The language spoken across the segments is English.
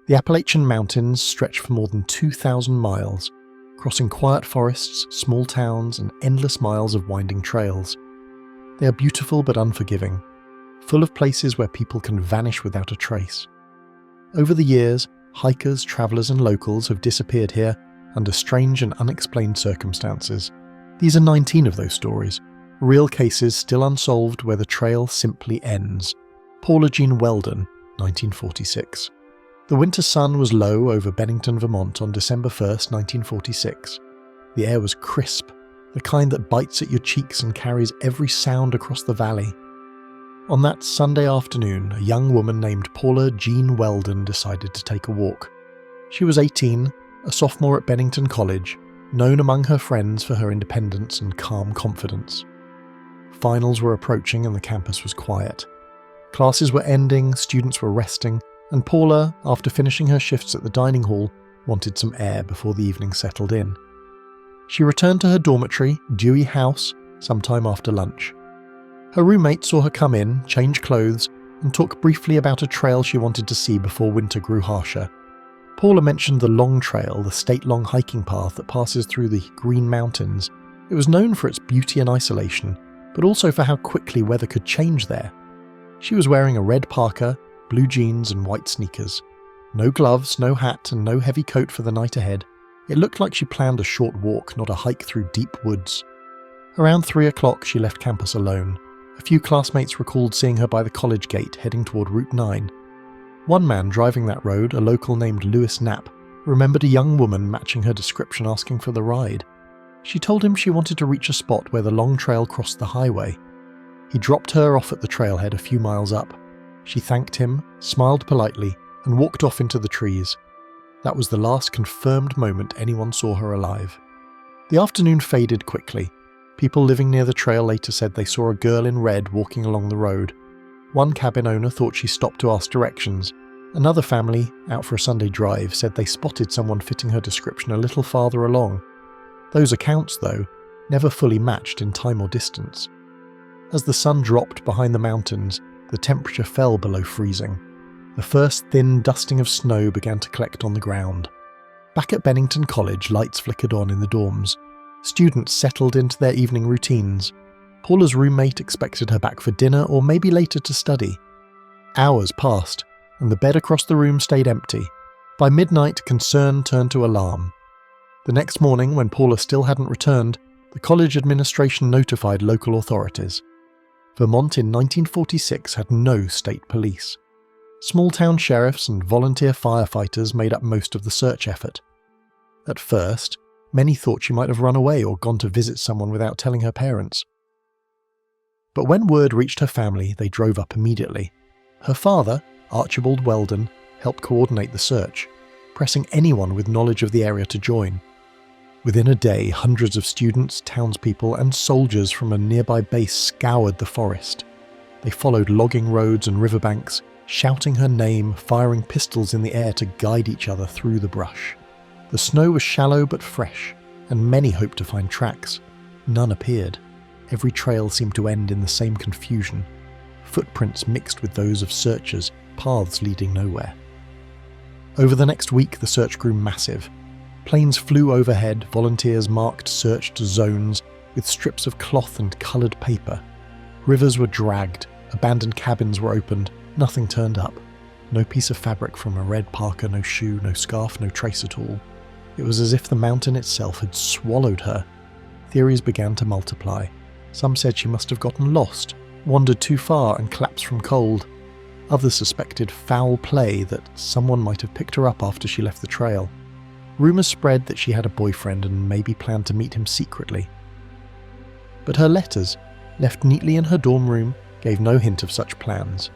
The Appalachian Mountains stretch for more than 2,000 miles, crossing quiet forests, small towns, and endless miles of winding trails. They are beautiful but unforgiving, full of places where people can vanish without a trace. Over the years, hikers, travelers, and locals have disappeared here under strange and unexplained circumstances. These are 19 of those stories, real cases still unsolved where the trail simply ends. Paula Jean Weldon, 1946. The winter sun was low over Bennington, Vermont on December 1st, 1946. The air was crisp, the kind that bites at your cheeks and carries every sound across the valley. On that Sunday afternoon, a young woman named Paula Jean Weldon decided to take a walk. She was 18, a sophomore at Bennington College, known among her friends for her independence and calm confidence. Finals were approaching and the campus was quiet. Classes were ending, students were resting, and Paula, after finishing her shifts at the dining hall, wanted some air before the evening settled in. She returned to her dormitory, Dewey House, sometime after lunch. Her roommate saw her come in, change clothes, and talk briefly about a trail she wanted to see before winter grew harsher. Paula mentioned the Long Trail, the state-long hiking path that passes through the Green Mountains. It was known for its beauty and isolation, but also for how quickly weather could change there. She was wearing a red parka, blue jeans, and white sneakers. No gloves, no hat, and no heavy coat for the night ahead. It looked like she planned a short walk, not a hike through deep woods. Around 3 o'clock, she left campus alone. A few classmates recalled seeing her by the college gate heading toward Route 9. One man driving that road, a local named Lewis Knapp, remembered a young woman matching her description asking for the ride. She told him she wanted to reach a spot where the Long Trail crossed the highway. He dropped her off at the trailhead a few miles up. She thanked him, smiled politely, and walked off into the trees. That was the last confirmed moment anyone saw her alive. The afternoon faded quickly. People living near the trail later said they saw a girl in red walking along the road. One cabin owner thought she stopped to ask directions. Another family, out for a Sunday drive, said they spotted someone fitting her description a little farther along. Those accounts, though, never fully matched in time or distance. As the sun dropped behind the mountains, the temperature fell below freezing. The first thin dusting of snow began to collect on the ground. Back at Bennington College, lights flickered on in the dorms. Students settled into their evening routines. Paula's roommate expected her back for dinner or maybe later to study. Hours passed, and the bed across the room stayed empty. By midnight, concern turned to alarm. The next morning, when Paula still hadn't returned, the college administration notified local authorities. Vermont in 1946 had no state police. Small-town sheriffs and volunteer firefighters made up most of the search effort. At first, many thought she might have run away or gone to visit someone without telling her parents. But when word reached her family, they drove up immediately. Her father, Archibald Weldon, helped coordinate the search, pressing anyone with knowledge of the area to join. Within a day, hundreds of students, townspeople, and soldiers from a nearby base scoured the forest. They followed logging roads and riverbanks, shouting her name, firing pistols in the air to guide each other through the brush. The snow was shallow but fresh, and many hoped to find tracks. None appeared. Every trail seemed to end in the same confusion. Footprints mixed with those of searchers, paths leading nowhere. Over the next week, the search grew massive. Planes flew overhead, volunteers marked searched zones with strips of cloth and coloured paper. Rivers were dragged, abandoned cabins were opened, nothing turned up. No piece of fabric from a red parka, no shoe, no scarf, no trace at all. It was as if the mountain itself had swallowed her. Theories began to multiply. Some said she must have gotten lost, wandered too far and collapsed from cold. Others suspected foul play, that someone might have picked her up after she left the trail. Rumours spread that she had a boyfriend and maybe planned to meet him secretly. But her letters, left neatly in her dorm room, gave no hint of such plans.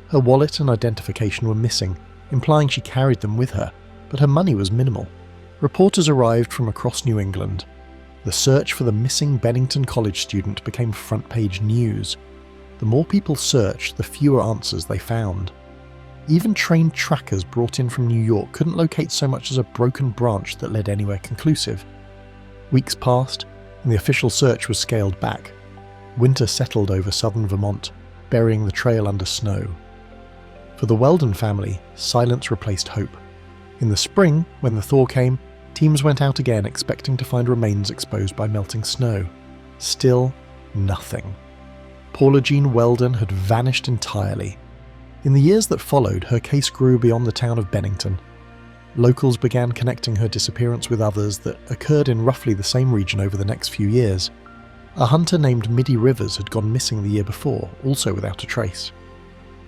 Her wallet and identification were missing, implying she carried them with her, but her money was minimal. Reporters arrived from across New England. The search for the missing Bennington College student became front-page news. The more people searched, the fewer answers they found. Even trained trackers brought in from New York couldn't locate so much as a broken branch that led anywhere conclusive. Weeks passed, and the official search was scaled back. Winter settled over southern Vermont, burying the trail under snow. For the Weldon family, silence replaced hope. In the spring, when the thaw came, teams went out again expecting to find remains exposed by melting snow. Still, nothing. Paula Jean Weldon had vanished entirely. In the years that followed, her case grew beyond the town of Bennington. Locals began connecting her disappearance with others that occurred in roughly the same region over the next few years. A hunter named Middy Rivers had gone missing the year before, also without a trace.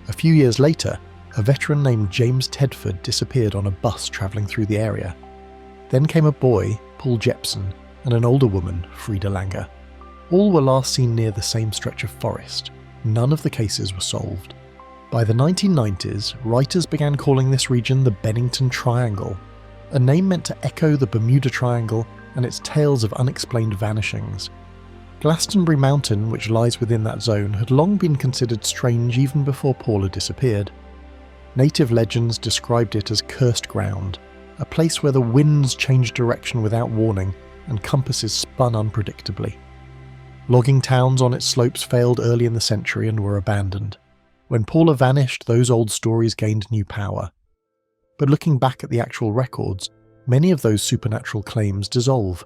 A few years later, a veteran named James Tedford disappeared on a bus travelling through the area. Then came a boy, Paul Jepson, and an older woman, Frida Langer. All were last seen near the same stretch of forest. None of the cases were solved. By the 1990s, writers began calling this region the Bennington Triangle, a name meant to echo the Bermuda Triangle and its tales of unexplained vanishings. Glastonbury Mountain, which lies within that zone, had long been considered strange even before Paula disappeared. Native legends described it as cursed ground, a place where the winds changed direction without warning and compasses spun unpredictably. Logging towns on its slopes failed early in the century and were abandoned. When Paula vanished, those old stories gained new power. But looking back at the actual records, many of those supernatural claims dissolve.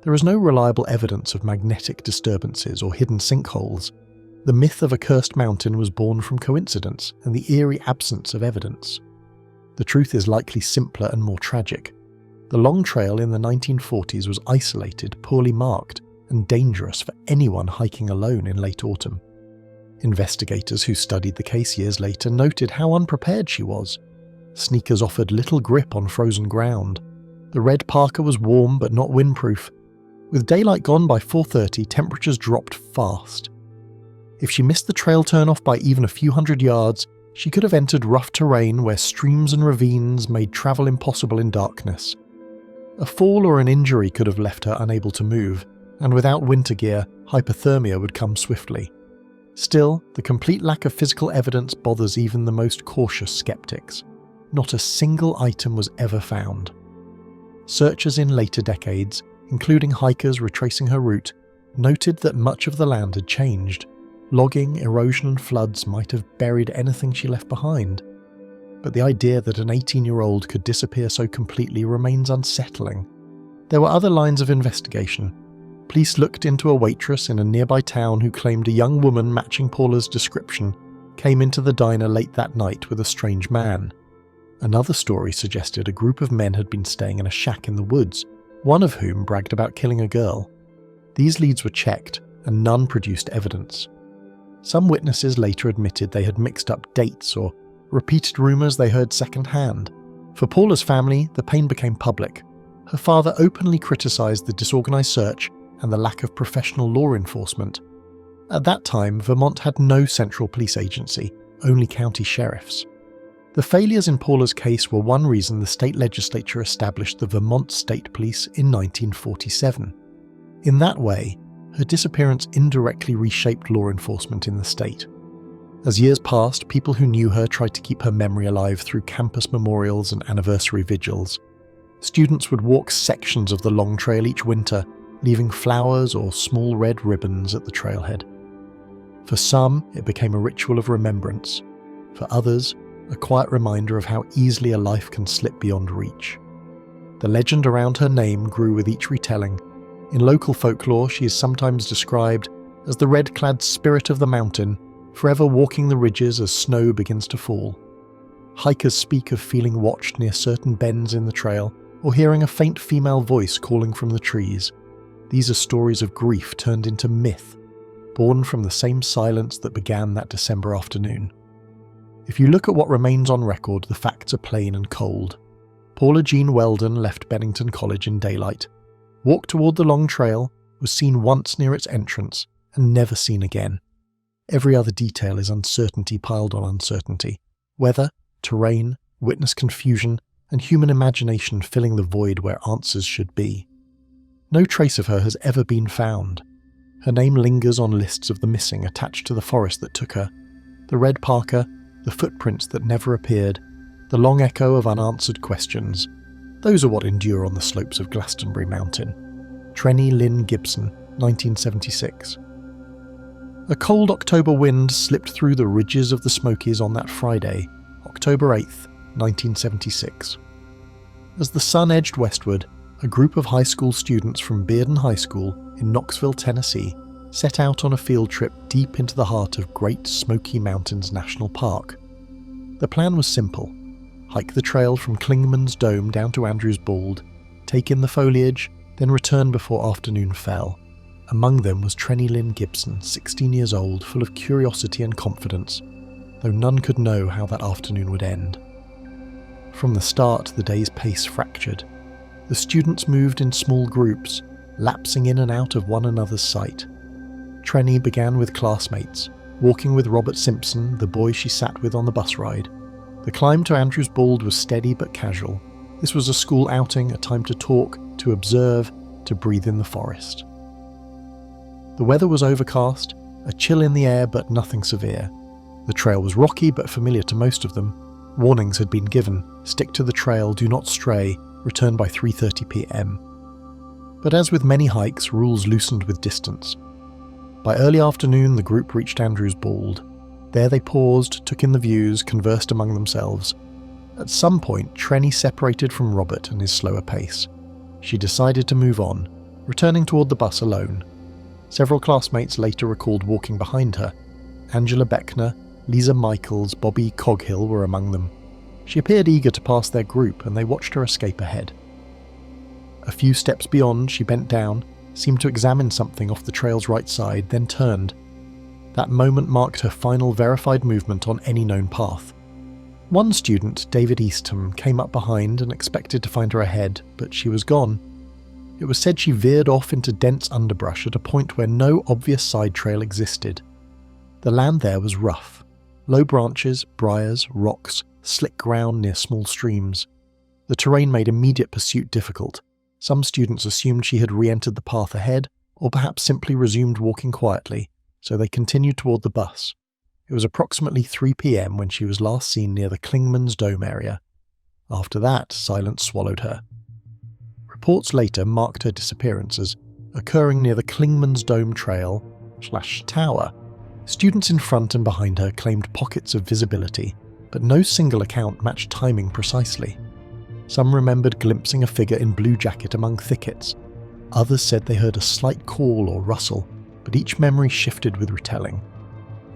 There is no reliable evidence of magnetic disturbances or hidden sinkholes. The myth of a cursed mountain was born from coincidence and the eerie absence of evidence. The truth is likely simpler and more tragic. The Long Trail in the 1940s was isolated, poorly marked, and dangerous for anyone hiking alone in late autumn. Investigators who studied the case years later noted how unprepared she was. Sneakers offered little grip on frozen ground. The red parka was warm but not windproof. With daylight gone by 4:30, temperatures dropped fast. If she missed the trail turn-off by even a few hundred yards, she could have entered rough terrain where streams and ravines made travel impossible in darkness. A fall or an injury could have left her unable to move, and without winter gear, hypothermia would come swiftly. Still, the complete lack of physical evidence bothers even the most cautious skeptics. Not a single item was ever found. Searchers in later decades, including hikers retracing her route, noted that much of the land had changed. Logging, erosion and floods might have buried anything she left behind. But the idea that an 18-year-old could disappear so completely remains unsettling. There were other lines of investigation. Police looked into a waitress in a nearby town who claimed a young woman matching Paula's description came into the diner late that night with a strange man. Another story suggested a group of men had been staying in a shack in the woods, one of whom bragged about killing a girl. These leads were checked, and none produced evidence. Some witnesses later admitted they had mixed up dates or repeated rumours they heard second-hand. For Paula's family, the pain became public. Her father openly criticised the disorganised search and the lack of professional law enforcement. At that time, Vermont had no central police agency, only county sheriffs. The failures in Paula's case were one reason the state legislature established the Vermont State Police in 1947. In that way, her disappearance indirectly reshaped law enforcement in the state. As years passed, people who knew her tried to keep her memory alive through campus memorials and anniversary vigils. Students would walk sections of the Long Trail each winter, leaving flowers or small red ribbons at the trailhead. For some, it became a ritual of remembrance. For others, a quiet reminder of how easily a life can slip beyond reach. The legend around her name grew with each retelling. In local folklore, she is sometimes described as the red-clad spirit of the mountain, forever walking the ridges as snow begins to fall. Hikers speak of feeling watched near certain bends in the trail, or hearing a faint female voice calling from the trees. These are stories of grief turned into myth, born from the same silence that began that December afternoon. If you look at what remains on record, the facts are plain and cold. Paula Jean Weldon left Bennington College in daylight, walked toward the Long Trail, was seen once near its entrance, and never seen again. Every other detail is uncertainty piled on uncertainty. Weather, terrain, witness confusion, and human imagination filling the void where answers should be. No trace of her has ever been found. Her name lingers on lists of the missing attached to the forest that took her. The red parka, the footprints that never appeared, the long echo of unanswered questions. Those are what endure on the slopes of Glastonbury Mountain. Trenny Lynn Gibson, 1976. A cold October wind slipped through the ridges of the Smokies on that Friday, October 8th, 1976. As the sun edged westward, a group of high school students from Bearden High School in Knoxville, Tennessee, set out on a field trip deep into the heart of Great Smoky Mountains National Park. The plan was simple: hike the trail from Klingman's Dome down to Andrews Bald, take in the foliage, then return before afternoon fell. Among them was Trenny Lynn Gibson, 16 years old, full of curiosity and confidence, though none could know how that afternoon would end. From the start, the day's pace fractured. The students moved in small groups, lapsing in and out of one another's sight. Trenny began with classmates, walking with Robert Simpson, the boy she sat with on the bus ride. The climb to Andrews Bald was steady but casual. This was a school outing, a time to talk, to observe, to breathe in the forest. The weather was overcast, a chill in the air but nothing severe. The trail was rocky but familiar to most of them. Warnings had been given: stick to the trail, do not stray, return by 3:30 p.m. But as with many hikes, rules loosened with distance. By early afternoon, the group reached Andrews Bald. There they paused, took in the views, conversed among themselves. At some point, Trenny separated from Robert and his slower pace. She decided to move on, returning toward the bus alone. Several classmates later recalled walking behind her. Angela Beckner, Lisa Michaels, Bobby Coghill were among them. She appeared eager to pass their group, and they watched her escape ahead. A few steps beyond, she bent down, seemed to examine something off the trail's right side, then turned. That moment marked her final verified movement on any known path. One student, David Eastham, came up behind and expected to find her ahead, but she was gone. It was said she veered off into dense underbrush at a point where no obvious side trail existed. The land there was rough. Low branches, briars, rocks, slick ground near small streams. The terrain made immediate pursuit difficult. Some students assumed she had re-entered the path ahead, or perhaps simply resumed walking quietly, so they continued toward the bus. It was approximately 3 p.m. when she was last seen near the Klingman's Dome area. After that, silence swallowed her. Reports later marked her disappearances, occurring near the Klingman's Dome Trail/Tower. Students in front and behind her claimed pockets of visibility, but no single account matched timing precisely. Some remembered glimpsing a figure in blue jacket among thickets. Others said they heard a slight call or rustle, but each memory shifted with retelling.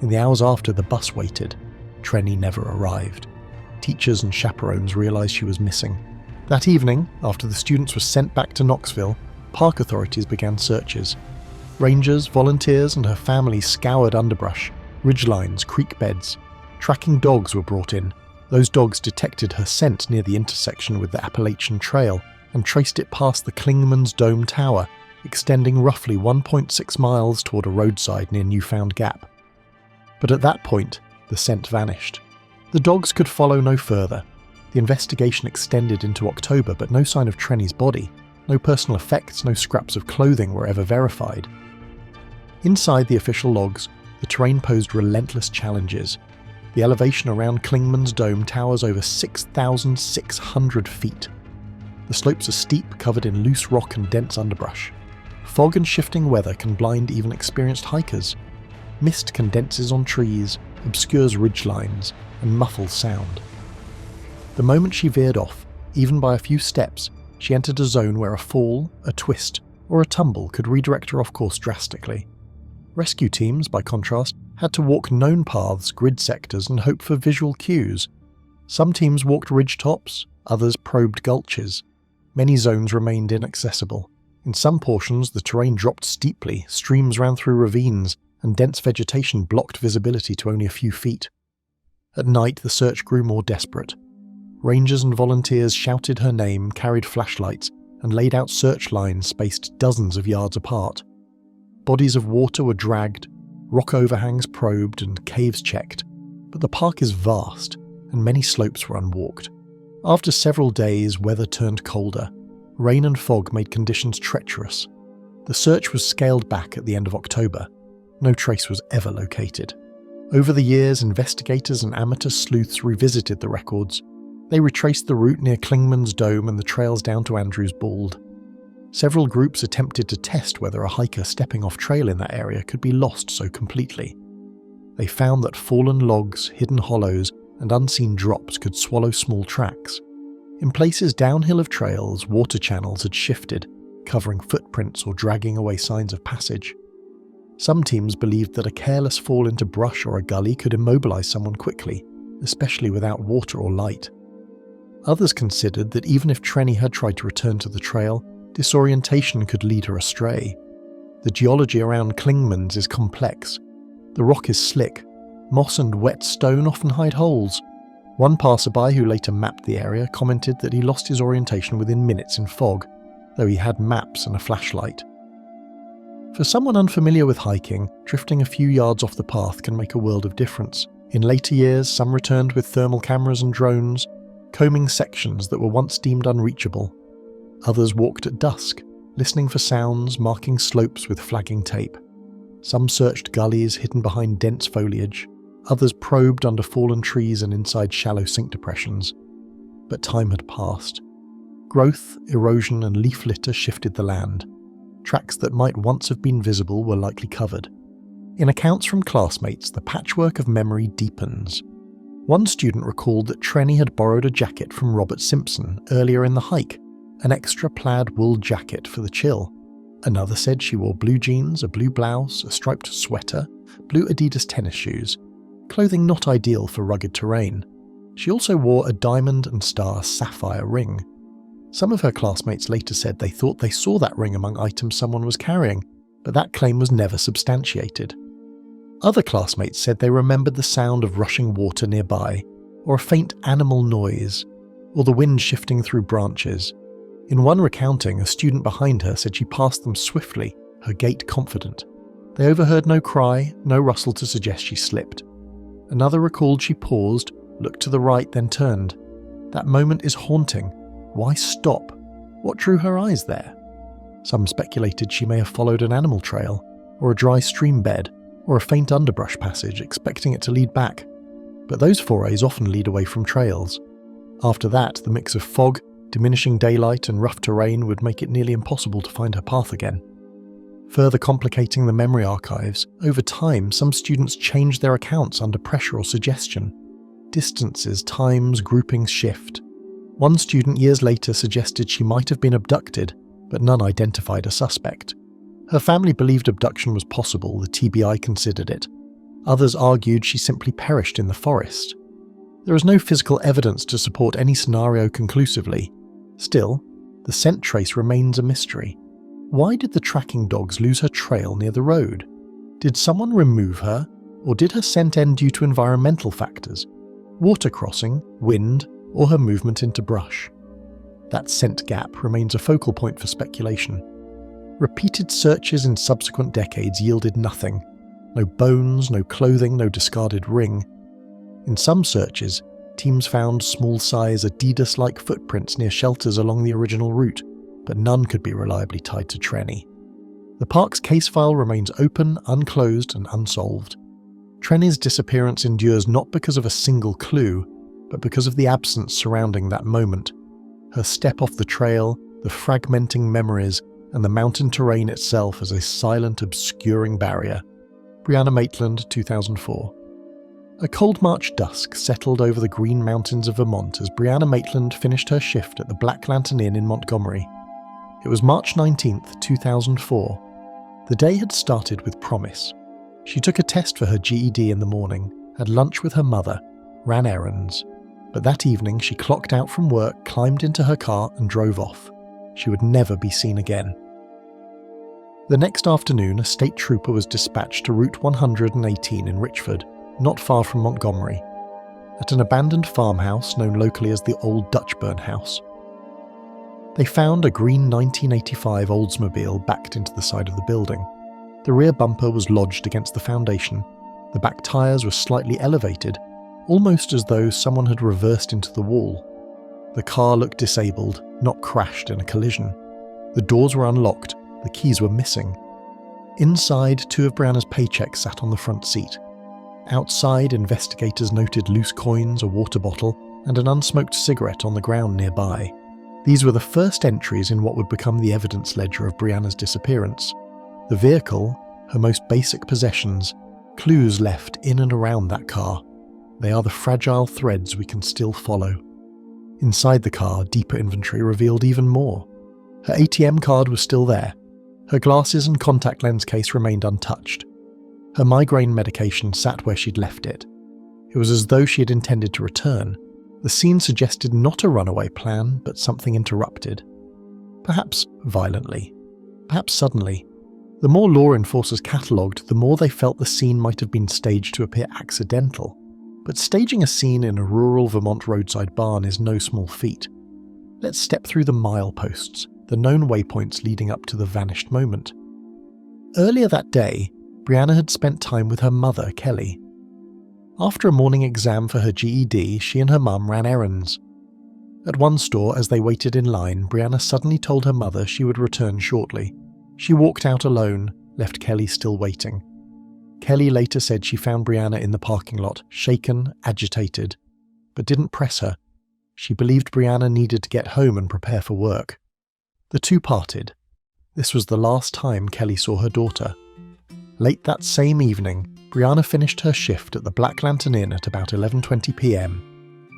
In the hours after the bus waited, Trenny never arrived. Teachers and chaperones realized she was missing. That evening, after the students were sent back to Knoxville, park authorities began searches. Rangers, volunteers, and her family scoured underbrush, ridgelines, creek beds. Tracking dogs were brought in. Those dogs detected her scent near the intersection with the Appalachian Trail and traced it past the Klingman's Dome Tower, extending roughly 1.6 miles toward a roadside near Newfound Gap. But at that point, the scent vanished. The dogs could follow no further. The investigation extended into October, but no sign of Trenny's body. No personal effects, no scraps of clothing were ever verified. Inside the official logs, the terrain posed relentless challenges. The elevation around Klingman's Dome towers over 6,600 feet. The slopes are steep, covered in loose rock and dense underbrush. Fog and shifting weather can blind even experienced hikers. Mist condenses on trees, obscures ridgelines, and muffles sound. The moment she veered off, even by a few steps, she entered a zone where a fall, a twist, or a tumble could redirect her off course drastically. Rescue teams, by contrast, had to walk known paths, grid sectors, and hope for visual cues. Some teams walked ridge tops, others probed gulches. Many zones remained inaccessible. In some portions, the terrain dropped steeply, streams ran through ravines, and dense vegetation blocked visibility to only a few feet. At night, the search grew more desperate. Rangers and volunteers shouted her name, carried flashlights, and laid out search lines spaced dozens of yards apart. Bodies of water were dragged, rock overhangs probed, and caves checked, but the park is vast, and many slopes were unwalked. After several days, weather turned colder. Rain and fog made conditions treacherous. The search was scaled back at the end of October. No trace was ever located. Over the years, investigators and amateur sleuths revisited the records. They retraced the route near Klingman's Dome and the trails down to Andrews Bald. Several groups attempted to test whether a hiker stepping off trail in that area could be lost so completely. They found that fallen logs, hidden hollows, and unseen drops could swallow small tracks. In places downhill of trails, water channels had shifted, covering footprints or dragging away signs of passage. Some teams believed that a careless fall into brush or a gully could immobilize someone quickly, especially without water or light. Others considered that even if Trenny had tried to return to the trail, disorientation could lead her astray. The geology around Clingmans is complex. The rock is slick. Moss and wet stone often hide holes. One passerby who later mapped the area commented that he lost his orientation within minutes in fog, though he had maps and a flashlight. For someone unfamiliar with hiking, drifting a few yards off the path can make a world of difference. In later years, some returned with thermal cameras and drones, combing sections that were once deemed unreachable. Others walked at dusk, listening for sounds, marking slopes with flagging tape. Some searched gullies hidden behind dense foliage. Others probed under fallen trees and inside shallow sink depressions. But time had passed. Growth, erosion, and leaf litter shifted the land. Tracks that might once have been visible were likely covered. In accounts from classmates, the patchwork of memory deepens. One student recalled that Trenny had borrowed a jacket from Robert Simpson earlier in the hike, an extra plaid wool jacket for the chill. Another said she wore blue jeans, a blue blouse, a striped sweater, blue Adidas tennis shoes, clothing not ideal for rugged terrain. She also wore a diamond and star sapphire ring. Some of her classmates later said they thought they saw that ring among items someone was carrying, but that claim was never substantiated. Other classmates said they remembered the sound of rushing water nearby, or a faint animal noise, or the wind shifting through branches. In one recounting, a student behind her said she passed them swiftly, her gait confident. They overheard no cry, no rustle to suggest she slipped. Another recalled she paused, looked to the right, then turned. That moment is haunting. Why stop? What drew her eyes there? Some speculated she may have followed an animal trail, or a dry stream bed, or a faint underbrush passage, expecting it to lead back. But those forays often lead away from trails. After that, the mix of fog, diminishing daylight, and rough terrain would make it nearly impossible to find her path again. Further complicating the memory archives, over time some students changed their accounts under pressure or suggestion. Distances, times, groupings shift. One student years later suggested she might have been abducted, but none identified a suspect. Her family believed abduction was possible, the TBI considered it. Others argued she simply perished in the forest. There is no physical evidence to support any scenario conclusively. Still, the scent trace remains a mystery. Why did the tracking dogs lose her trail near the road? Did someone remove her, or did her scent end due to environmental factors? Water crossing, wind, or her movement into brush? That scent gap remains a focal point for speculation. Repeated searches in subsequent decades yielded nothing. No bones, no clothing, no discarded ring. In some searches, teams found small-size Adidas-like footprints near shelters along the original route, but none could be reliably tied to Trenny. The park's case file remains open, unclosed, and unsolved. Trenny's disappearance endures not because of a single clue, but because of the absence surrounding that moment. Her step off the trail, the fragmenting memories, and the mountain terrain itself as a silent, obscuring barrier. Brianna Maitland, 2004. A cold March dusk settled over the Green Mountains of Vermont as Brianna Maitland finished her shift at the Black Lantern Inn in Montgomery. It was March 19, 2004. The day had started with promise. She took a test for her GED in the morning, had lunch with her mother, ran errands. But that evening she clocked out from work, climbed into her car and drove off. She would never be seen again. The next afternoon, a state trooper was dispatched to Route 118 in Richford, not far from Montgomery, at an abandoned farmhouse known locally as the Old Dutchburn House. They found a green 1985 Oldsmobile backed into the side of the building. The rear bumper was lodged against the foundation. The back tyres were slightly elevated, almost as though someone had reversed into the wall. The car looked disabled, not crashed in a collision. The doors were unlocked, the keys were missing. Inside, two of Brianna's paychecks sat on the front seat. Outside, investigators noted loose coins, a water bottle, and an unsmoked cigarette on the ground nearby. These were the first entries in what would become the evidence ledger of Brianna's disappearance. The vehicle, her most basic possessions, clues left in and around that car. they are the fragile threads we can still follow. Inside the car, deeper inventory revealed even more. Her ATM card was still there. Her glasses and contact lens case remained untouched. Her migraine medication sat where she'd left it. It was as though she had intended to return. The scene suggested not a runaway plan, but something interrupted. Perhaps violently. Perhaps suddenly. The more law enforcers catalogued, the more they felt the scene might have been staged to appear accidental. But staging a scene in a rural Vermont roadside barn is no small feat. Let's step through the mileposts, the known waypoints leading up to the vanished moment. Earlier that day, Brianna had spent time with her mother, Kelly. After a morning exam for her GED, she and her mum ran errands. At one store, as they waited in line, Brianna suddenly told her mother she would return shortly. She walked out alone, left Kelly still waiting. Kelly later said she found Brianna in the parking lot, shaken, agitated, but didn't press her. She believed Brianna needed to get home and prepare for work. The two parted. This was the last time Kelly saw her daughter. Late that same evening, Brianna finished her shift at the Black Lantern Inn at about 11:20 p.m.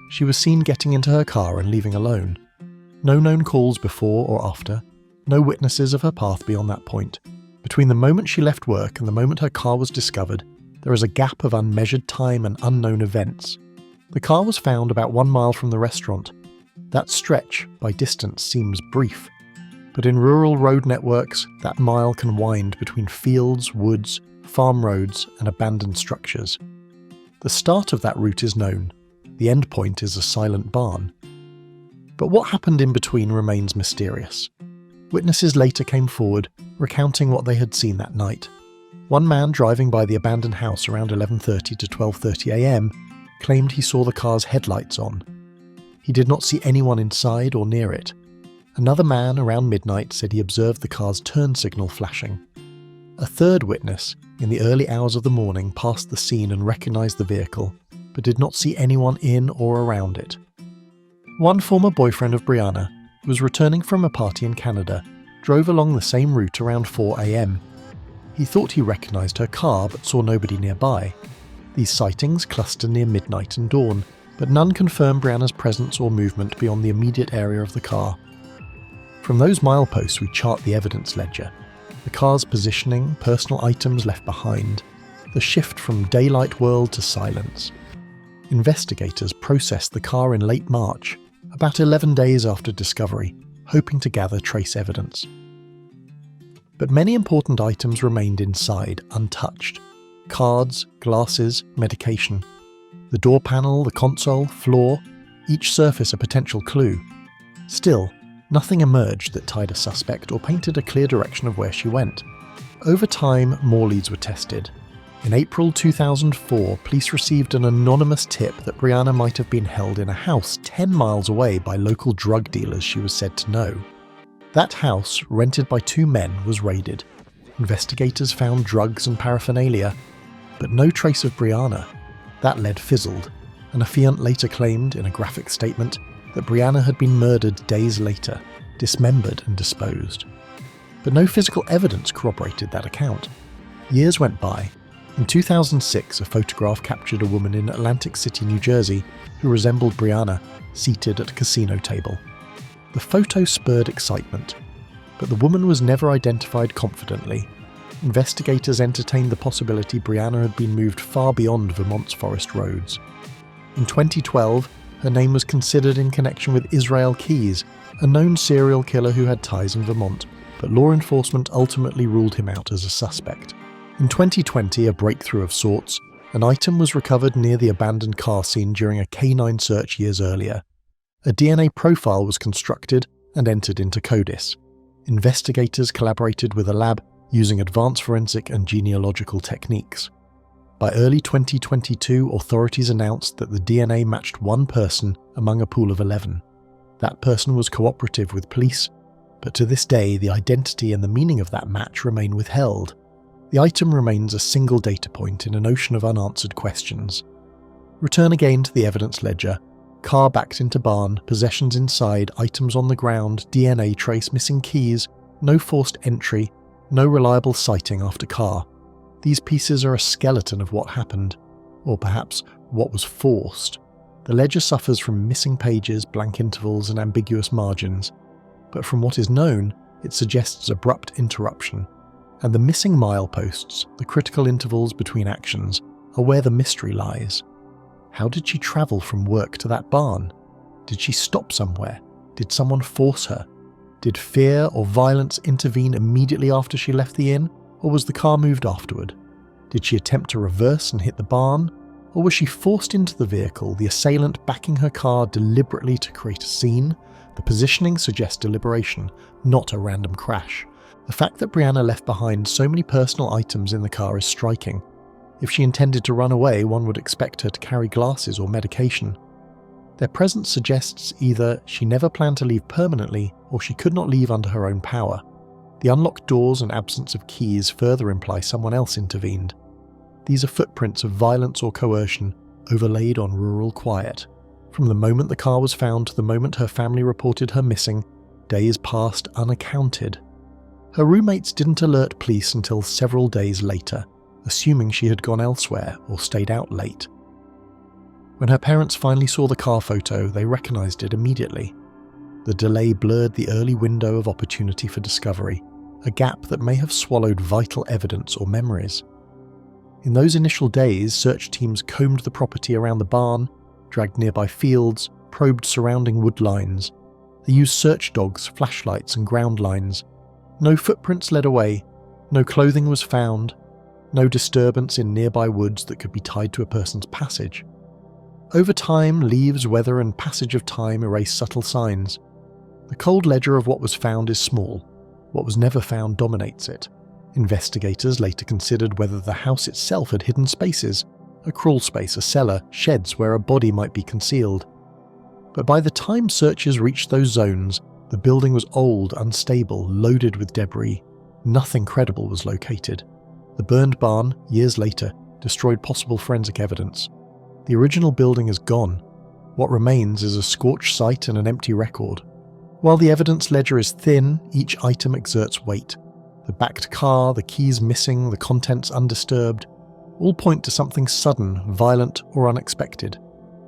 She was seen getting into her car and leaving alone. No known calls before or after, no witnesses of her path beyond that point. Between the moment she left work and the moment her car was discovered, there is a gap of unmeasured time and unknown events. The car was found about 1 mile from the restaurant. That stretch, by distance, seems brief. But in rural road networks, that mile can wind between fields, woods, farm roads, and abandoned structures. The start of that route is known. The end point is a silent barn. But what happened in between remains mysterious. Witnesses later came forward, recounting what they had seen that night. One man driving by the abandoned house around 11:30 to 12:30 a.m. claimed he saw the car's headlights on. He did not see anyone inside or near it. Another man around midnight said he observed the car's turn signal flashing. A third witness, in the early hours of the morning, passed the scene and recognized the vehicle, but did not see anyone in or around it. One former boyfriend of Brianna, who was returning from a party in Canada, drove along the same route around 4 a.m. He thought he recognized her car but saw nobody nearby. These sightings cluster near midnight and dawn, but none confirm Brianna's presence or movement beyond the immediate area of the car. From those mileposts we chart the evidence ledger. The car's positioning, personal items left behind, the shift from daylight world to silence. Investigators processed the car in late March, about 11 days after discovery, hoping to gather trace evidence. But many important items remained inside, untouched. Cards, glasses, medication. The door panel, the console, floor, each surface a potential clue. Still, nothing emerged that tied a suspect or painted a clear direction of where she went. Over time, more leads were tested. In April 2004, police received an anonymous tip that Brianna might have been held in a house 10 miles away by local drug dealers she was said to know. That house, rented by two men, was raided. Investigators found drugs and paraphernalia, but no trace of Brianna. That lead fizzled, and a affiant later claimed, in a graphic statement, that Brianna had been murdered days later, dismembered and disposed. But no physical evidence corroborated that account. Years went by. In 2006, a photograph captured a woman in Atlantic City, New Jersey, who resembled Brianna, seated at a casino table. The photo spurred excitement, but the woman was never identified confidently. Investigators entertained the possibility Brianna had been moved far beyond Vermont's forest roads. In 2012, her name was considered in connection with Israel Keyes, a known serial killer who had ties in Vermont, but law enforcement ultimately ruled him out as a suspect. In 2020, a breakthrough of sorts, an item was recovered near the abandoned car scene during a canine search years earlier. A DNA profile was constructed and entered into CODIS. Investigators collaborated with a lab using advanced forensic and genealogical techniques. By early 2022, authorities announced that the DNA matched one person among a pool of 11. That person was cooperative with police, but to this day the identity and the meaning of that match remain withheld. The item remains a single data point in an ocean of unanswered questions. Return again to the evidence ledger. Car backed into barn, possessions inside, items on the ground, DNA trace, missing keys, no forced entry, no reliable sighting after car. These pieces are a skeleton of what happened, or perhaps what was forced. The ledger suffers from missing pages, blank intervals, and ambiguous margins, but from what is known, it suggests abrupt interruption. And the missing mileposts, the critical intervals between actions, are where the mystery lies. How did she travel from work to that barn? Did she stop somewhere? Did someone force her? Did fear or violence intervene immediately after she left the inn, or was the car moved afterward? Did she attempt to reverse and hit the barn, or was she forced into the vehicle, the assailant backing her car deliberately to create a scene? The positioning suggests deliberation, not a random crash. The fact that Brianna left behind so many personal items in the car is striking. If she intended to run away, one would expect her to carry glasses or medication. Their presence suggests either she never planned to leave permanently, or she could not leave under her own power. The unlocked doors and absence of keys further imply someone else intervened. These are footprints of violence or coercion, overlaid on rural quiet. From the moment the car was found to the moment her family reported her missing, days passed unaccounted. Her roommates didn't alert police until several days later, assuming she had gone elsewhere or stayed out late. When her parents finally saw the car photo, they recognized it immediately. The delay blurred the early window of opportunity for discovery, a gap that may have swallowed vital evidence or memories. In those initial days, search teams combed the property around the barn, dragged nearby fields, probed surrounding wood lines. They used search dogs, flashlights, and ground lines. No footprints led away, no clothing was found, no disturbance in nearby woods that could be tied to a person's passage. Over time, leaves, weather, and passage of time erase subtle signs. The cold ledger of what was found is small. What was never found dominates it. Investigators later considered whether the house itself had hidden spaces, a crawl space, a cellar, sheds where a body might be concealed. But by the time searchers reached those zones, the building was old, unstable, loaded with debris. Nothing credible was located. The burned barn, years later, destroyed possible forensic evidence. The original building is gone. What remains is a scorched site and an empty record. While the evidence ledger is thin, each item exerts weight. The backed car, the keys missing, the contents undisturbed, all point to something sudden, violent, or unexpected.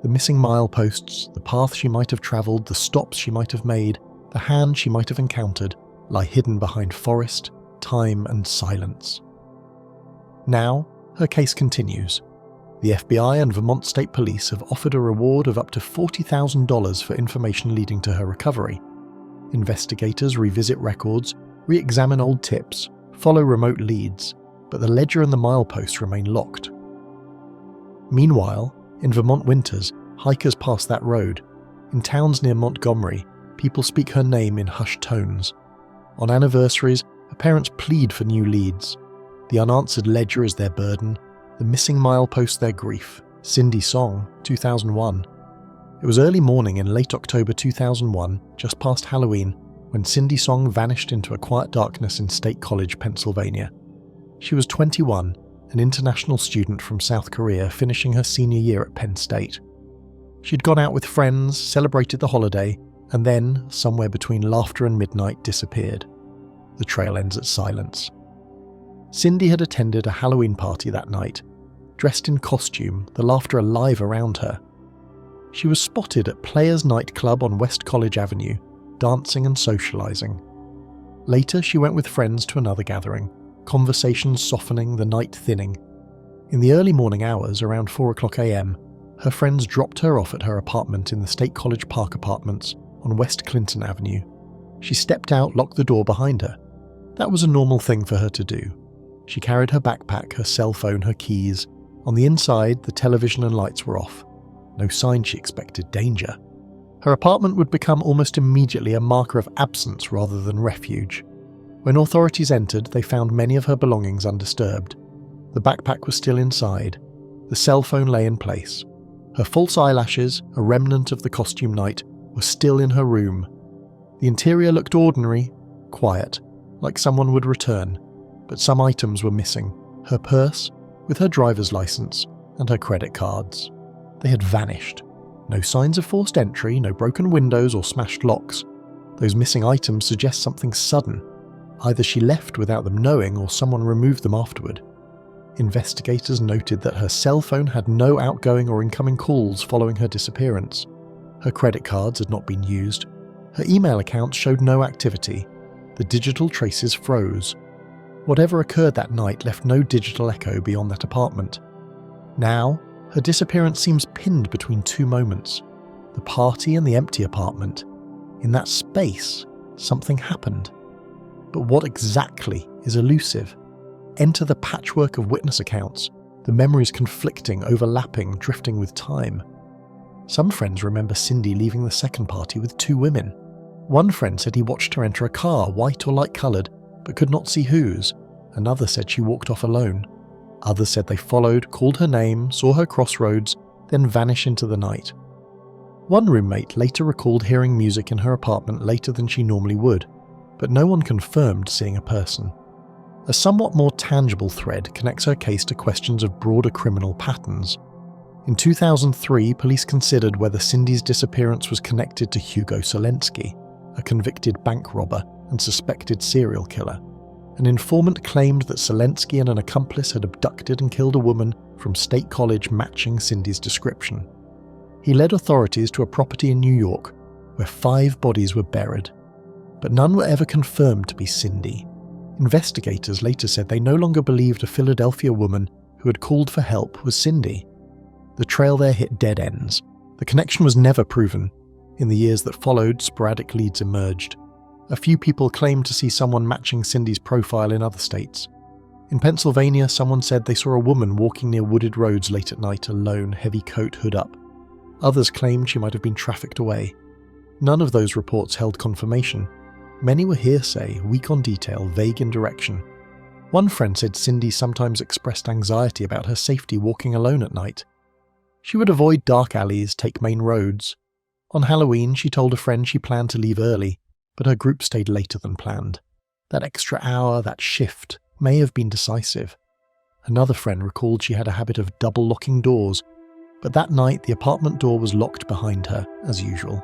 The missing mileposts, the path she might have travelled, the stops she might have made, the hand she might have encountered, lie hidden behind forest, time, and silence. Now, her case continues. The FBI and Vermont State Police have offered a reward of up to $40,000 for information leading to her recovery. Investigators revisit records, re-examine old tips, follow remote leads, but the ledger and the mileposts remain locked. Meanwhile, in Vermont winters, hikers pass that road. In towns near Montgomery, people speak her name in hushed tones. On anniversaries, her parents plead for new leads. The unanswered ledger is their burden, the missing milepost their grief. Cindy Song, 2001. It was early morning in late October 2001, just past Halloween, when Cindy Song vanished into a quiet darkness in State College, Pennsylvania. She was 21, an international student from South Korea finishing her senior year at Penn State. She'd gone out with friends, celebrated the holiday, and then, somewhere between laughter and midnight, disappeared. The trail ends at silence. Cindy had attended a Halloween party that night, dressed in costume, the laughter alive around her. She was spotted at Players Nightclub on West College Avenue, dancing and socializing. Later, she went with friends to another gathering, conversations softening, the night thinning. In the early morning hours, around 4:00 a.m., her friends dropped her off at her apartment in the State College Park Apartments on West Clinton Avenue. She stepped out, locked the door behind her. That was a normal thing for her to do. She carried her backpack, her cell phone, her keys. On the inside, the television and lights were off. No sign she expected danger. Her apartment would become almost immediately a marker of absence rather than refuge. When authorities entered, they found many of her belongings undisturbed. The backpack was still inside. The cell phone lay in place. Her false eyelashes, a remnant of the costume night, were still in her room. The interior looked ordinary, quiet, like someone would return, but some items were missing. Her purse, with her driver's license, and her credit cards. They had vanished. No signs of forced entry, no broken windows or smashed locks. Those missing items suggest something sudden. Either she left without them knowing, or someone removed them afterward. Investigators noted that her cell phone had no outgoing or incoming calls following her disappearance. Her credit cards had not been used. Her email account showed no activity. The digital traces froze. Whatever occurred that night left no digital echo beyond that apartment. Now, her disappearance seems pinned between two moments: the party and the empty apartment. In that space, something happened. But what exactly is elusive? Enter the patchwork of witness accounts, the memories conflicting, overlapping, drifting with time. Some friends remember Cindy leaving the second party with two women. One friend said he watched her enter a car, white or light-coloured, but could not see whose. Another said she walked off alone. Others said they followed, called her name, saw her crossroads, then vanish into the night. One roommate later recalled hearing music in her apartment later than she normally would, but no one confirmed seeing a person. A somewhat more tangible thread connects her case to questions of broader criminal patterns. In 2003, police considered whether Cindy's disappearance was connected to Hugo Solensky, a convicted bank robber and suspected serial killer. An informant claimed that Solensky and an accomplice had abducted and killed a woman from State College matching Cindy's description. He led authorities to a property in New York where 5 bodies were buried, but none were ever confirmed to be Cindy. Investigators later said they no longer believed a Philadelphia woman who had called for help was Cindy. The trail there hit dead ends. The connection was never proven. In the years that followed, sporadic leads emerged. A few people claimed to see someone matching Cindy's profile in other states. In Pennsylvania, someone said they saw a woman walking near wooded roads late at night alone, heavy coat, hood up. Others claimed she might have been trafficked away. None of those reports held confirmation. Many were hearsay, weak on detail, vague in direction. One friend said Cindy sometimes expressed anxiety about her safety walking alone at night. She would avoid dark alleys, take main roads. On Halloween, she told a friend she planned to leave early, but her group stayed later than planned. That extra hour, that shift, may have been decisive. Another friend recalled she had a habit of double-locking doors, but that night the apartment door was locked behind her, as usual.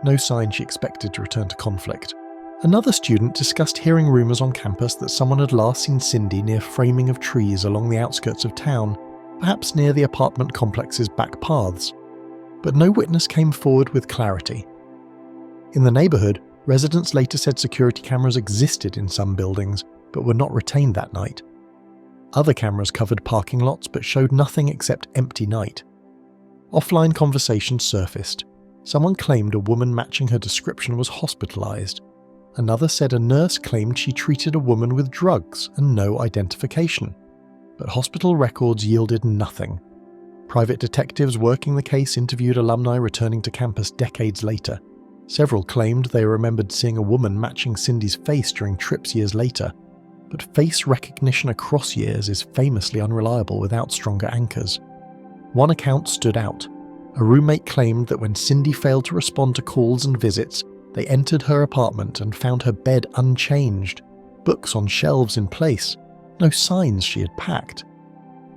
No sign she expected to return to conflict. Another student discussed hearing rumours on campus that someone had last seen Cindy near framing of trees along the outskirts of town, perhaps near the apartment complex's back paths. But no witness came forward with clarity. In the neighbourhood, residents later said security cameras existed in some buildings, but were not retained that night. Other cameras covered parking lots but showed nothing except empty night. Offline conversations surfaced. Someone claimed a woman matching her description was hospitalised. Another said a nurse claimed she treated a woman with drugs and no identification. But hospital records yielded nothing. Private detectives working the case interviewed alumni returning to campus decades later. Several claimed they remembered seeing a woman matching Cindy's face during trips years later, but face recognition across years is famously unreliable without stronger anchors. One account stood out. A roommate claimed that when Cindy failed to respond to calls and visits, they entered her apartment and found her bed unchanged, books on shelves in place, no signs she had packed.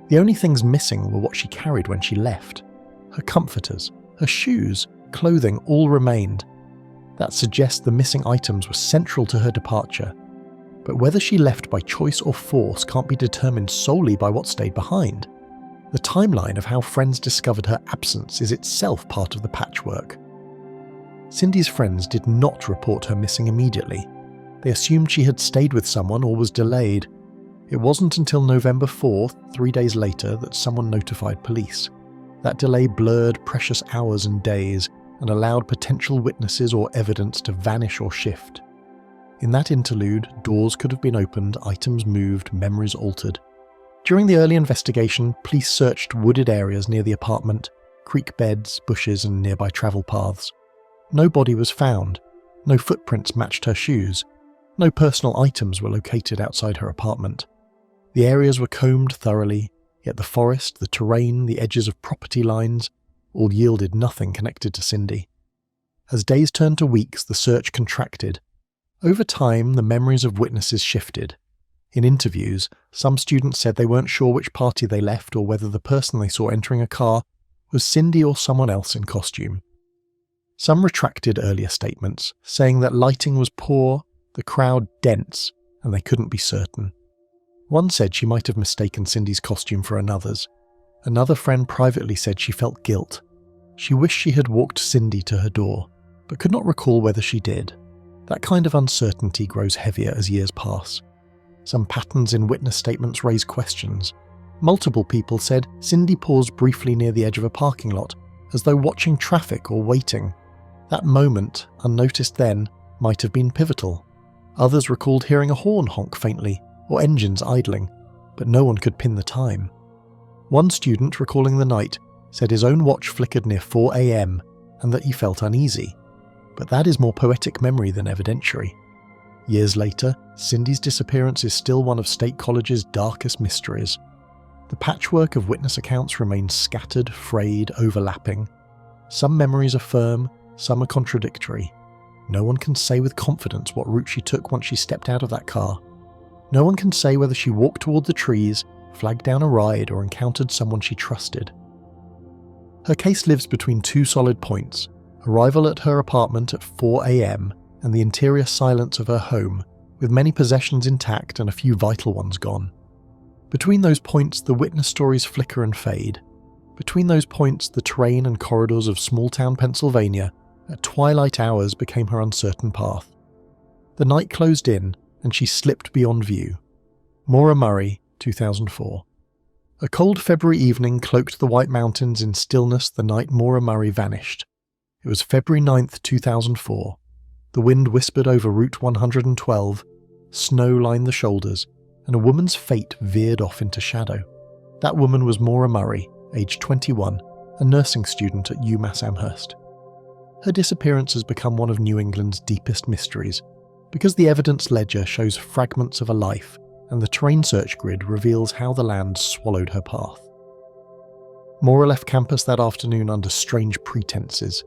The only things missing were what she carried when she left. Her comforters, her shoes, clothing all remained. That suggests the missing items were central to her departure. But whether she left by choice or force can't be determined solely by what stayed behind. The timeline of how friends discovered her absence is itself part of the patchwork. Cindy's friends did not report her missing immediately. They assumed she had stayed with someone or was delayed. It wasn't until November 4th, 3 days later, that someone notified police. That delay blurred precious hours and days and allowed potential witnesses or evidence to vanish or shift. In that interlude, doors could have been opened, items moved, memories altered. During the early investigation, police searched wooded areas near the apartment, creek beds, bushes, and nearby travel paths. No body was found. No footprints matched her shoes. No personal items were located outside her apartment. The areas were combed thoroughly, yet the forest, the terrain, the edges of property lines, all yielded nothing connected to Cindy. As days turned to weeks, the search contracted. Over time, the memories of witnesses shifted. In interviews, some students said they weren't sure which party they left or whether the person they saw entering a car was Cindy or someone else in costume. Some retracted earlier statements, saying that lighting was poor, the crowd dense, and they couldn't be certain. One said she might have mistaken Cindy's costume for another's. Another friend privately said she felt guilt. She wished she had walked Cindy to her door, but could not recall whether she did. That kind of uncertainty grows heavier as years pass. Some patterns in witness statements raise questions. Multiple people said Cindy paused briefly near the edge of a parking lot, as though watching traffic or waiting. That moment, unnoticed then, might have been pivotal. Others recalled hearing a horn honk faintly, or engines idling, but no one could pin the time. One student, recalling the night, said his own watch flickered near 4 a.m. and that he felt uneasy. But that is more poetic memory than evidentiary. Years later, Cindy's disappearance is still one of State College's darkest mysteries. The patchwork of witness accounts remains scattered, frayed, overlapping. Some memories are firm, some are contradictory. No one can say with confidence what route she took once she stepped out of that car. No one can say whether she walked toward the trees, flagged down a ride, or encountered someone she trusted. Her case lives between two solid points: arrival at her apartment at 4 a.m. and the interior silence of her home, with many possessions intact and a few vital ones gone. Between those points, the witness stories flicker and fade. Between those points, the terrain and corridors of small-town Pennsylvania at twilight hours became her uncertain path. The night closed in, and she slipped beyond view. Maura Murray, 2004. A cold February evening cloaked the White Mountains in stillness the night Maura Murray vanished. It was February 9th, 2004. The wind whispered over Route 112, snow lined the shoulders, and a woman's fate veered off into shadow. That woman was Maura Murray, aged 21, a nursing student at UMass Amherst. Her disappearance has become one of New England's deepest mysteries, because the evidence ledger shows fragments of a life, and the terrain search grid reveals how the land swallowed her path. Maura left campus that afternoon under strange pretenses.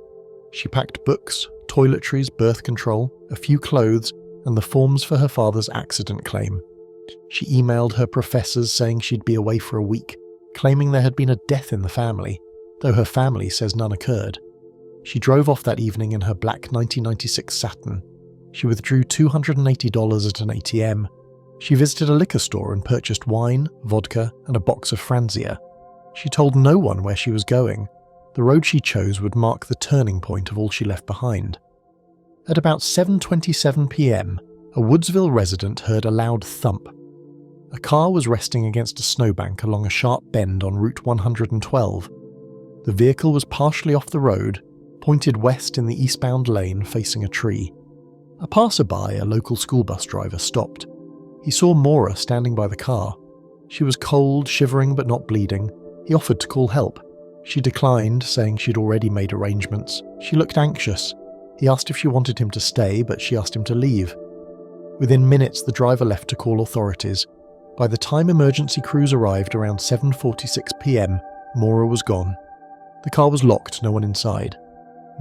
She packed books, toiletries, birth control, a few clothes, and the forms for her father's accident claim. She emailed her professors saying she'd be away for a week, claiming there had been a death in the family, though her family says none occurred. She drove off that evening in her black 1996 Saturn. She withdrew $280 at an ATM. She visited a liquor store and purchased wine, vodka, and a box of Franzia. She told no one where she was going. The road she chose would mark the turning point of all she left behind. At about 7:27 p.m., a Woodsville resident heard a loud thump. A car was resting against a snowbank along a sharp bend on Route 112. The vehicle was partially off the road, pointed west in the eastbound lane facing a tree. A passerby, a local school bus driver, stopped. He saw Maura standing by the car. She was cold, shivering but not bleeding. He offered to call help. She declined, saying she'd already made arrangements. She looked anxious. He asked if she wanted him to stay, but she asked him to leave. Within minutes, the driver left to call authorities. By the time emergency crews arrived around 7:46 p.m, Maura was gone. The car was locked, no one inside.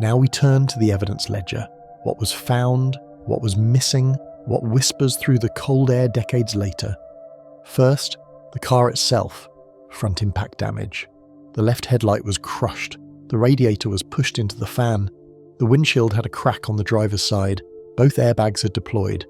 Now we turn to the evidence ledger. What was found, what was missing, what whispers through the cold air decades later. First, the car itself. Front impact damage. The left headlight was crushed. The radiator was pushed into the fan. The windshield had a crack on the driver's side. Both airbags had deployed.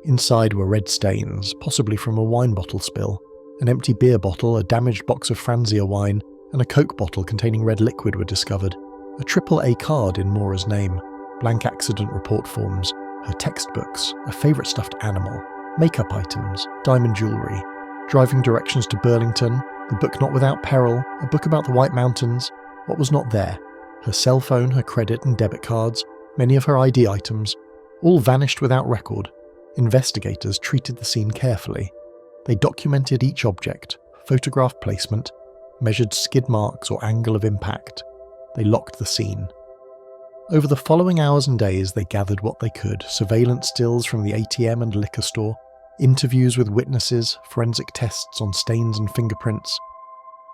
Inside were red stains, possibly from a wine bottle spill. An empty beer bottle, a damaged box of Franzia wine, and a Coke bottle containing red liquid were discovered. A AAA card in Maura's name, blank accident report forms, her textbooks, a favourite stuffed animal, makeup items, diamond jewellery, driving directions to Burlington, the book Not Without Peril, a book about the White Mountains. What was not there? Her cell phone, her credit and debit cards, many of her ID items, all vanished without record. Investigators treated the scene carefully. They documented each object, photographed placement, measured skid marks or angle of impact. They locked the scene. Over the following hours and days, they gathered what they could: surveillance stills from the ATM and liquor store, interviews with witnesses, forensic tests on stains and fingerprints.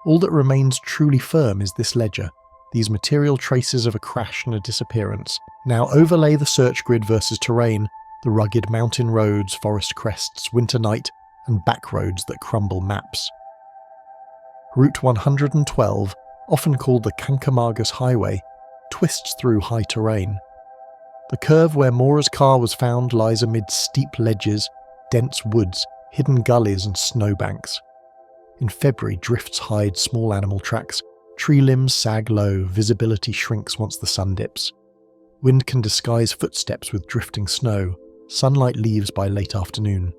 All that remains truly firm is this ledger, these material traces of a crash and a disappearance. Now overlay the search grid versus terrain, the rugged mountain roads, forest crests, winter night, and back roads that crumble maps. Route 112, often called the Kankamargus Highway, twists through high terrain. The curve where Maura's car was found lies amid steep ledges, dense woods, hidden gullies and snowbanks. In February, drifts hide small animal tracks, tree limbs sag low, visibility shrinks once the sun dips. Wind can disguise footsteps with drifting snow, sunlight leaves by late afternoon.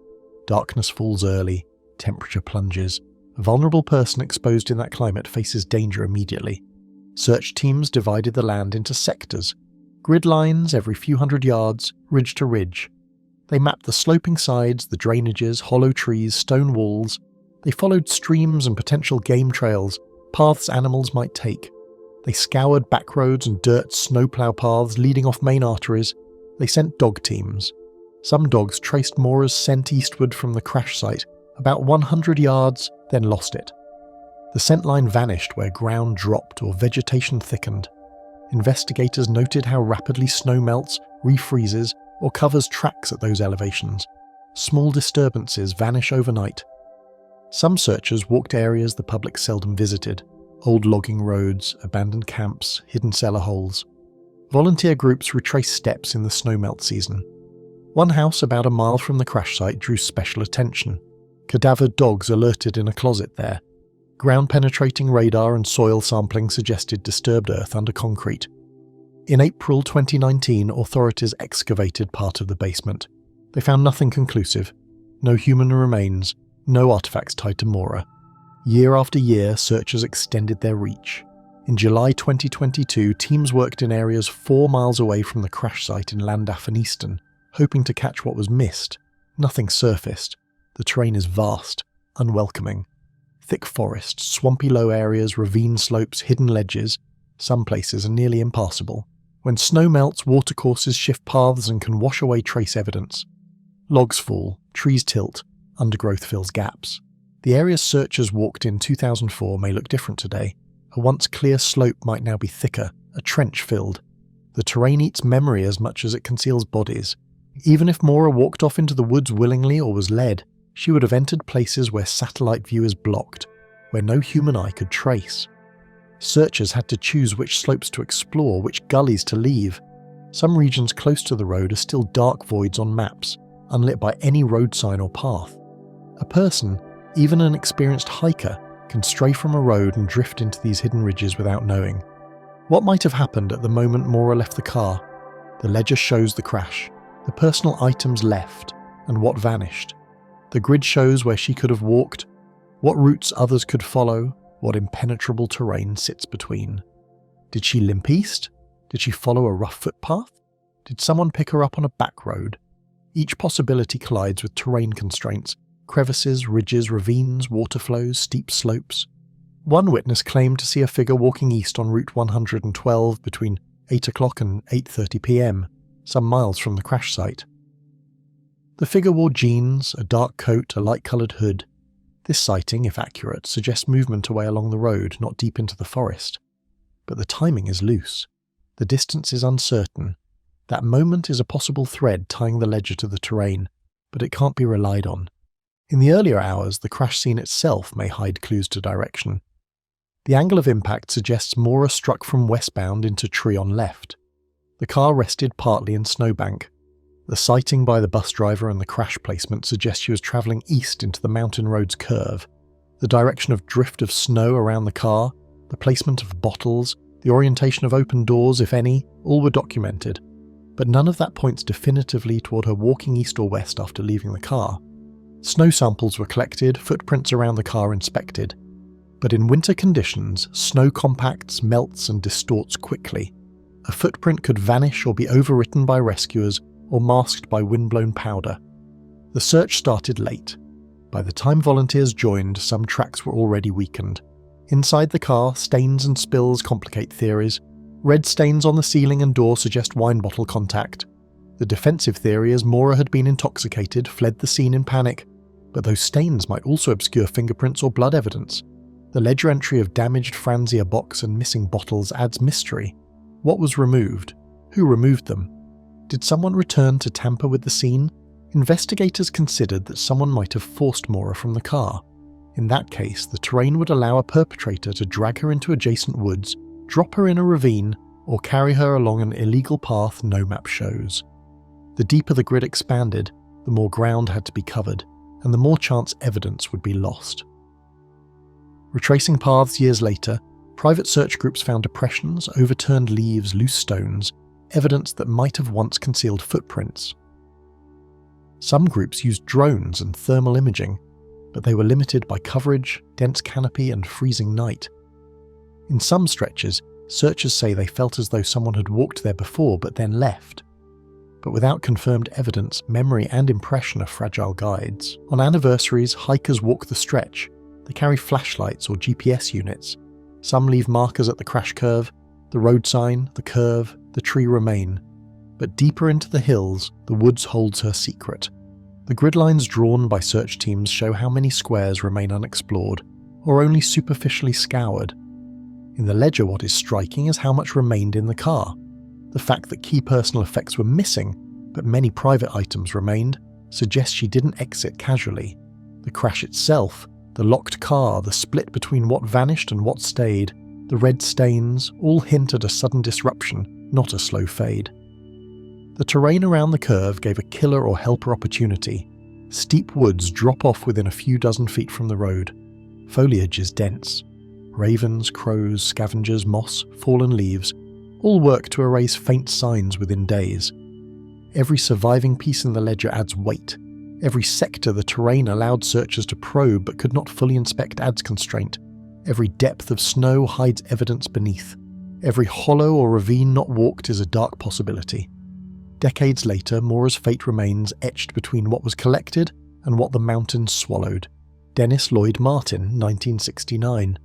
Darkness falls early, temperature plunges. A vulnerable person exposed in that climate faces danger immediately. Search teams divided the land into sectors, grid lines every few hundred yards, ridge to ridge. They mapped the sloping sides, the drainages, hollow trees, stone walls. They followed streams and potential game trails, paths animals might take. They scoured back roads and dirt snowplow paths leading off main arteries. They sent dog teams. Some dogs traced Maura's scent eastward from the crash site, about 100 yards, then lost it. The scent line vanished where ground dropped or vegetation thickened. Investigators noted how rapidly snow melts, refreezes, or covers tracks at those elevations. Small disturbances vanish overnight. Some searchers walked areas the public seldom visited. Old logging roads, abandoned camps, hidden cellar holes. Volunteer groups retraced steps in the snowmelt season. One house about a mile from the crash site drew special attention. Cadavered dogs alerted in a closet there. Ground-penetrating radar and soil sampling suggested disturbed earth under concrete. In April 2019, authorities excavated part of the basement. They found nothing conclusive. No human remains, no artifacts tied to Maura. Year after year, searchers extended their reach. In July 2022, teams worked in areas 4 miles away from the crash site in Llandaff and Easton, hoping to catch what was missed. Nothing surfaced. The terrain is vast, unwelcoming. Thick forests, swampy low areas, ravine slopes, hidden ledges. Some places are nearly impassable. When snow melts, watercourses shift paths and can wash away trace evidence. Logs fall, trees tilt, undergrowth fills gaps. The areas searchers walked in 2004 may look different today. A once clear slope might now be thicker, a trench filled. The terrain eats memory as much as it conceals bodies. Even if Maura walked off into the woods willingly or was led, she would have entered places where satellite viewers blocked, where no human eye could trace. Searchers had to choose which slopes to explore, which gullies to leave. Some regions close to the road are still dark voids on maps, unlit by any road sign or path. A person, even an experienced hiker, can stray from a road and drift into these hidden ridges without knowing. What might have happened at the moment Maura left the car? The ledger shows the crash, the personal items left, and what vanished. The grid shows where she could have walked, what routes others could follow, what impenetrable terrain sits between. Did she limp east? Did she follow a rough footpath? Did someone pick her up on a back road? Each possibility collides with terrain constraints, crevices, ridges, ravines, water flows, steep slopes. One witness claimed to see a figure walking east on Route 112 between 8 o'clock and 8:30 p.m, some miles from the crash site. The figure wore jeans, a dark coat, a light-coloured hood. This sighting, if accurate, suggests movement away along the road, not deep into the forest. But the timing is loose. The distance is uncertain. That moment is a possible thread tying the ledger to the terrain, but it can't be relied on. In the earlier hours, the crash scene itself may hide clues to direction. The angle of impact suggests Maura struck from westbound into tree on left. The car rested partly in snowbank. The sighting by the bus driver and the crash placement suggests she was travelling east into the mountain road's curve. The direction of drift of snow around the car, the placement of bottles, the orientation of open doors, if any, all were documented. But none of that points definitively toward her walking east or west after leaving the car. Snow samples were collected, footprints around the car inspected. But in winter conditions, snow compacts, melts and distorts quickly. A footprint could vanish or be overwritten by rescuers or masked by windblown powder. The search started late. By the time volunteers joined, some tracks were already weakened. Inside the car, stains and spills complicate theories. Red stains on the ceiling and door suggest wine bottle contact. The defensive theory is Maura had been intoxicated, fled the scene in panic, but those stains might also obscure fingerprints or blood evidence. The ledger entry of damaged Franzia box and missing bottles adds mystery. What was removed? Who removed them? Did someone return to tamper with the scene? Investigators considered that someone might have forced Maura from the car. In that case, the terrain would allow a perpetrator to drag her into adjacent woods, drop her in a ravine, or carry her along an illegal path no map shows. The deeper the grid expanded, the more ground had to be covered. and the more chance evidence would be lost. Retracing paths years later, private search groups found depressions, overturned leaves, loose stones, evidence that might have once concealed footprints. Some groups used drones and thermal imaging, but they were limited by coverage, dense canopy, and freezing night. In some stretches, searchers say they felt as though someone had walked there before but then left. But without confirmed evidence, memory and impression are fragile guides. On anniversaries, hikers walk the stretch. They carry flashlights or GPS units. Some leave markers at the crash curve. The road sign, the curve, the tree remain. But deeper into the hills, the woods holds her secret. The grid lines drawn by search teams show how many squares remain unexplored, or only superficially scoured. In the ledger, what is striking is how much remained in the car. The fact that key personal effects were missing, but many private items remained, suggests she didn't exit casually. The crash itself, the locked car, the split between what vanished and what stayed, the red stains, all hint at a sudden disruption, not a slow fade. The terrain around the curve gave a killer or helper opportunity. Steep woods drop off within a few dozen feet from the road. Foliage is dense. Ravens, crows, scavengers, moss, fallen leaves, all work to erase faint signs within days. Every surviving piece in the ledger adds weight. Every sector the terrain allowed searchers to probe but could not fully inspect adds constraint. Every depth of snow hides evidence beneath. Every hollow or ravine not walked is a dark possibility. Decades later, Maura's fate remains etched between what was collected and what the mountains swallowed. Dennis Lloyd Martin, 1969.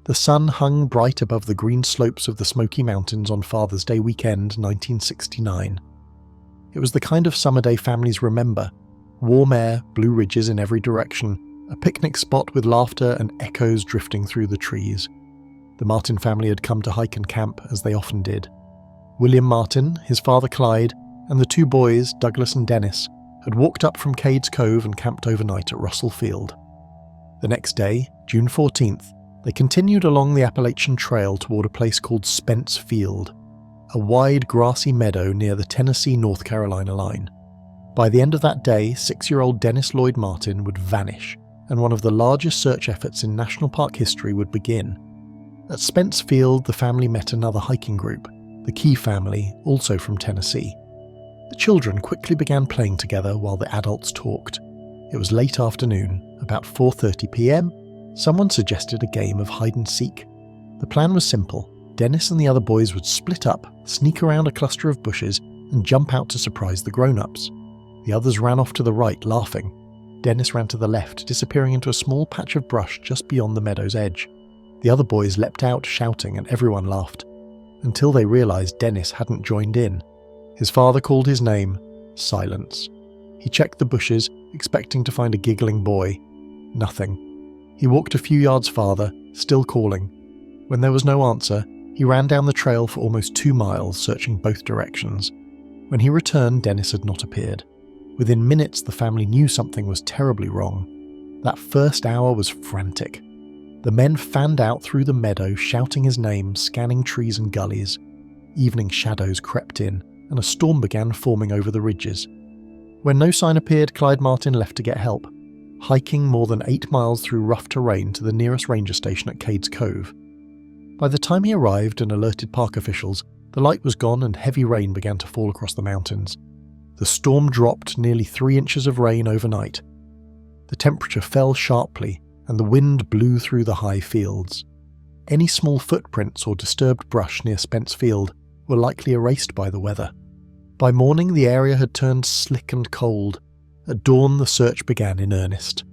The sun hung bright above the green slopes of the Smoky Mountains on Father's Day weekend, 1969. It was the kind of summer day families remember. Warm air, blue ridges in every direction, a picnic spot with laughter and echoes drifting through the trees. The Martin family had come to hike and camp, as they often did. William Martin, his father Clyde, and the two boys, Douglas and Dennis, had walked up from Cades Cove and camped overnight at Russell Field. The next day, June 14th, they continued along the Appalachian Trail toward a place called Spence Field, a wide grassy meadow near the Tennessee-North Carolina line. By the end of that day, 6-year-old Dennis Lloyd Martin would vanish, and one of the largest search efforts in national park history would begin. At Spence Field, the family met another hiking group, the Key family, also from Tennessee. The children quickly began playing together while the adults talked. It was late afternoon, about 4:30 p.m. Someone suggested a game of hide-and-seek. The plan was simple. Dennis and the other boys would split up, sneak around a cluster of bushes, and jump out to surprise the grown-ups. The others ran off to the right, laughing. Dennis ran to the left, disappearing into a small patch of brush just beyond the meadow's edge. The other boys leapt out, shouting, and everyone laughed, until they realized Dennis hadn't joined in. His father called his name. Silence. He checked the bushes, expecting to find a giggling boy. Nothing. He walked a few yards farther, still calling. When there was no answer, he ran down the trail for almost 2 miles, searching both directions. When he returned, Dennis had not appeared. Within minutes, the family knew something was terribly wrong. That first hour was frantic. The men fanned out through the meadow, shouting his name, scanning trees and gullies. Evening shadows crept in, and a storm began forming over the ridges. When no sign appeared, Clyde Martin left to get help, hiking more than 8 miles through rough terrain to the nearest ranger station at Cades Cove. By the time he arrived and alerted park officials, the light was gone and heavy rain began to fall across the mountains. The storm dropped nearly 3 inches of rain overnight. The temperature fell sharply, and the wind blew through the high fields. Any small footprints or disturbed brush near Spence Field were likely erased by the weather. By morning, the area had turned slick and cold. At dawn, the search began in earnest.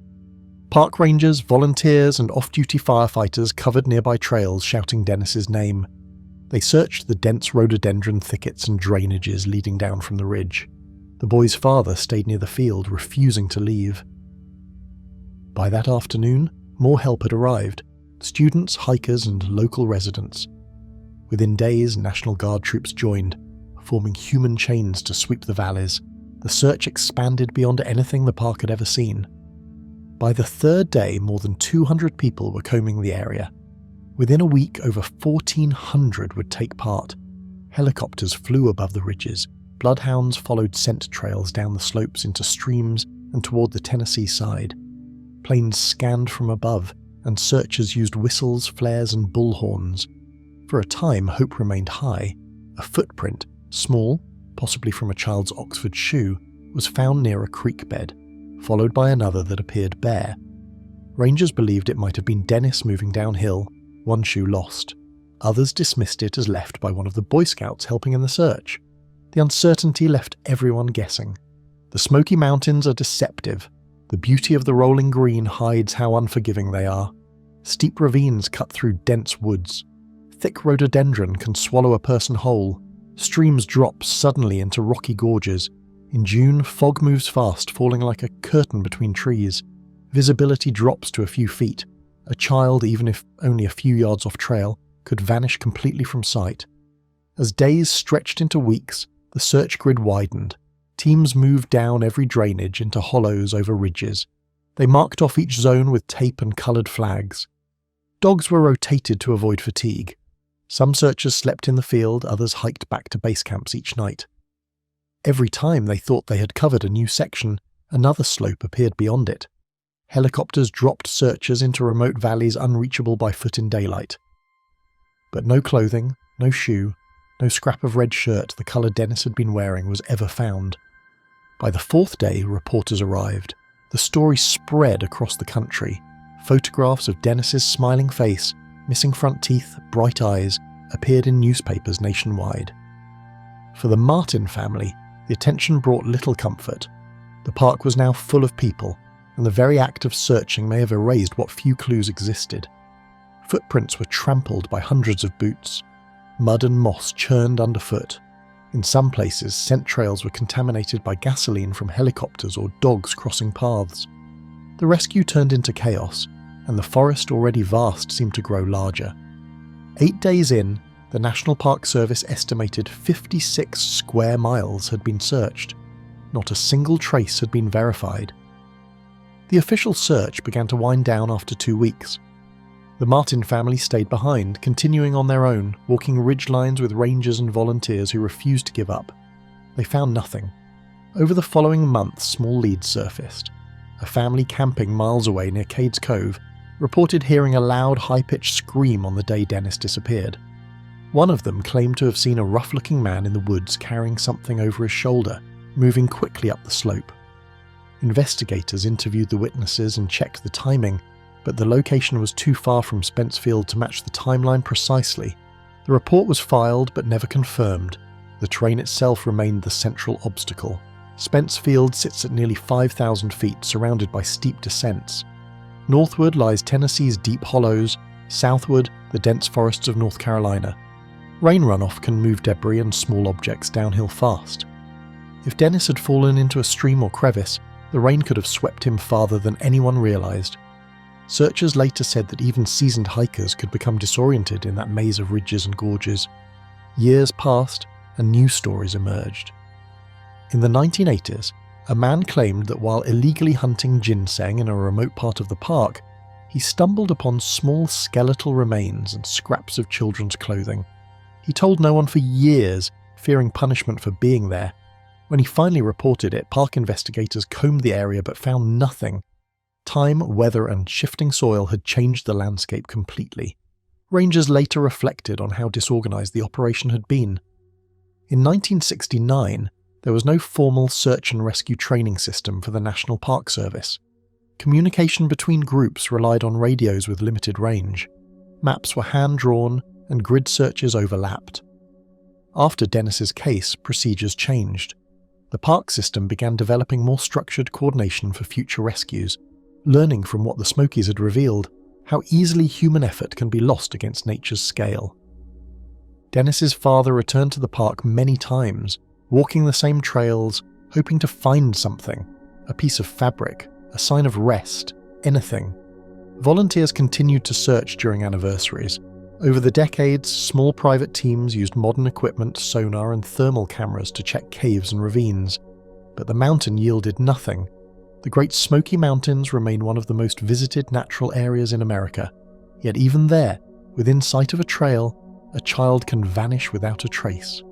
Park rangers, volunteers, and off-duty firefighters covered nearby trails, shouting Dennis's name. They searched the dense rhododendron thickets and drainages leading down from the ridge. The boy's father stayed near the field, refusing to leave. By that afternoon, more help had arrived. Students, hikers, and local residents. Within days, National Guard troops joined, forming human chains to sweep the valleys. The search expanded beyond anything the park had ever seen. By the third day, more than 200 people were combing the area. Within a week, over 1,400 would take part. Helicopters flew above the ridges. Bloodhounds followed scent trails down the slopes into streams, and toward the Tennessee side. Planes scanned from above, and searchers used whistles, flares, and bullhorns. For a time, hope remained high. A footprint, small, possibly from a child's Oxford shoe, was found near a creek bed, followed by another that appeared bare. Rangers believed it might have been Dennis moving downhill, one shoe lost. Others dismissed it as left by one of the Boy Scouts helping in the search. The uncertainty left everyone guessing. The Smoky Mountains are deceptive. The beauty of the rolling green hides how unforgiving they are. Steep ravines cut through dense woods. Thick rhododendron can swallow a person whole. Streams drop suddenly into rocky gorges. In June, fog moves fast, falling like a curtain between trees. Visibility drops to a few feet. A child, even if only a few yards off trail, could vanish completely from sight. As days stretched into weeks, the search grid widened. Teams moved down every drainage into hollows over ridges. They marked off each zone with tape and coloured flags. Dogs were rotated to avoid fatigue. Some searchers slept in the field, others hiked back to base camps each night. Every time they thought they had covered a new section, another slope appeared beyond it. Helicopters dropped searchers into remote valleys unreachable by foot in daylight. But no clothing, no shoe, no scrap of red shirt the colour Dennis had been wearing was ever found. By the fourth day, reporters arrived. The story spread across the country. Photographs of Dennis's smiling face, missing front teeth, bright eyes, appeared in newspapers nationwide. For the Martin family, the attention brought little comfort. The park was now full of people, and the very act of searching may have erased what few clues existed. Footprints were trampled by hundreds of boots. Mud and moss churned underfoot. In some places, scent trails were contaminated by gasoline from helicopters or dogs crossing paths. The rescue turned into chaos, and the forest already vast seemed to grow larger. 8 days in, the National Park Service estimated 56 square miles had been searched. Not a single trace had been verified. The official search began to wind down after 2 weeks. The Martin family stayed behind, continuing on their own, walking ridge lines with rangers and volunteers who refused to give up. They found nothing. Over the following month, small leads surfaced. A family camping miles away near Cades Cove reported hearing a loud, high-pitched scream on the day Dennis disappeared. One of them claimed to have seen a rough-looking man in the woods carrying something over his shoulder, moving quickly up the slope. Investigators interviewed the witnesses and checked the timing, but the location was too far from Spence Field to match the timeline precisely. The report was filed but never confirmed. The terrain itself remained the central obstacle. Spence Field sits at nearly 5,000 feet, surrounded by steep descents. Northward lies Tennessee's deep hollows, southward the dense forests of North Carolina. Rain runoff can move debris and small objects downhill fast. If Dennis had fallen into a stream or crevice, the rain could have swept him farther than anyone realized. Searchers later said that even seasoned hikers could become disoriented in that maze of ridges and gorges. Years passed, and new stories emerged. In the 1980s, a man claimed that while illegally hunting ginseng in a remote part of the park, he stumbled upon small skeletal remains and scraps of children's clothing. He told no one for years, fearing punishment for being there. When he finally reported it, park investigators combed the area but found nothing. Time, weather, and shifting soil had changed the landscape completely. Rangers later reflected on how disorganized the operation had been. In 1969, there was no formal search and rescue training system for the National Park Service. Communication between groups relied on radios with limited range. Maps were hand-drawn, and grid searches overlapped. After Dennis's case, procedures changed. The park system began developing more structured coordination for future rescues, learning from what the Smokies had revealed, how easily human effort can be lost against nature's scale. Dennis's father returned to the park many times, walking the same trails, hoping to find something, a piece of fabric, a sign of rest, anything. Volunteers continued to search during anniversaries. Over the decades, small private teams used modern equipment, sonar and thermal cameras to check caves and ravines. But the mountain yielded nothing. The Great Smoky Mountains remain one of the most visited natural areas in America. Yet even there, within sight of a trail, a child can vanish without a trace.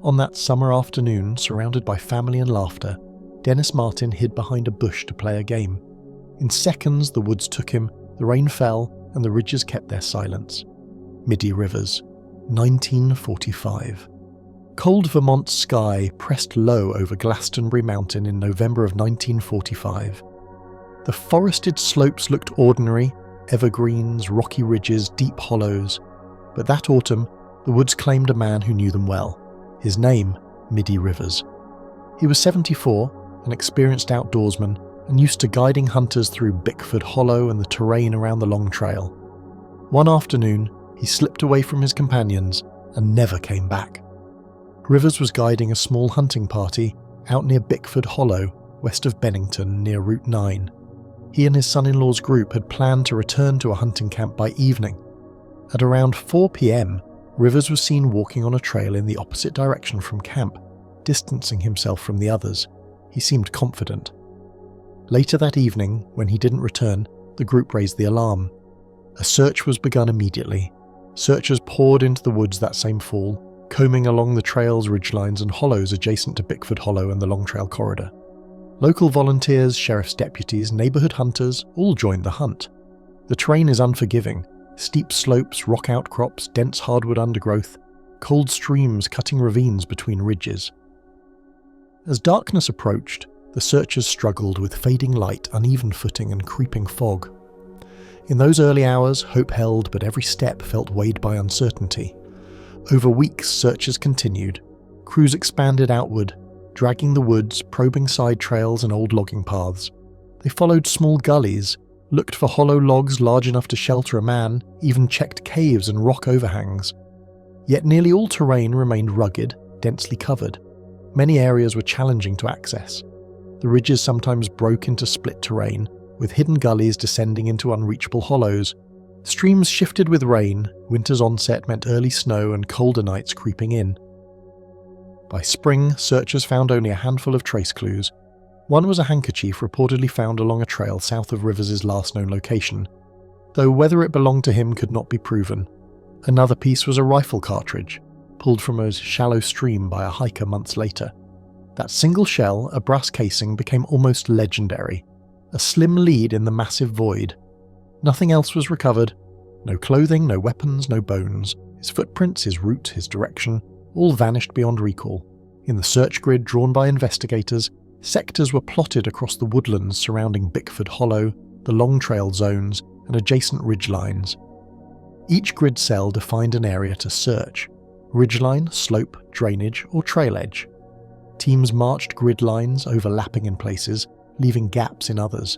On that summer afternoon, surrounded by family and laughter, Dennis Martin hid behind a bush to play a game. In seconds, the woods took him, the rain fell, and the ridges kept their silence. Midi Rivers, 1945. Cold Vermont sky pressed low over Glastonbury Mountain in November of 1945. The forested slopes looked ordinary, evergreens, rocky ridges, deep hollows. But that autumn, the woods claimed a man who knew them well. His name, Midi Rivers. He was 74, an experienced outdoorsman, and used to guiding hunters through Bickford Hollow and the terrain around the Long Trail. One afternoon, he slipped away from his companions and never came back. Rivers was guiding a small hunting party out near Bickford Hollow, west of Bennington, near Route 9. He and his son-in-law's group had planned to return to a hunting camp by evening. At around 4 p.m, Rivers was seen walking on a trail in the opposite direction from camp, distancing himself from the others. He seemed confident. Later that evening, when he didn't return, the group raised the alarm. A search was begun immediately. Searchers poured into the woods that same fall, combing along the trail's ridgelines and hollows adjacent to Bickford Hollow and the Long Trail corridor. Local volunteers, sheriff's deputies, neighbourhood hunters all joined the hunt. The terrain is unforgiving. Steep slopes, rock outcrops, dense hardwood undergrowth, cold streams cutting ravines between ridges. As darkness approached, the searchers struggled with fading light, uneven footing and creeping fog. In those early hours, hope held, but every step felt weighed by uncertainty. Over weeks, searches continued. Crews expanded outward, dragging the woods, probing side trails and old logging paths. They followed small gullies, looked for hollow logs large enough to shelter a man, even checked caves and rock overhangs. Yet nearly all terrain remained rugged, densely covered. Many areas were challenging to access. The ridges sometimes broke into split terrain, with hidden gullies descending into unreachable hollows. Streams shifted with rain, winter's onset meant early snow and colder nights creeping in. By spring, searchers found only a handful of trace clues. One was a handkerchief reportedly found along a trail south of Rivers' last known location, though whether it belonged to him could not be proven. Another piece was a rifle cartridge, pulled from a shallow stream by a hiker months later. That single shell, a brass casing, became almost legendary, a slim lead in the massive void. Nothing else was recovered. No clothing, no weapons, no bones. His footprints, his route, his direction, all vanished beyond recall. In the search grid drawn by investigators, sectors were plotted across the woodlands surrounding Bickford Hollow, the Long Trail zones, and adjacent ridgelines. Each grid cell defined an area to search: ridgeline, slope, drainage, or trail edge. Teams marched grid lines, overlapping in places, leaving gaps in others.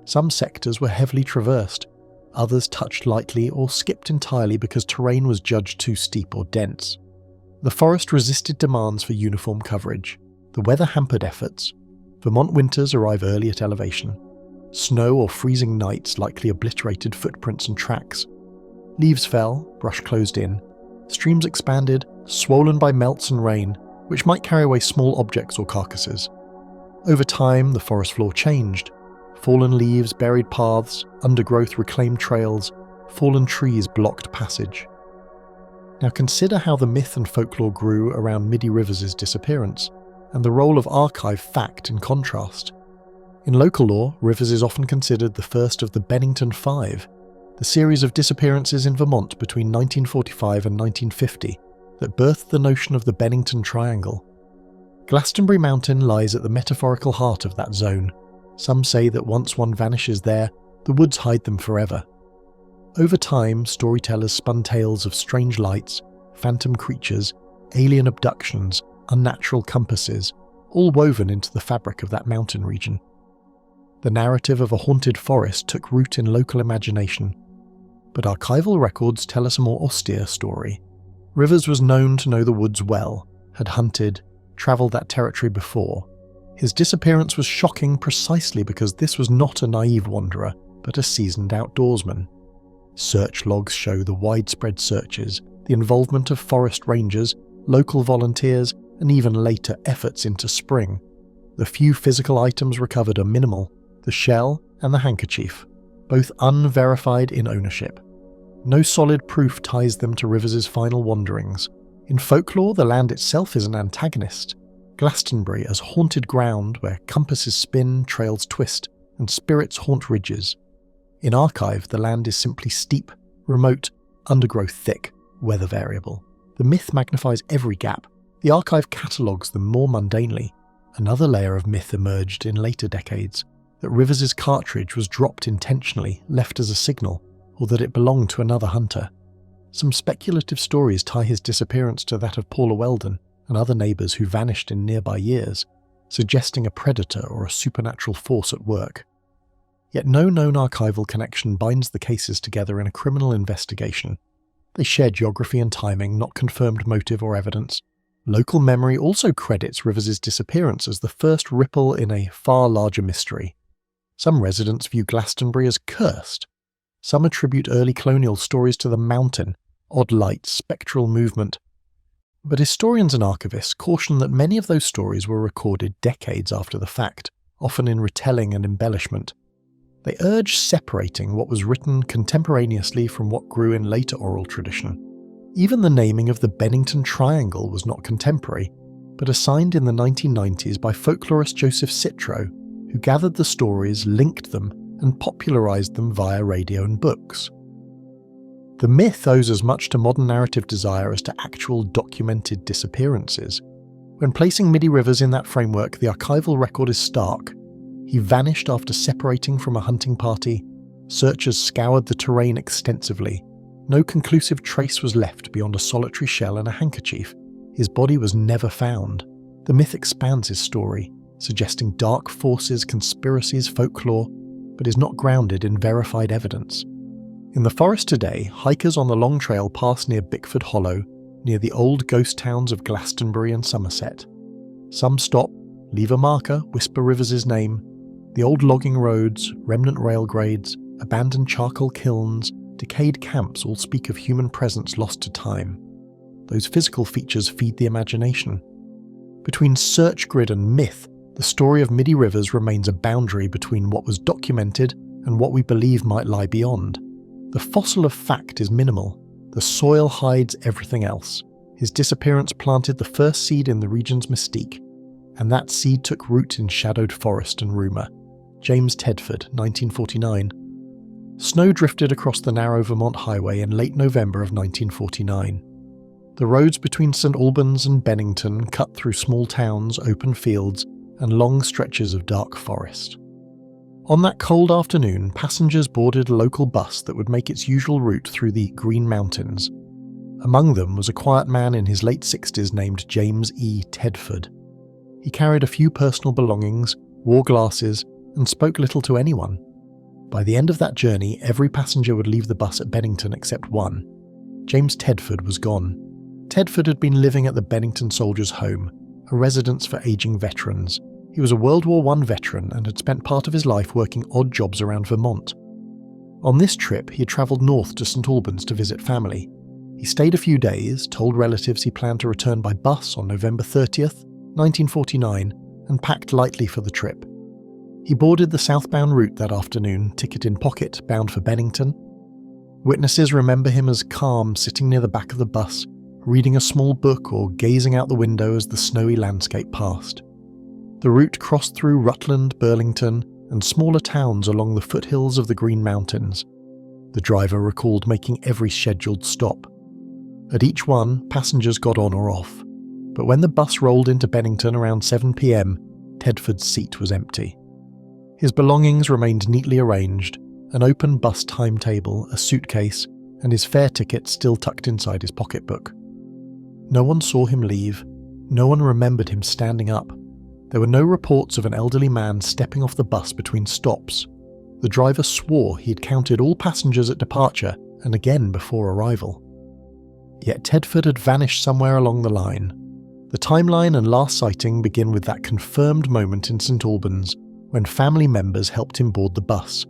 Some sectors were heavily traversed, others touched lightly or skipped entirely because terrain was judged too steep or dense. The forest resisted demands for uniform coverage. The weather hampered efforts. Vermont winters arrive early at elevation. Snow or freezing nights likely obliterated footprints and tracks. Leaves fell, brush closed in. Streams expanded, swollen by melts and rain, which might carry away small objects or carcasses. Over time, the forest floor changed. Fallen leaves buried paths, undergrowth reclaimed trails, fallen trees blocked passage. Now consider how the myth and folklore grew around Midi Rivers' disappearance, and the role of archive fact in contrast. In local lore, Rivers is often considered the first of the Bennington Five, the series of disappearances in Vermont between 1945 and 1950 that birthed the notion of the Bennington Triangle. Glastonbury Mountain lies at the metaphorical heart of that zone. Some say that once one vanishes there, the woods hide them forever. Over time, storytellers spun tales of strange lights, phantom creatures, alien abductions, unnatural compasses, all woven into the fabric of that mountain region. The narrative of a haunted forest took root in local imagination, but archival records tell us a more austere story. Rivers was known to know the woods well, had hunted, travelled that territory before. His disappearance was shocking precisely because this was not a naive wanderer, but a seasoned outdoorsman. Search logs show the widespread searches, the involvement of forest rangers, local volunteers, and even later efforts into spring. The few physical items recovered are minimal: the shell and the handkerchief, both unverified in ownership. No solid proof ties them to Rivers' final wanderings. In folklore, the land itself is an antagonist. Glastonbury as haunted ground where compasses spin, trails twist, and spirits haunt ridges. In archive, the land is simply steep, remote, undergrowth thick, weather variable. The myth magnifies every gap. The archive catalogues them more mundanely. Another layer of myth emerged in later decades, that Rivers' cartridge was dropped intentionally, left as a signal, or that it belonged to another hunter. Some speculative stories tie his disappearance to that of Paula Weldon and other neighbours who vanished in nearby years, suggesting a predator or a supernatural force at work. Yet no known archival connection binds the cases together in a criminal investigation. They share geography and timing, not confirmed motive or evidence. Local memory also credits Rivers' disappearance as the first ripple in a far larger mystery. Some residents view Glastonbury as cursed. Some attribute early colonial stories to the mountain, odd light, spectral movement. But historians and archivists caution that many of those stories were recorded decades after the fact, often in retelling and embellishment. They urge separating what was written contemporaneously from what grew in later oral tradition. Even the naming of the Bennington Triangle was not contemporary, but assigned in the 1990s by folklorist Joseph Citro, who gathered the stories, linked them, and popularised them via radio and books. The myth owes as much to modern narrative desire as to actual documented disappearances. When placing Midi Rivers in that framework, the archival record is stark. He vanished after separating from a hunting party. Searchers scoured the terrain extensively. No conclusive trace was left beyond a solitary shell and a handkerchief. His body was never found. The myth expands his story, suggesting dark forces, conspiracies, folklore, but is not grounded in verified evidence. In the forest today, hikers on the Long Trail pass near Bickford Hollow, near the old ghost towns of Glastonbury and Somerset. Some stop, leave a marker, whisper Rivers' name. The old logging roads, remnant rail grades, abandoned charcoal kilns, decayed camps all speak of human presence lost to time. Those physical features feed the imagination. Between search grid and myth, the story of Midi Rivers remains a boundary between what was documented and what we believe might lie beyond. The fossil of fact is minimal. The soil hides everything else. His disappearance planted the first seed in the region's mystique, and that seed took root in shadowed forest and rumour. James Tedford, 1949. Snow drifted across the narrow Vermont highway in late November of 1949. The roads between St Albans and Bennington cut through small towns, open fields, and long stretches of dark forest. On that cold afternoon, passengers boarded a local bus that would make its usual route through the Green Mountains. Among them was a quiet man in his late 60s named James E. Tedford. He carried a few personal belongings, wore glasses, and spoke little to anyone. By the end of that journey, every passenger would leave the bus at Bennington except one. James Tedford was gone. Tedford had been living at the Bennington Soldiers' Home, a residence for ageing veterans. He was a World War I veteran and had spent part of his life working odd jobs around Vermont. On this trip, he had travelled north to St Albans to visit family. He stayed a few days, told relatives he planned to return by bus on November 30th, 1949, and packed lightly for the trip. He boarded the southbound route that afternoon, ticket in pocket, bound for Bennington. Witnesses remember him as calm, sitting near the back of the bus, reading a small book or gazing out the window as the snowy landscape passed. The route crossed through Rutland, Burlington, and smaller towns along the foothills of the Green Mountains. The driver recalled making every scheduled stop. At each one, passengers got on or off. But when the bus rolled into Bennington around 7 p.m, Tedford's seat was empty. His belongings remained neatly arranged, an open bus timetable, a suitcase, and his fare ticket still tucked inside his pocketbook. No one saw him leave. No one remembered him standing up. There were no reports of an elderly man stepping off the bus between stops. The driver swore he had counted all passengers at departure and again before arrival. Yet Tedford had vanished somewhere along the line. The timeline and last sighting begin with that confirmed moment in St Albans when family members helped him board the bus.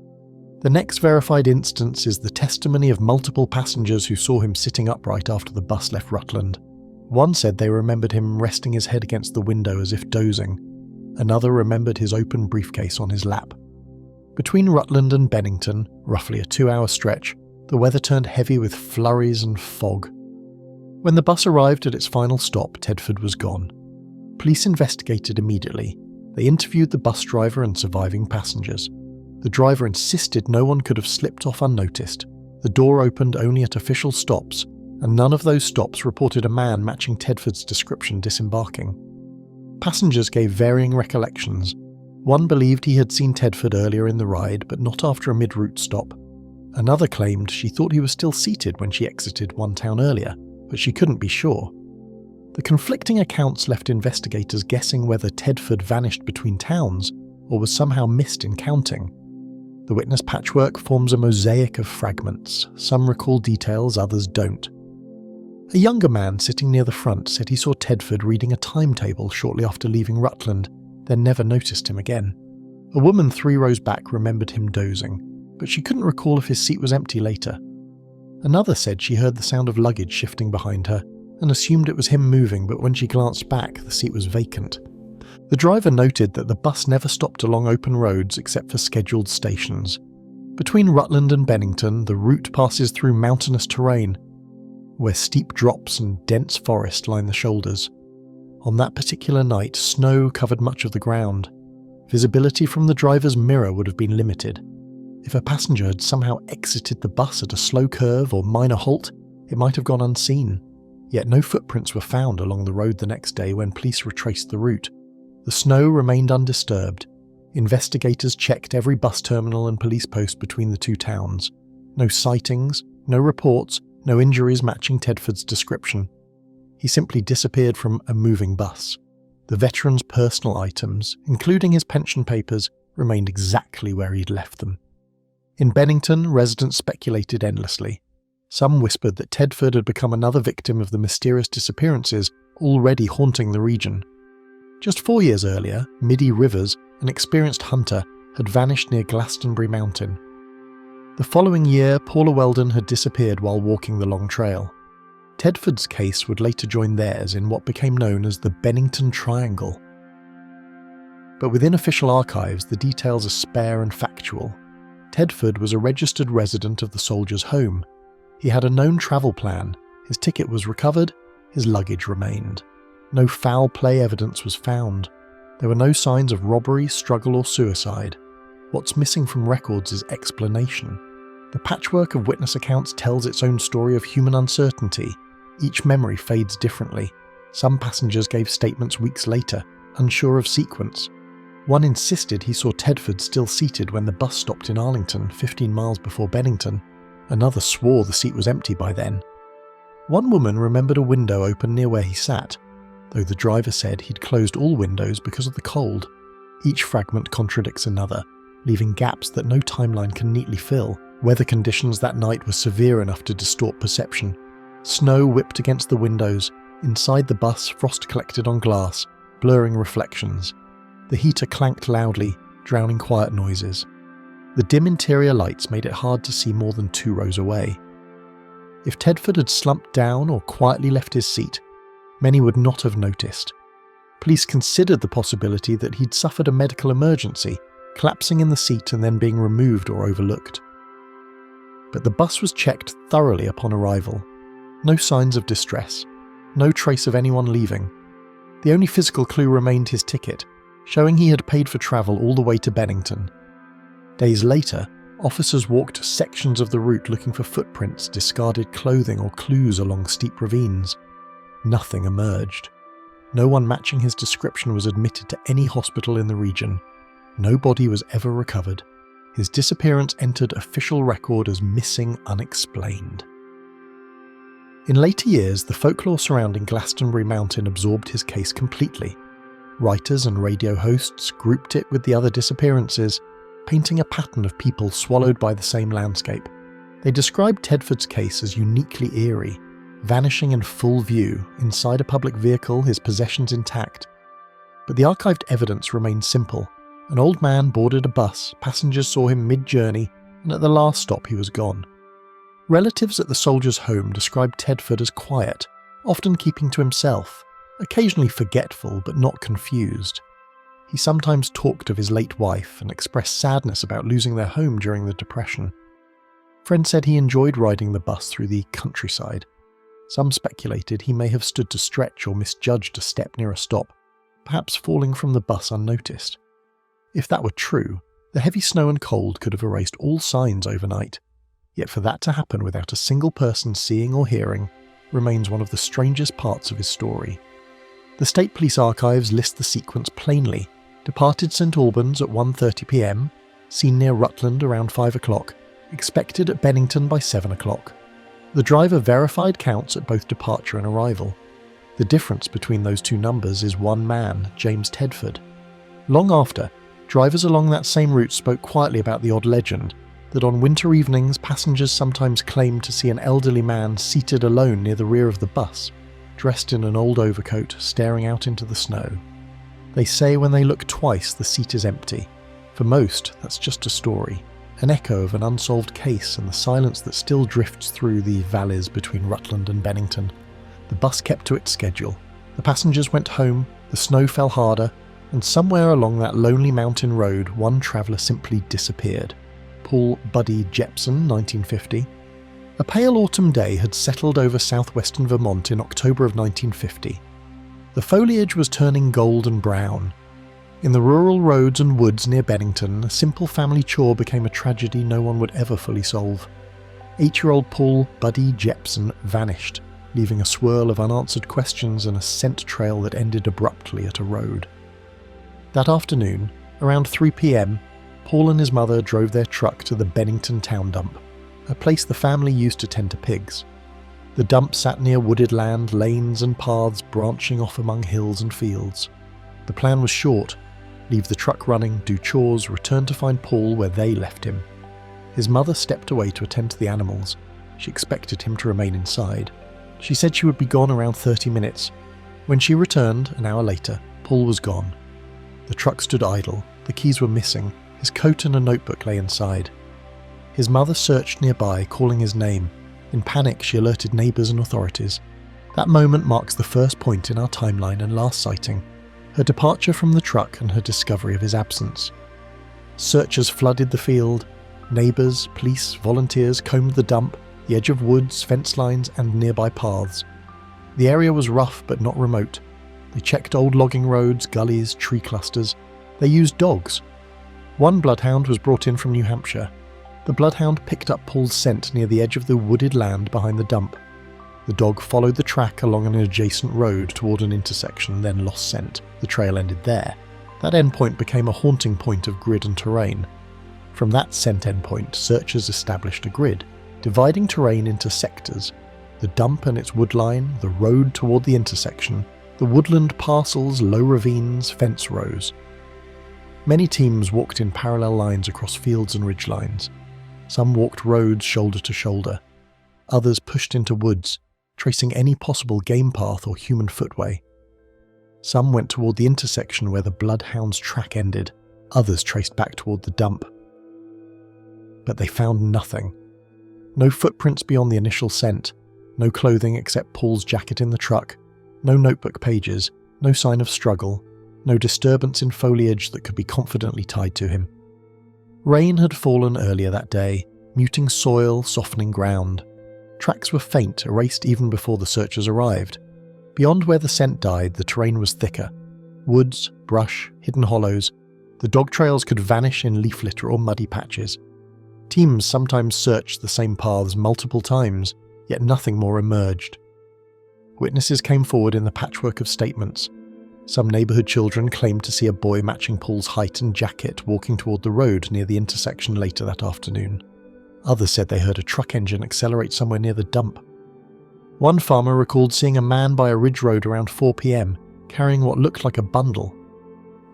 The next verified instance is the testimony of multiple passengers who saw him sitting upright after the bus left Rutland. One said they remembered him resting his head against the window as if dozing. Another remembered his open briefcase on his lap. Between Rutland and Bennington, roughly a 2-hour stretch, the weather turned heavy with flurries and fog. When the bus arrived at its final stop, Tedford was gone. Police investigated immediately. They interviewed the bus driver and surviving passengers. The driver insisted no one could have slipped off unnoticed. The door opened only at official stops, and none of those stops reported a man matching Tedford's description disembarking. Passengers gave varying recollections. One believed he had seen Tedford earlier in the ride, but not after a mid-route stop. Another claimed she thought he was still seated when she exited one town earlier, but she couldn't be sure. The conflicting accounts left investigators guessing whether Tedford vanished between towns or was somehow missed in counting. The witness patchwork forms a mosaic of fragments. Some recall details, others don't. A younger man sitting near the front said he saw Tedford reading a timetable shortly after leaving Rutland, then never noticed him again. A woman 3 rows back remembered him dozing, but she couldn't recall if his seat was empty later. Another said she heard the sound of luggage shifting behind her and assumed it was him moving, but when she glanced back, the seat was vacant. The driver noted that the bus never stopped along open roads except for scheduled stations. Between Rutland and Bennington, the route passes through mountainous terrain, where steep drops and dense forest line the shoulders. On that particular night, snow covered much of the ground. Visibility from the driver's mirror would have been limited. If a passenger had somehow exited the bus at a slow curve or minor halt, it might have gone unseen. Yet no footprints were found along the road the next day when police retraced the route. The snow remained undisturbed. Investigators checked every bus terminal and police post between the two towns. No sightings, no reports, no injuries matching Tedford's description. He simply disappeared from a moving bus. The veteran's personal items, including his pension papers, remained exactly where he'd left them. In Bennington, residents speculated endlessly. Some whispered that Tedford had become another victim of the mysterious disappearances already haunting the region. Just 4 years earlier, Middy Rivers, an experienced hunter, had vanished near Glastonbury Mountain. The following year, Paula Weldon had disappeared while walking the long trail. Tedford's case would later join theirs in what became known as the Bennington Triangle. But within official archives, the details are spare and factual. Tedford was a registered resident of the soldier's home. He had a known travel plan, his ticket was recovered, his luggage remained. No foul play evidence was found. There were no signs of robbery, struggle or suicide. What's missing from records is explanation. The patchwork of witness accounts tells its own story of human uncertainty. Each memory fades differently. Some passengers gave statements weeks later, unsure of sequence. One insisted he saw Tedford still seated when the bus stopped in Arlington, 15 miles before Bennington. Another swore the seat was empty by then. One woman remembered a window open near where he sat, though the driver said he'd closed all windows because of the cold. Each fragment contradicts another, leaving gaps that no timeline can neatly fill. Weather conditions that night were severe enough to distort perception. Snow whipped against the windows. Inside the bus, frost collected on glass, blurring reflections. The heater clanked loudly, drowning quiet noises. The dim interior lights made it hard to see more than 2 rows away. If Tedford had slumped down or quietly left his seat, many would not have noticed. Police considered the possibility that he'd suffered a medical emergency, collapsing in the seat and then being removed or overlooked. But the bus was checked thoroughly upon arrival. No signs of distress, no trace of anyone leaving. The only physical clue remained his ticket, showing he had paid for travel all the way to Bennington. Days later, officers walked sections of the route looking for footprints, discarded clothing or clues along steep ravines. Nothing emerged. No one matching his description was admitted to any hospital in the region. No body was ever recovered. His disappearance entered official record as missing unexplained. In later years, the folklore surrounding Glastonbury Mountain absorbed his case completely. Writers and radio hosts grouped it with the other disappearances, painting a pattern of people swallowed by the same landscape. They described Tedford's case as uniquely eerie, vanishing in full view, inside a public vehicle, his possessions intact. But the archived evidence remained simple. An old man boarded a bus, passengers saw him mid-journey, and at the last stop he was gone. Relatives at the soldier's home described Tedford as quiet, often keeping to himself, occasionally forgetful but not confused. He sometimes talked of his late wife and expressed sadness about losing their home during the Depression. Friends said he enjoyed riding the bus through the countryside. Some speculated he may have stood to stretch or misjudged a step near a stop. perhaps falling from the bus unnoticed. If that were true, the heavy snow and cold could have erased all signs overnight. Yet for that to happen without a single person seeing or hearing remains one of the strangest parts of his story. The State Police Archives list the sequence plainly. Departed St Albans at 1:30 p.m, seen near Rutland around 5 o'clock, expected at Bennington by 7 o'clock. The driver verified counts at both departure and arrival. The difference between those two numbers is one man, James Tedford. Long after, drivers along that same route spoke quietly about the odd legend that on winter evenings passengers sometimes claimed to see an elderly man seated alone near the rear of the bus, dressed in an old overcoat, staring out into the snow. They say when they look twice the seat is empty. For most, that's just a story, an echo of an unsolved case and the silence that still drifts through the valleys between Rutland and Bennington. The bus kept to its schedule. The passengers went home, the snow fell harder, and somewhere along that lonely mountain road one traveller simply disappeared. Paul Buddy Jepson, 1950. A pale autumn day had settled over southwestern Vermont in October of 1950. The foliage was turning gold and brown. In the rural roads and woods near Bennington, a simple family chore became a tragedy no one would ever fully solve. 8-year-old Paul Buddy Jepson vanished, leaving a swirl of unanswered questions and a scent trail that ended abruptly at a road. That afternoon, around 3 p.m, Paul and his mother drove their truck to the Bennington town dump, a place the family used to tend to pigs. The dump sat near wooded land, lanes and paths branching off among hills and fields. The plan was short: leave the truck running, do chores, return to find Paul where they left him. His mother stepped away to attend to the animals. She expected him to remain inside. She said she would be gone around 30 minutes. When she returned, an hour later, Paul was gone. The truck stood idle, the keys were missing, his coat and a notebook lay inside. His mother searched nearby, calling his name. In panic, she alerted neighbours and authorities. That moment marks the first point in our timeline and last sighting, her departure from the truck and her discovery of his absence. Searchers flooded the field. Neighbours, police, volunteers combed the dump, the edge of woods, fence lines and nearby paths. The area was rough but not remote. They checked old logging roads, gullies, tree clusters. They used dogs. One bloodhound was brought in from New Hampshire. The bloodhound picked up Paul's scent near the edge of the wooded land behind the dump. The dog followed the track along an adjacent road toward an intersection, then lost scent. The trail ended there. That endpoint became a haunting point of grid and terrain. From that scent endpoint, searchers established a grid, dividing terrain into sectors: the dump and its woodline, the road toward the intersection, the woodland parcels, low ravines, fence rows. Many teams walked in parallel lines across fields and ridgelines. Some walked roads shoulder to shoulder. Others pushed into woods, tracing any possible game path or human footway. Some went toward the intersection where the bloodhound's track ended. Others traced back toward the dump. But they found nothing. No footprints beyond the initial scent, no clothing except Paul's jacket in the truck, no notebook pages, no sign of struggle, no disturbance in foliage that could be confidently tied to him. Rain had fallen earlier that day, muting soil, softening ground. Tracks were faint, erased even before the searchers arrived. Beyond where the scent died, the terrain was thicker. Woods, brush, hidden hollows. The dog trails could vanish in leaf litter or muddy patches. Teams sometimes searched the same paths multiple times, yet nothing more emerged. Witnesses came forward in the patchwork of statements. Some neighbourhood children claimed to see a boy matching Paul's height and jacket walking toward the road near the intersection later that afternoon. Others said they heard a truck engine accelerate somewhere near the dump. One farmer recalled seeing a man by a ridge road around 4 p.m, carrying what looked like a bundle.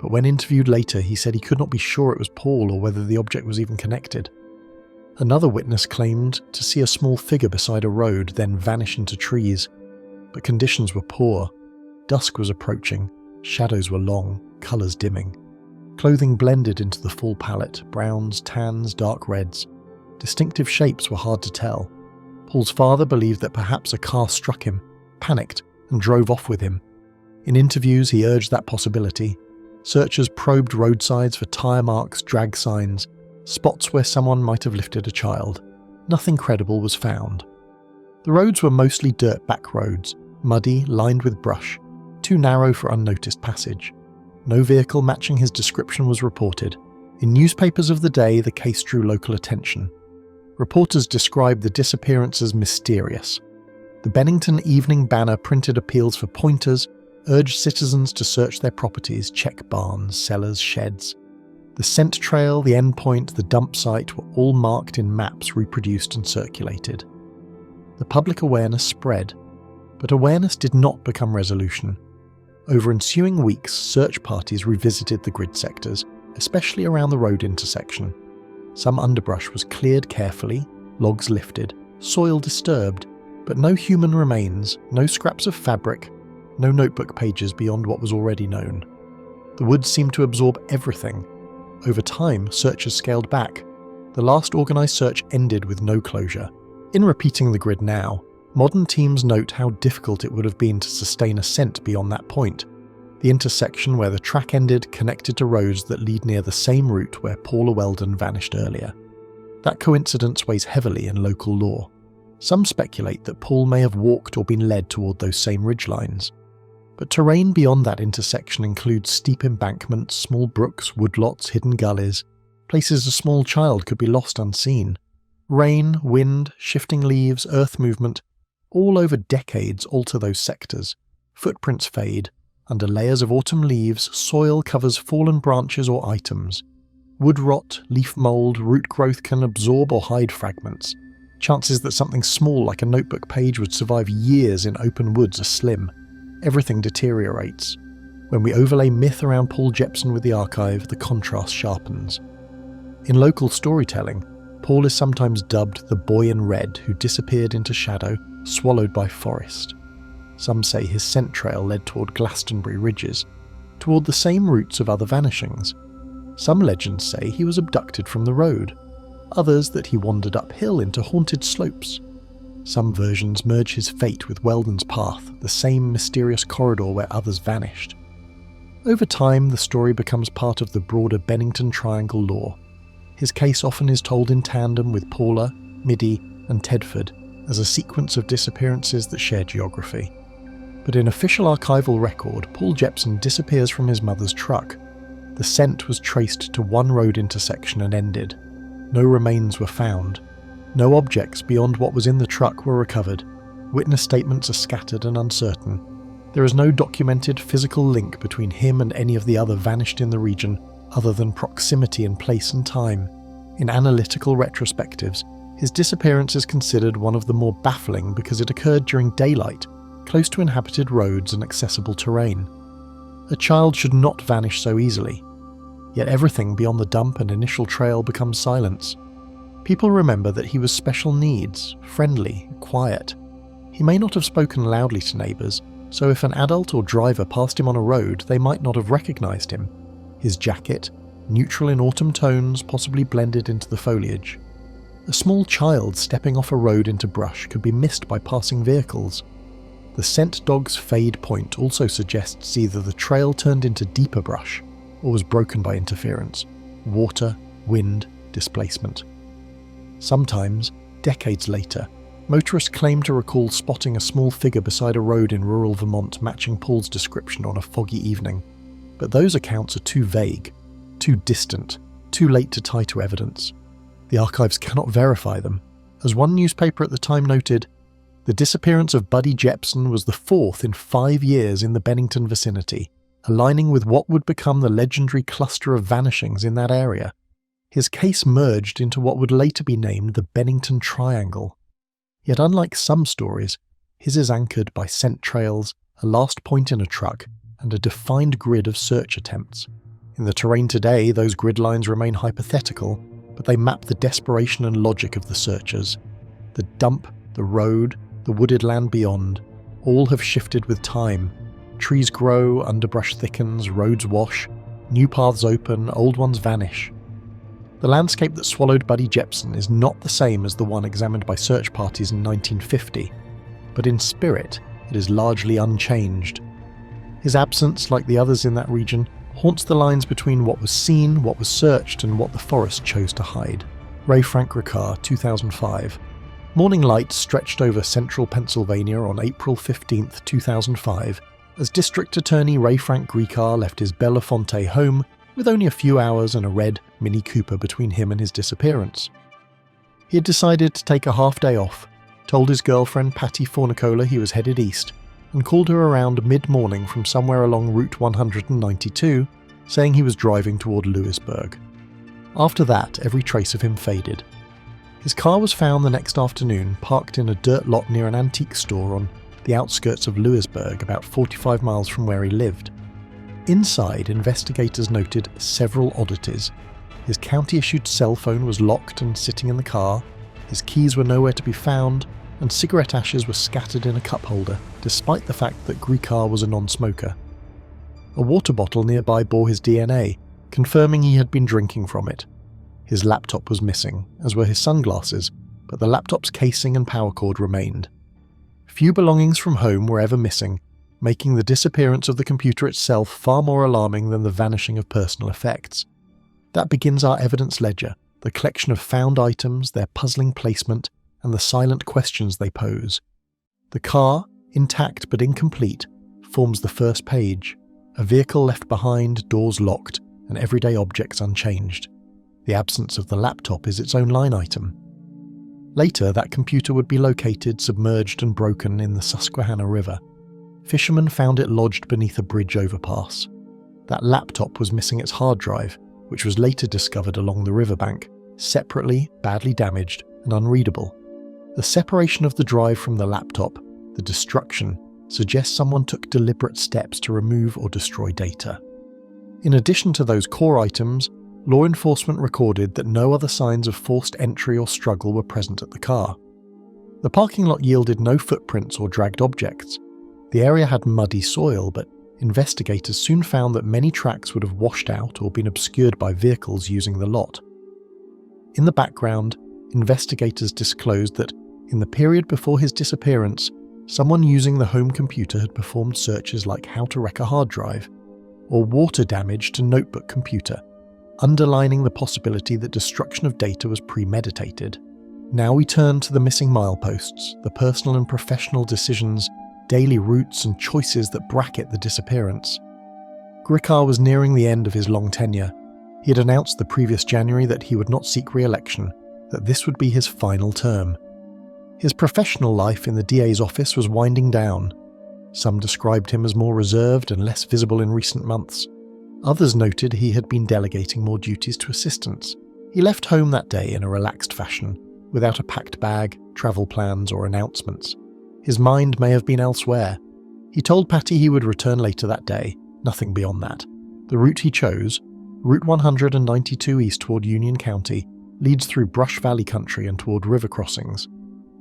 But when interviewed later, he said he could not be sure it was Paul or whether the object was even connected. Another witness claimed to see a small figure beside a road, then vanish into trees. But conditions were poor. Dusk was approaching. Shadows were long, colours dimming. Clothing blended into the full palette, browns, tans, dark reds. Distinctive shapes were hard to tell. Paul's father believed that perhaps a car struck him, panicked, and drove off with him. In interviews, he urged that possibility. Searchers probed roadsides for tyre marks, drag signs, spots where someone might have lifted a child. Nothing credible was found. The roads were mostly dirt back roads, muddy, lined with brush, too narrow for unnoticed passage. No vehicle matching his description was reported. In newspapers of the day, the case drew local attention. Reporters described the disappearance as mysterious. The Bennington Evening Banner printed appeals for pointers, urged citizens to search their properties, check barns, cellars, sheds. The scent trail, the endpoint, the dump site were all marked in maps reproduced and circulated. The public awareness spread, but awareness did not become resolution. Over ensuing weeks, search parties revisited the grid sectors, especially around the road intersection. Some underbrush was cleared carefully, logs lifted, soil disturbed, but no human remains, no scraps of fabric, no notebook pages beyond what was already known. The woods seemed to absorb everything. Over time, searchers scaled back. The last organised search ended with no closure. In repeating the grid now, modern teams note how difficult it would have been to sustain a scent beyond that point. The intersection where the track ended connected to roads that lead near the same route where Paula Weldon vanished earlier. That coincidence weighs heavily in local law. Some speculate that Paul may have walked or been led toward those same ridgelines. But terrain beyond that intersection includes steep embankments, small brooks, woodlots, hidden gullies, places a small child could be lost unseen. Rain, wind, shifting leaves, earth movement, all over decades alter those sectors. Footprints fade. Under layers of autumn leaves, soil covers fallen branches or items. Wood rot, leaf mould, root growth can absorb or hide fragments. Chances that something small like a notebook page would survive years in open woods are slim. Everything deteriorates. When we overlay myth around Paul Jepson with the archive, the contrast sharpens. In local storytelling, Paul is sometimes dubbed the boy in red who disappeared into shadow, swallowed by forest. Some say his scent trail led toward Glastonbury Ridges, toward the same routes of other vanishings. Some legends say he was abducted from the road, others that he wandered uphill into haunted slopes. Some versions merge his fate with Weldon's path, the same mysterious corridor where others vanished. Over time, the story becomes part of the broader Bennington Triangle lore. His case often is told in tandem with Paula, Middy, and Tedford as a sequence of disappearances that share geography. But in official archival record, Paul Jepson disappears from his mother's truck. The scent was traced to one road intersection and ended. No remains were found. No objects beyond what was in the truck were recovered. Witness statements are scattered and uncertain. There is no documented physical link between him and any of the other vanished in the region other than proximity in place and time. In analytical retrospectives, his disappearance is considered one of the more baffling because it occurred during daylight, close to inhabited roads and accessible terrain. A child should not vanish so easily. Yet everything beyond the dump and initial trail becomes silence. People remember that he was special needs, friendly, quiet. He may not have spoken loudly to neighbours, so if an adult or driver passed him on a road, they might not have recognised him. His jacket, neutral in autumn tones, possibly blended into the foliage. A small child stepping off a road into brush could be missed by passing vehicles. The scent dog's fade point also suggests either the trail turned into deeper brush or was broken by interference, water, wind, displacement. Sometimes, decades later, motorists claim to recall spotting a small figure beside a road in rural Vermont matching Paul's description on a foggy evening. But those accounts are too vague, too distant, too late to tie to evidence. The archives cannot verify them. As one newspaper at the time noted, the disappearance of Buddy Jepson was the fourth in 5 years in the Bennington vicinity, aligning with what would become the legendary cluster of vanishings in that area. His case merged into what would later be named the Bennington Triangle. Yet unlike some stories, his is anchored by scent trails, a last point in a truck, and a defined grid of search attempts. In the terrain today, those grid lines remain hypothetical, but they map the desperation and logic of the searchers. The dump, the road, the wooded land beyond, all have shifted with time. Trees grow, underbrush thickens, roads wash, new paths open, old ones vanish. The landscape that swallowed Buddy Jepson is not the same as the one examined by search parties in 1950, but in spirit, it is largely unchanged. His absence, like the others in that region, haunts the lines between what was seen, what was searched, and what the forest chose to hide. Ray Frank Ricard, 2005. Morning light stretched over central Pennsylvania on April 15, 2005, as District Attorney Ray Frank Griecar left his Belafonte home with only a few hours and a red Mini Cooper between him and his disappearance. He had decided to take a half-day off, told his girlfriend Patty Fornicola he was headed east, and called her around mid-morning from somewhere along Route 192, saying he was driving toward Lewisburg. After that, every trace of him faded. His car was found the next afternoon parked in a dirt lot near an antique store on the outskirts of Lewisburg, about 45 miles from where he lived. Inside, investigators noted several oddities. His county-issued cell phone was locked and sitting in the car, his keys were nowhere to be found, and cigarette ashes were scattered in a cup holder, despite the fact that Griecar was a non-smoker. A water bottle nearby bore his DNA, confirming he had been drinking from it. His laptop was missing, as were his sunglasses, but the laptop's casing and power cord remained. Few belongings from home were ever missing, making the disappearance of the computer itself far more alarming than the vanishing of personal effects. That begins our evidence ledger, the collection of found items, their puzzling placement, and the silent questions they pose. The car, intact but incomplete, forms the first page, a vehicle left behind, doors locked, and everyday objects unchanged. The absence of the laptop is its own line item. Later, that computer would be located, submerged and broken in the Susquehanna River. Fishermen found it lodged beneath a bridge overpass. That laptop was missing its hard drive, which was later discovered along the riverbank, separately, badly damaged, and unreadable. The separation of the drive from the laptop, the destruction, suggests someone took deliberate steps to remove or destroy data. In addition to those core items, law enforcement recorded that no other signs of forced entry or struggle were present at the car. The parking lot yielded no footprints or dragged objects. The area had muddy soil, but investigators soon found that many tracks would have washed out or been obscured by vehicles using the lot. In the background, investigators disclosed that, in the period before his disappearance, someone using the home computer had performed searches like how to wreck a hard drive, or water damage to notebook computer, underlining the possibility that destruction of data was premeditated. Now we turn to the missing mileposts, the personal and professional decisions, daily routes and choices that bracket the disappearance. Griecar was nearing the end of his long tenure. He had announced the previous January that he would not seek re-election, that this would be his final term. His professional life in the DA's office was winding down. Some described him as more reserved and less visible in recent months. Others noted he had been delegating more duties to assistants. He left home that day in a relaxed fashion, without a packed bag, travel plans, or announcements. His mind may have been elsewhere. He told Patty he would return later that day, nothing beyond that. The route he chose, Route 192 east toward Union County, leads through Brush Valley country and toward river crossings.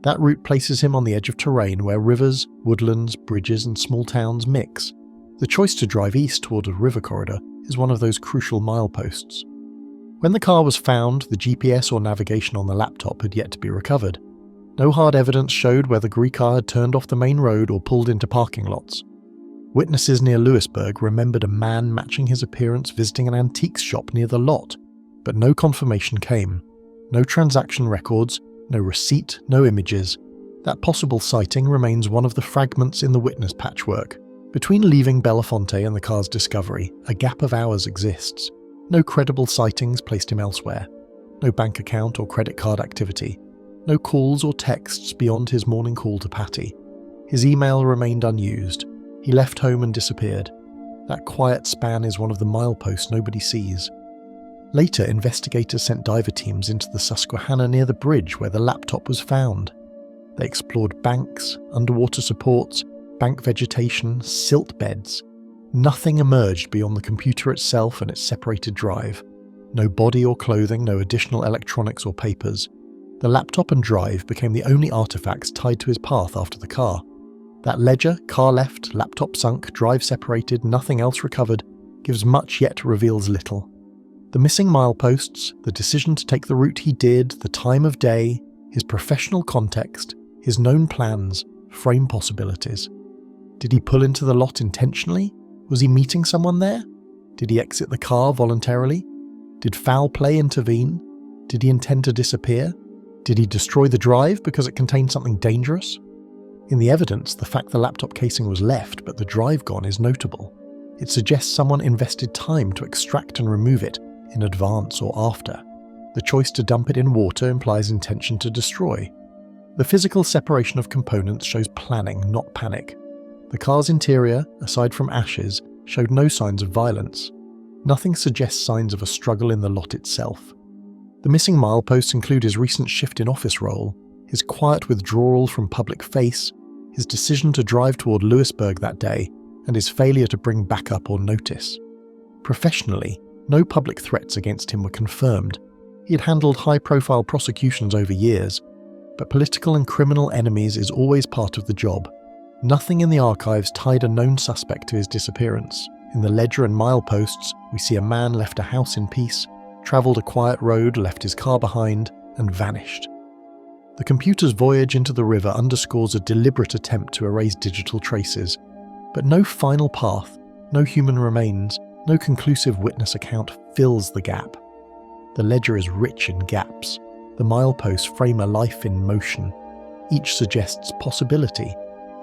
That route places him on the edge of terrain where rivers, woodlands, bridges, and small towns mix. The choice to drive east toward a river corridor is one of those crucial mileposts. When the car was found, the GPS or navigation on the laptop had yet to be recovered. No hard evidence showed whether Griecar had turned off the main road or pulled into parking lots. Witnesses near Lewisburg remembered a man matching his appearance visiting an antiques shop near the lot, but no confirmation came. No transaction records, no receipt, no images. That possible sighting remains one of the fragments in the witness patchwork. Between leaving Belafonte and the car's discovery, a gap of hours exists. No credible sightings placed him elsewhere. No bank account or credit card activity. No calls or texts beyond his morning call to Patty. His email remained unused. He left home and disappeared. That quiet span is one of the mileposts nobody sees. Later, investigators sent diver teams into the Susquehanna near the bridge where the laptop was found. They explored banks, underwater supports, bank vegetation, silt beds. Nothing emerged beyond the computer itself and its separated drive. No body or clothing, no additional electronics or papers. The laptop and drive became the only artifacts tied to his path after the car. That ledger, car left, laptop sunk, drive separated, nothing else recovered, gives much yet reveals little. The missing mileposts, the decision to take the route he did, the time of day, his professional context, his known plans, frame possibilities. Did he pull into the lot intentionally? Was he meeting someone there? Did he exit the car voluntarily? Did foul play intervene? Did he intend to disappear? Did he destroy the drive because it contained something dangerous? In the evidence, the fact the laptop casing was left but the drive gone is notable. It suggests someone invested time to extract and remove it in advance or after. The choice to dump it in water implies intention to destroy. The physical separation of components shows planning, not panic. The car's interior, aside from ashes, showed no signs of violence. Nothing suggests signs of a struggle in the lot itself. The missing mileposts include his recent shift in office role, his quiet withdrawal from public face, his decision to drive toward Lewisburg that day, and his failure to bring backup or notice. Professionally, no public threats against him were confirmed. He had handled high-profile prosecutions over years, but political and criminal enemies is always part of the job. Nothing in the archives tied a known suspect to his disappearance. In the ledger and mileposts, we see a man left a house in peace, travelled a quiet road, left his car behind, and vanished. The computer's voyage into the river underscores a deliberate attempt to erase digital traces, but no final path, no human remains, no conclusive witness account fills the gap. The ledger is rich in gaps. The mileposts frame a life in motion. Each suggests possibility.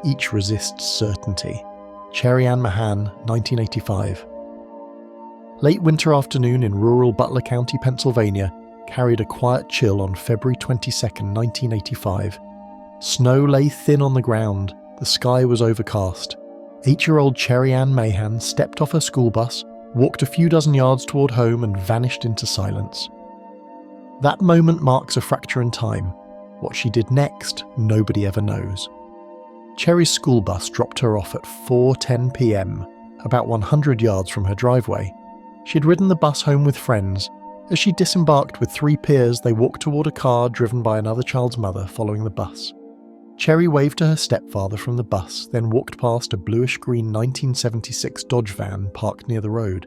Each resists certainty. Cherry Ann Mahan, 1985. Late winter afternoon in rural Butler County, Pennsylvania, carried a quiet chill on February 22, 1985. Snow lay thin on the ground. The sky was overcast. 8-year-old Cherry Ann Mahan stepped off her school bus, walked a few dozen yards toward home, and vanished into silence. That moment marks a fracture in time. What she did next, nobody ever knows. Cherry's school bus dropped her off at 4:10 p.m., about 100 yards from her driveway. She had ridden the bus home with friends. As she disembarked with 3 peers, they walked toward a car driven by another child's mother following the bus. Cherry waved to her stepfather from the bus, then walked past a bluish-green 1976 Dodge van parked near the road.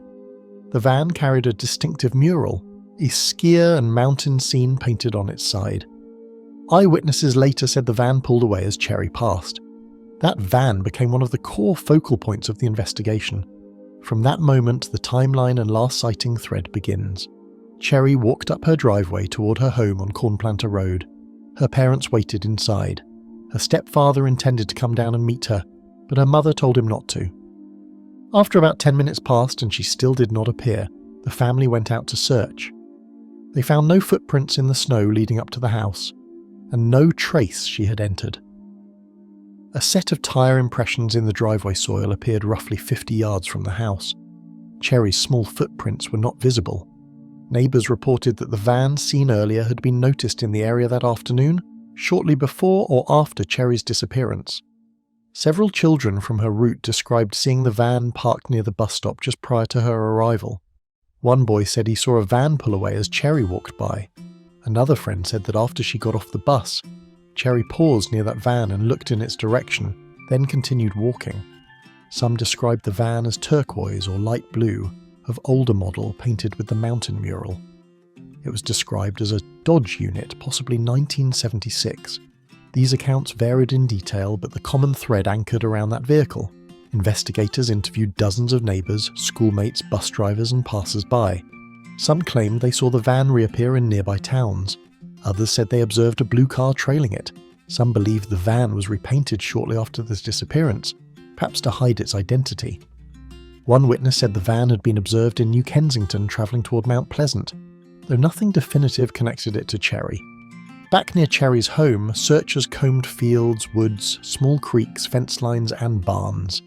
The van carried a distinctive mural, a skier and mountain scene painted on its side. Eyewitnesses later said the van pulled away as Cherry passed. That van became one of the core focal points of the investigation. From that moment, the timeline and last sighting thread begins. Cherry walked up her driveway toward her home on Cornplanter Road. Her parents waited inside. Her stepfather intended to come down and meet her, but her mother told him not to. After about 10 minutes passed and she still did not appear, the family went out to search. They found no footprints in the snow leading up to the house, and no trace she had entered. A set of tyre impressions in the driveway soil appeared roughly 50 yards from the house. Cherry's small footprints were not visible. Neighbours reported that the van seen earlier had been noticed in the area that afternoon, shortly before or after Cherry's disappearance. Several children from her route described seeing the van parked near the bus stop just prior to her arrival. One boy said he saw a van pull away as Cherry walked by. Another friend said that after she got off the bus, Cherry paused near that van and looked in its direction, then continued walking. Some described the van as turquoise or light blue, of older model painted with the mountain mural. It was described as a Dodge unit, possibly 1976. These accounts varied in detail, but the common thread anchored around that vehicle. Investigators interviewed dozens of neighbours, schoolmates, bus drivers and passers-by. Some claimed they saw the van reappear in nearby towns. Others said they observed a blue car trailing it. Some believed the van was repainted shortly after the disappearance, perhaps to hide its identity. One witness said the van had been observed in New Kensington travelling toward Mount Pleasant, though nothing definitive connected it to Cherry. Back near Cherry's home, searchers combed fields, woods, small creeks, fence lines and barns.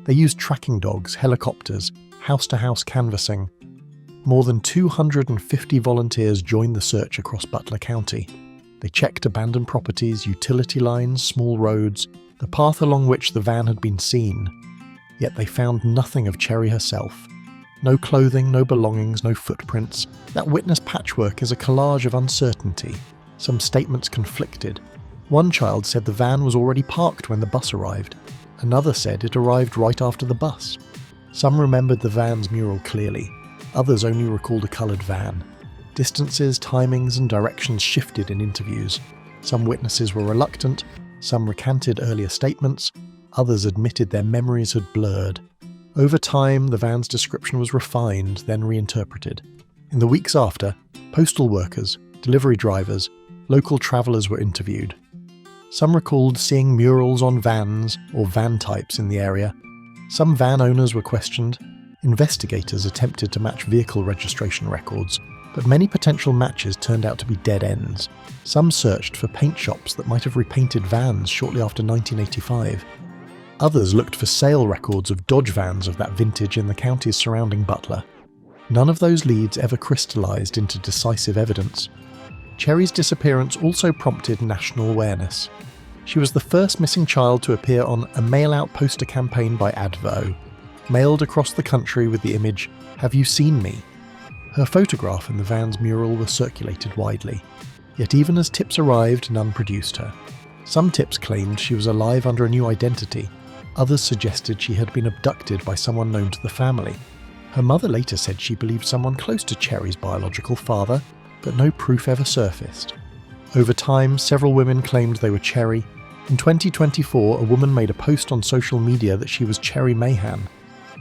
They used tracking dogs, helicopters, house-to-house canvassing. More than 250 volunteers joined the search across Butler County. They checked abandoned properties, utility lines, small roads, the path along which the van had been seen. Yet they found nothing of Cherry herself. No clothing, no belongings, no footprints. That witness patchwork is a collage of uncertainty. Some statements conflicted. One child said the van was already parked when the bus arrived. Another said it arrived right after the bus. Some remembered the van's mural clearly. Others only recalled a coloured van. Distances, timings and directions shifted in interviews. Some witnesses were reluctant, some recanted earlier statements, others admitted their memories had blurred. Over time, the van's description was refined, then reinterpreted. In the weeks after, postal workers, delivery drivers, local travellers were interviewed. Some recalled seeing murals on vans or van types in the area. Some van owners were questioned. Investigators attempted to match vehicle registration records, but many potential matches turned out to be dead ends. Some searched for paint shops that might have repainted vans shortly after 1985. Others looked for sale records of Dodge vans of that vintage in the counties surrounding Butler. None of those leads ever crystallized into decisive evidence. Cherry's disappearance also prompted national awareness. She was the first missing child to appear on a mail-out poster campaign by Advo, mailed across the country with the image, "Have you seen me?" Her photograph and the van's mural were circulated widely. Yet even as tips arrived, none produced her. Some tips claimed she was alive under a new identity. Others suggested she had been abducted by someone known to the family. Her mother later said she believed someone close to Cherry's biological father, but no proof ever surfaced. Over time, several women claimed they were Cherry. In 2024, a woman made a post on social media that she was Cherry Mahan.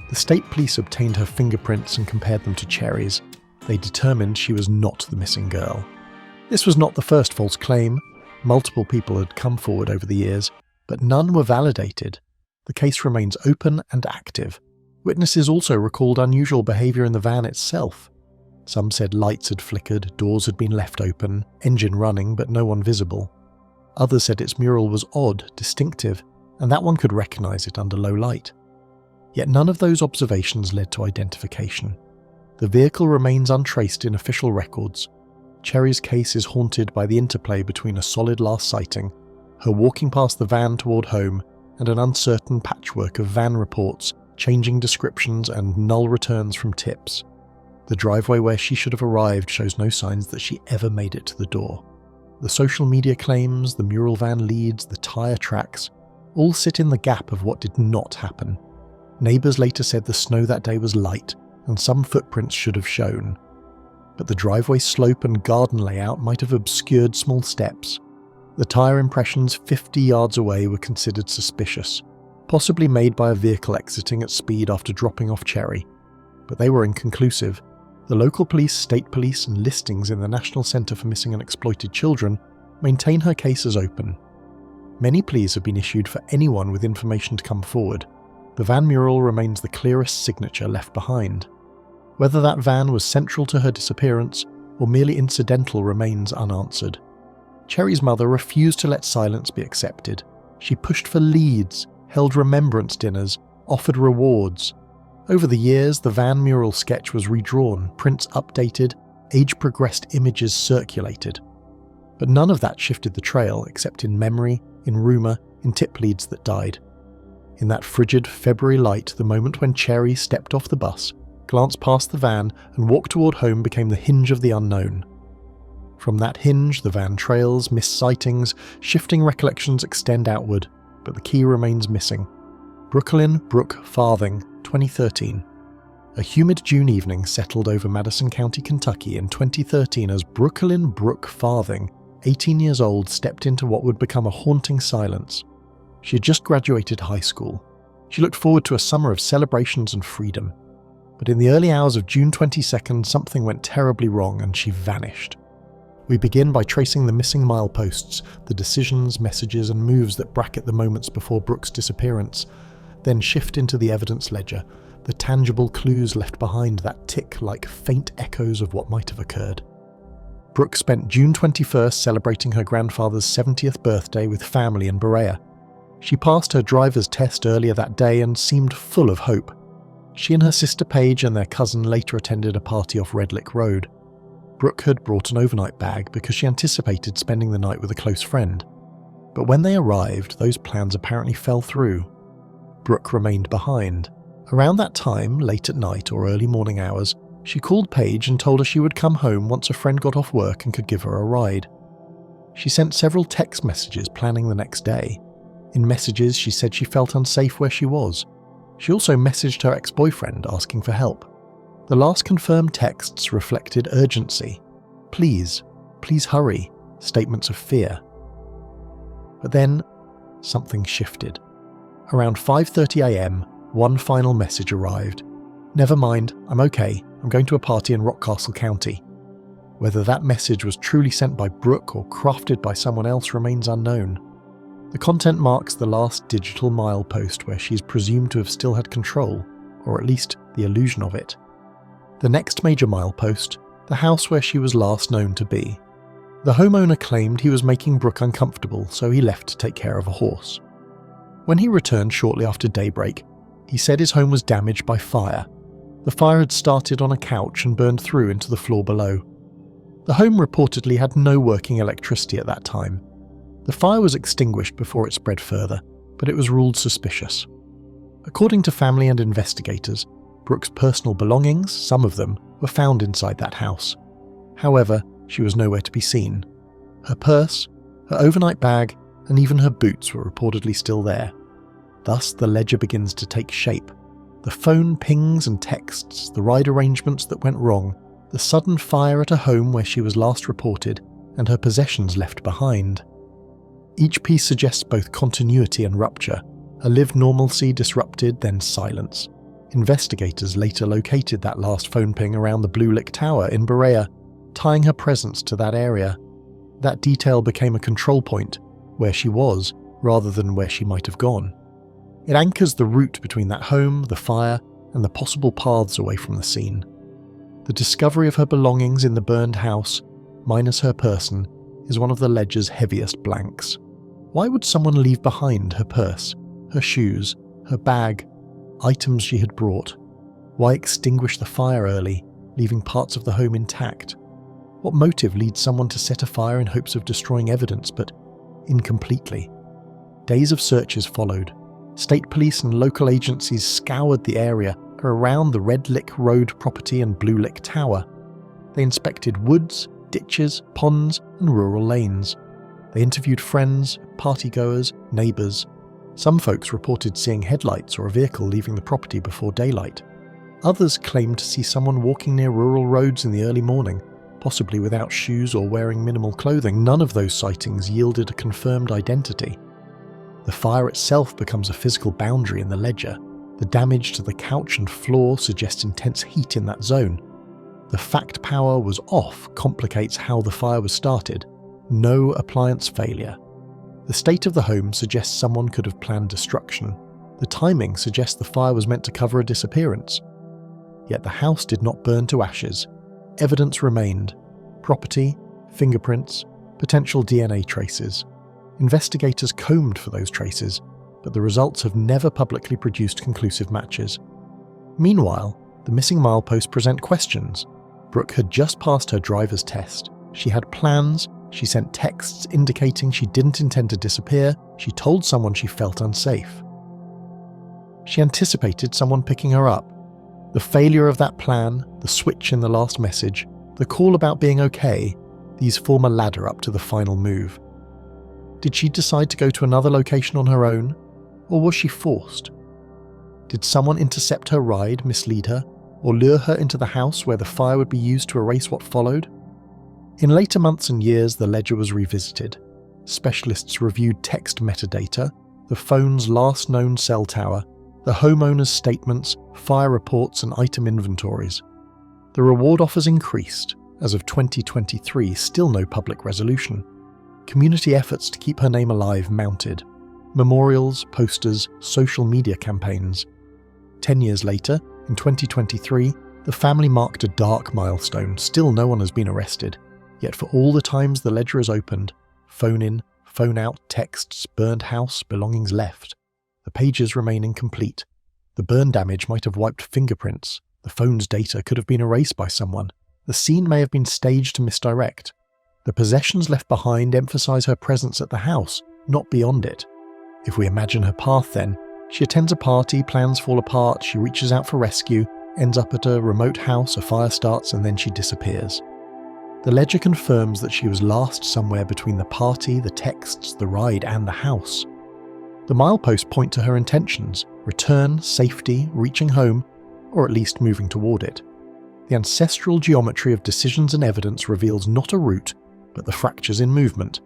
The state police obtained her fingerprints and compared them to Cherry's. They determined she was not the missing girl. This was not the first false claim. Multiple people had come forward over the years, but none were validated. The case remains open and active. Witnesses also recalled unusual behaviour in the van itself. Some said lights had flickered, doors had been left open, engine running but no one visible. Others said its mural was odd, distinctive, and that one could recognise it under low light. Yet none of those observations led to identification. The vehicle remains untraced in official records. Cherry's case is haunted by the interplay between a solid last sighting, her walking past the van toward home, and an uncertain patchwork of van reports, changing descriptions and null returns from tips. The driveway where she should have arrived shows no signs that she ever made it to the door. The social media claims, the mural van leads, the tyre tracks, all sit in the gap of what did not happen. Neighbours later said the snow that day was light, and some footprints should have shown. But the driveway slope and garden layout might have obscured small steps. The tyre impressions 50 yards away were considered suspicious, possibly made by a vehicle exiting at speed after dropping off Cherry. But they were inconclusive. The local police, state police, and listings in the National Centre for Missing and Exploited Children maintain her case as open. Many pleas have been issued for anyone with information to come forward. The van mural remains the clearest signature left behind. Whether that van was central to her disappearance or merely incidental remains unanswered. Cherry's mother refused to let silence be accepted. She pushed for leads, held remembrance dinners, offered rewards. Over the years, the van mural sketch was redrawn, prints updated, age-progressed images circulated. But none of that shifted the trail, except in memory, in rumour, in tip leads that died. In that frigid February light, the moment when Cherry stepped off the bus, glanced past the van, and walked toward home became the hinge of the unknown. From that hinge, the van trails, missed sightings, shifting recollections extend outward, but the key remains missing. Brooklyn Brook Farthing, 2013. A humid June evening settled over Madison County, Kentucky in 2013 as Brooklyn Brook Farthing, 18 years old, stepped into what would become a haunting silence. She had just graduated high school. She looked forward to a summer of celebrations and freedom. But in the early hours of June 22nd, something went terribly wrong and she vanished. We begin by tracing the missing mileposts, the decisions, messages, and moves that bracket the moments before Brooke's disappearance, then shift into the evidence ledger, the tangible clues left behind that tick like faint echoes of what might have occurred. Brooke spent June 21st celebrating her grandfather's 70th birthday with family in Berea. She passed her driver's test earlier that day and seemed full of hope. She and her sister Paige and their cousin later attended a party off Red Lick Road. Brooke had brought an overnight bag because she anticipated spending the night with a close friend. But when they arrived, those plans apparently fell through. Brooke remained behind. Around that time, late at night or early morning hours, she called Paige and told her she would come home once a friend got off work and could give her a ride. She sent several text messages planning the next day. In messages, she said she felt unsafe where she was. She also messaged her ex-boyfriend asking for help. The last confirmed texts reflected urgency. Please hurry, statements of fear. But then, something shifted. Around 5:30 a.m, one final message arrived. "Never mind, I'm okay. I'm going to a party in Rockcastle County." Whether that message was truly sent by Brooke or crafted by someone else remains unknown. The content marks the last digital milepost where she is presumed to have still had control, or at least the illusion of it. The next major milepost, the house where she was last known to be. The homeowner claimed he was making Brooke uncomfortable, so he left to take care of a horse. When he returned shortly after daybreak, he said his home was damaged by fire. The fire had started on a couch and burned through into the floor below. The home reportedly had no working electricity at that time. The fire was extinguished before it spread further, but it was ruled suspicious. According to family and investigators, Brooke's personal belongings, some of them, were found inside that house. However, she was nowhere to be seen. Her purse, her overnight bag, and even her boots were reportedly still there. Thus, the ledger begins to take shape. The phone pings and texts, the ride arrangements that went wrong, the sudden fire at a home where she was last reported, and her possessions left behind. Each piece suggests both continuity and rupture, a lived normalcy disrupted, then silence. Investigators later located that last phone ping around the Blue Lick Tower in Berea, tying her presence to that area. That detail became a control point, where she was, rather than where she might have gone. It anchors the route between that home, the fire, and the possible paths away from the scene. The discovery of her belongings in the burned house, minus her person, is one of the ledger's heaviest blanks. Why would someone leave behind her purse, her shoes, her bag, items she had brought? Why extinguish the fire early, leaving parts of the home intact? What motive leads someone to set a fire in hopes of destroying evidence, but incompletely? Days of searches followed. State police and local agencies scoured the area around the Red Lick Road property and Blue Lick Tower. They inspected woods, ditches, ponds, and rural lanes. They interviewed friends, partygoers, neighbours. Some folks reported seeing headlights or a vehicle leaving the property before daylight. Others claimed to see someone walking near rural roads in the early morning, possibly without shoes or wearing minimal clothing. None of those sightings yielded a confirmed identity. The fire itself becomes a physical boundary in the ledger. The damage to the couch and floor suggests intense heat in that zone. The fact power was off complicates how the fire was started. No appliance failure. The state of the home suggests someone could have planned destruction. The timing suggests the fire was meant to cover a disappearance. Yet the house did not burn to ashes. Evidence remained. Property, fingerprints, potential DNA traces. Investigators combed for those traces, but the results have never publicly produced conclusive matches. Meanwhile, the missing mileposts present questions. Brooke had just passed her driver's test. She had plans. She sent texts indicating she didn't intend to disappear. She told someone she felt unsafe. She anticipated someone picking her up. The failure of that plan, the switch in the last message, the call about being okay, these form a ladder up to the final move. Did she decide to go to another location on her own, or was she forced? Did someone intercept her ride, mislead her, or lure her into the house where the fire would be used to erase what followed? In later months and years, the ledger was revisited. Specialists reviewed text metadata, the phone's last known cell tower, the homeowner's statements, fire reports, and item inventories. The reward offers increased. As of 2023, still no public resolution. Community efforts to keep her name alive mounted. Memorials, posters, social media campaigns. 10 years later, in 2023, the family marked a dark milestone. Still no one has been arrested. Yet for all the times the ledger is opened, phone in, phone out, texts, burned house, belongings left, the pages remain incomplete. The burn damage might have wiped fingerprints. The phone's data could have been erased by someone. The scene may have been staged to misdirect. The possessions left behind emphasize her presence at the house, not beyond it. If we imagine her path then, she attends a party, plans fall apart, she reaches out for rescue, ends up at a remote house, a fire starts, and then she disappears. The ledger confirms that she was last somewhere between the party, the texts, the ride, and the house. The mileposts point to her intentions: return, safety, reaching home, or at least moving toward it. The ancestral geometry of decisions and evidence reveals not a route, but the fractures in movement.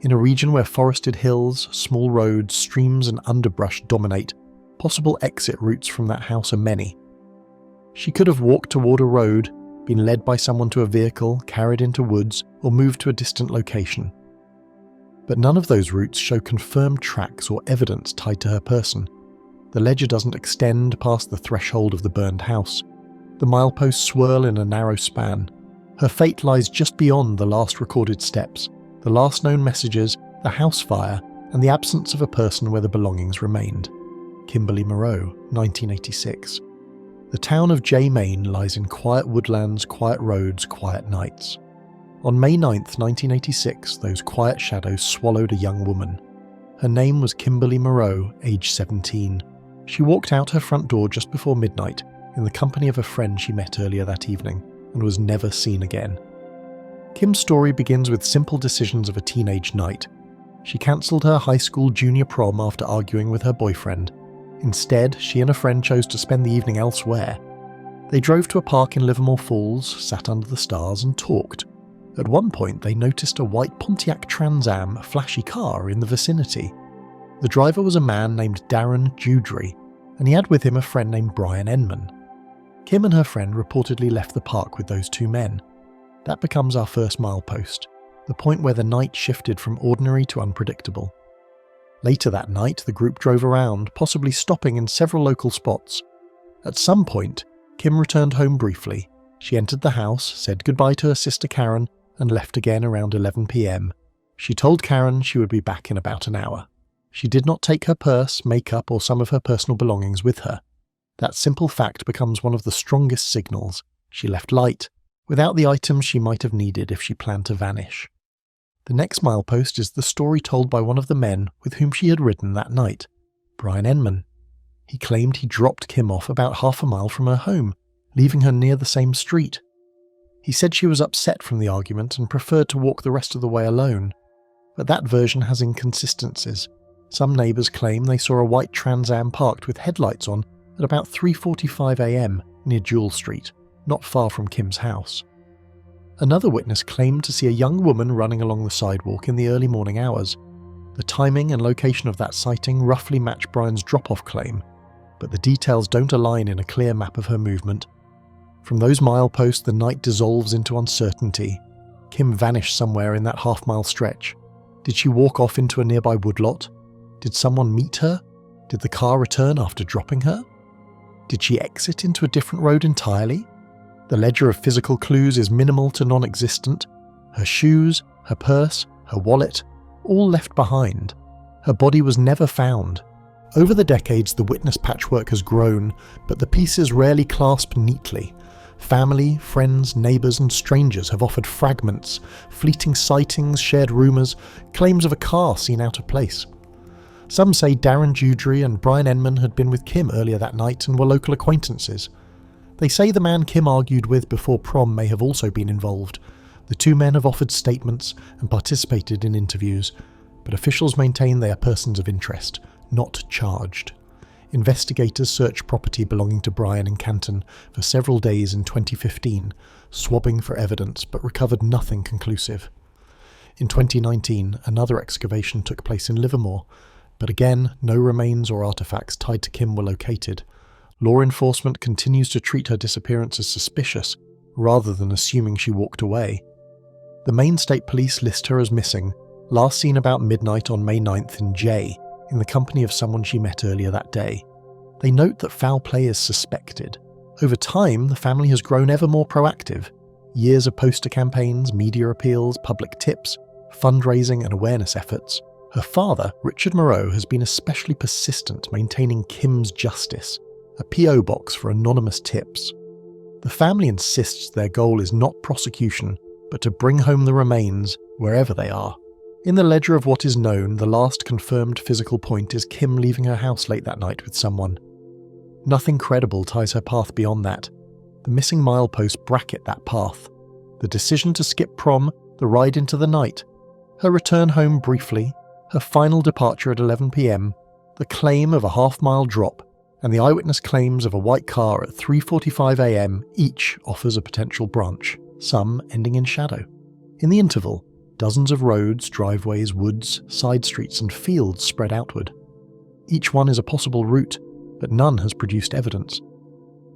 In a region where forested hills, small roads, streams, and underbrush dominate, possible exit routes from that house are many. She could have walked toward a road, been led by someone to a vehicle, carried into woods, or moved to a distant location. But none of those routes show confirmed tracks or evidence tied to her person. The ledger doesn't extend past the threshold of the burned house. The mileposts swirl in a narrow span. Her fate lies just beyond the last recorded steps, the last known messages, the house fire, and the absence of a person where the belongings remained. Kimberly Moreau, 1986. The town of Jay, Maine lies in quiet woodlands, quiet roads, quiet nights. On May 9, 1986, those quiet shadows swallowed a young woman. Her name was Kimberly Moreau, age 17. She walked out her front door just before midnight in the company of a friend she met earlier that evening and was never seen again. Kim's story begins with simple decisions of a teenage night. She cancelled her high school junior prom after arguing with her boyfriend. Instead, she and a friend chose to spend the evening elsewhere. They drove to a park in Livermore Falls, sat under the stars and talked. At one point, they noticed a white Pontiac Trans Am, a flashy car, in the vicinity. The driver was a man named Darren Judry, and he had with him a friend named Brian Enman. Kim and her friend reportedly left the park with those two men. That becomes our first milepost, the point where the night shifted from ordinary to unpredictable. Later that night, the group drove around, possibly stopping in several local spots. At some point, Kim returned home briefly. She entered the house, said goodbye to her sister Karen, and left again around 11 p.m. She told Karen she would be back in about an hour. She did not take her purse, makeup, or some of her personal belongings with her. That simple fact becomes one of the strongest signals. She left light, without the items she might have needed if she planned to vanish. The next milepost is the story told by one of the men with whom she had ridden that night, Brian Enman. He claimed he dropped Kim off about half a mile from her home, leaving her near the same street. He said she was upset from the argument and preferred to walk the rest of the way alone. But that version has inconsistencies. Some neighbours claim they saw a white Trans Am parked with headlights on at about 3:45 a.m. near Jewel Street, not far from Kim's house. Another witness claimed to see a young woman running along the sidewalk in the early morning hours. The timing and location of that sighting roughly match Brian's drop-off claim, but the details don't align in a clear map of her movement. From those mileposts, the night dissolves into uncertainty. Kim vanished somewhere in that half-mile stretch. Did she walk off into a nearby woodlot? Did someone meet her? Did the car return after dropping her? Did she exit into a different road entirely? The ledger of physical clues is minimal to non-existent. Her shoes, her purse, her wallet, all left behind. Her body was never found. Over the decades, the witness patchwork has grown, but the pieces rarely clasp neatly. Family, friends, neighbours and strangers have offered fragments, fleeting sightings, shared rumours, claims of a car seen out of place. Some say Darren Judry and Brian Enman had been with Kim earlier that night and were local acquaintances. They say the man Kim argued with before prom may have also been involved. The two men have offered statements and participated in interviews, but officials maintain they are persons of interest, not charged. Investigators searched property belonging to Brian in Canton for several days in 2015, swabbing for evidence, but recovered nothing conclusive. In 2019, another excavation took place in Livermore, but again, no remains or artefacts tied to Kim were located. Law enforcement continues to treat her disappearance as suspicious, rather than assuming she walked away. The Maine State Police list her as missing, last seen about midnight on May 9th in Jay, in the company of someone she met earlier that day. They note that foul play is suspected. Over time, the family has grown ever more proactive. Years of poster campaigns, media appeals, public tips, fundraising and awareness efforts. Her father, Richard Moreau, has been especially persistent maintaining Kim's justice, a P.O. box for anonymous tips. The family insists their goal is not prosecution, but to bring home the remains wherever they are. In the ledger of what is known, the last confirmed physical point is Kim leaving her house late that night with someone. Nothing credible ties her path beyond that. The missing mileposts bracket that path. The decision to skip prom, the ride into the night, her return home briefly, her final departure at 11 p.m, the claim of a half-mile drop, and the eyewitness claims of a white car at 3:45 a.m. each offers a potential branch, some ending in shadow. In the interval, dozens of roads, driveways, woods, side streets and fields spread outward. Each one is a possible route, but none has produced evidence.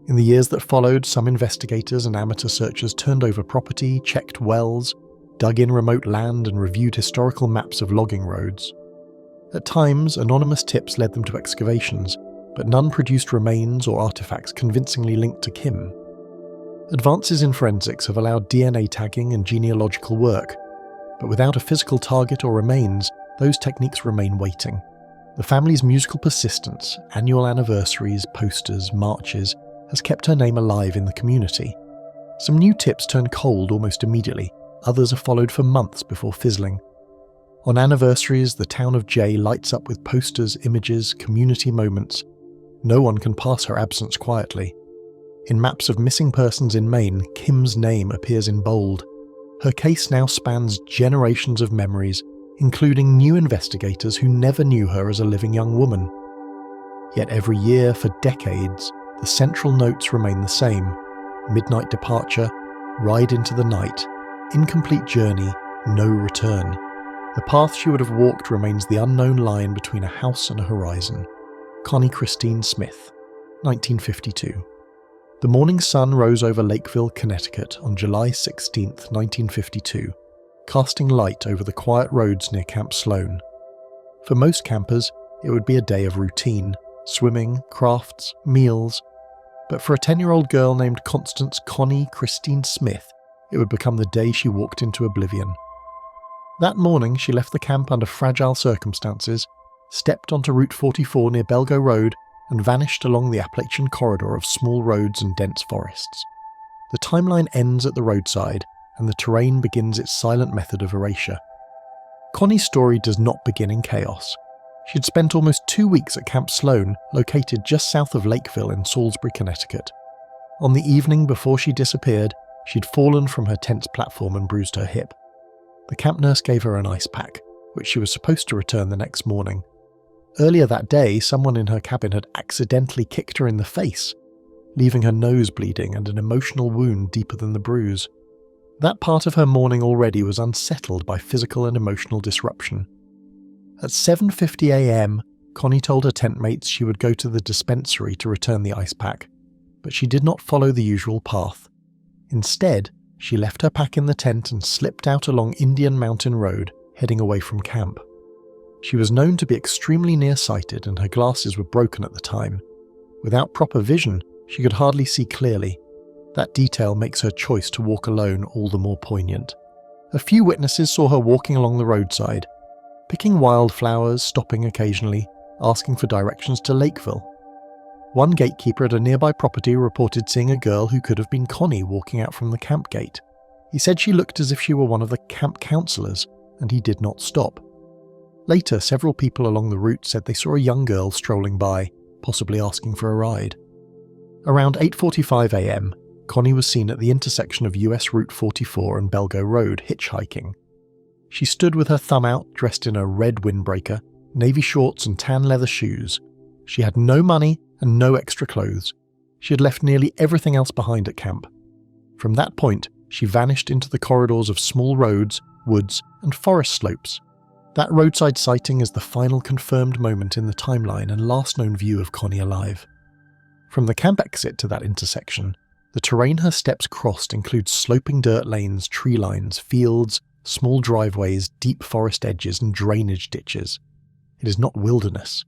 In the years that followed, some investigators and amateur searchers turned over property, checked wells, dug in remote land and reviewed historical maps of logging roads. At times, anonymous tips led them to excavations, but none produced remains or artifacts convincingly linked to Kim. Advances in forensics have allowed DNA tagging and genealogical work, but without a physical target or remains, those techniques remain waiting. The family's musical persistence, annual anniversaries, posters, marches, has kept her name alive in the community. Some new tips turn cold almost immediately, others are followed for months before fizzling. On anniversaries, the town of Jay lights up with posters, images, community moments. No one can pass her absence quietly. In maps of missing persons in Maine, Kim's name appears in bold. Her case now spans generations of memories, including new investigators who never knew her as a living young woman. Yet every year for decades, the central notes remain the same: midnight departure, ride into the night, incomplete journey, no return. The path she would have walked remains the unknown line between a house and a horizon. Connie Christine Smith, 1952. The morning sun rose over Lakeville, Connecticut on July 16, 1952, casting light over the quiet roads near Camp Sloan. For most campers, it would be a day of routine: swimming, crafts, meals. But for a 10-year-old girl named Constance Connie Christine Smith, it would become the day she walked into oblivion. That morning, she left the camp under fragile circumstances, stepped onto Route 44 near Belgo Road, and vanished along the Appalachian corridor of small roads and dense forests. The timeline ends at the roadside, and the terrain begins its silent method of erasure. Connie's story does not begin in chaos. She'd spent almost 2 weeks at Camp Sloan, located just south of Lakeville in Salisbury, Connecticut. On the evening before she disappeared, she'd fallen from her tent's platform and bruised her hip. The camp nurse gave her an ice pack, which she was supposed to return the next morning. Earlier that day, someone in her cabin had accidentally kicked her in the face, leaving her nose bleeding and an emotional wound deeper than the bruise. That part of her morning already was unsettled by physical and emotional disruption. At 7:50 a.m, Connie told her tent mates she would go to the dispensary to return the ice pack, but she did not follow the usual path. Instead, she left her pack in the tent and slipped out along Indian Mountain Road, heading away from camp. She was known to be extremely nearsighted and her glasses were broken at the time. Without proper vision, she could hardly see clearly. That detail makes her choice to walk alone all the more poignant. A few witnesses saw her walking along the roadside, picking wildflowers, stopping occasionally, asking for directions to Lakeville. One gatekeeper at a nearby property reported seeing a girl who could have been Connie walking out from the camp gate. He said she looked as if she were one of the camp counselors, and he did not stop. Later, several people along the route said they saw a young girl strolling by, possibly asking for a ride. Around 8:45 a.m, Connie was seen at the intersection of US Route 44 and Belgo Road, hitchhiking. She stood with her thumb out, dressed in a red windbreaker, navy shorts and tan leather shoes. She had no money and no extra clothes. She had left nearly everything else behind at camp. From that point, she vanished into the corridors of small roads, woods, and forest slopes. That roadside sighting is the final confirmed moment in the timeline and last known view of Connie alive. From the camp exit to that intersection, the terrain her steps crossed includes sloping dirt lanes, tree lines, fields, small driveways, deep forest edges, and drainage ditches. It is not wilderness,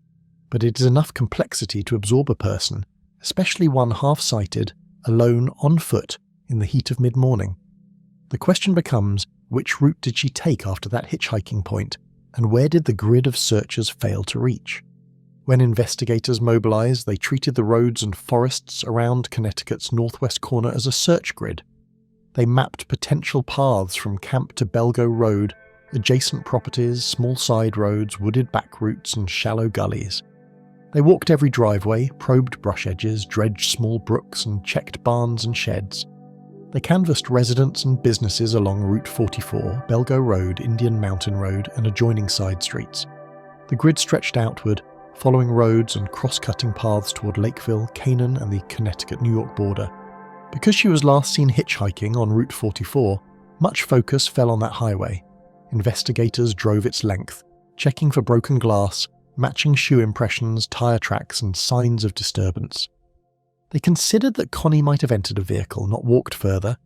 but it is enough complexity to absorb a person, especially one half-sighted, alone, on foot, in the heat of mid-morning. The question becomes, which route did she take after that hitchhiking point, and where did the grid of searchers fail to reach? When investigators mobilized, they treated the roads and forests around Connecticut's northwest corner as a search grid. They mapped potential paths from camp to Belgo Road, adjacent properties, small side roads, wooded back routes, and shallow gullies. They walked every driveway, probed brush edges, dredged small brooks, and checked barns and sheds. They canvassed residents and businesses along Route 44, Belgo Road, Indian Mountain Road, and adjoining side streets. The grid stretched outward, following roads and cross-cutting paths toward Lakeville, Canaan, and the Connecticut-New York border. Because she was last seen hitchhiking on Route 44, much focus fell on that highway. Investigators drove its length, checking for broken glass, matching shoe impressions, tire tracks, and signs of disturbance. They considered that Connie might have entered a vehicle, not walked further,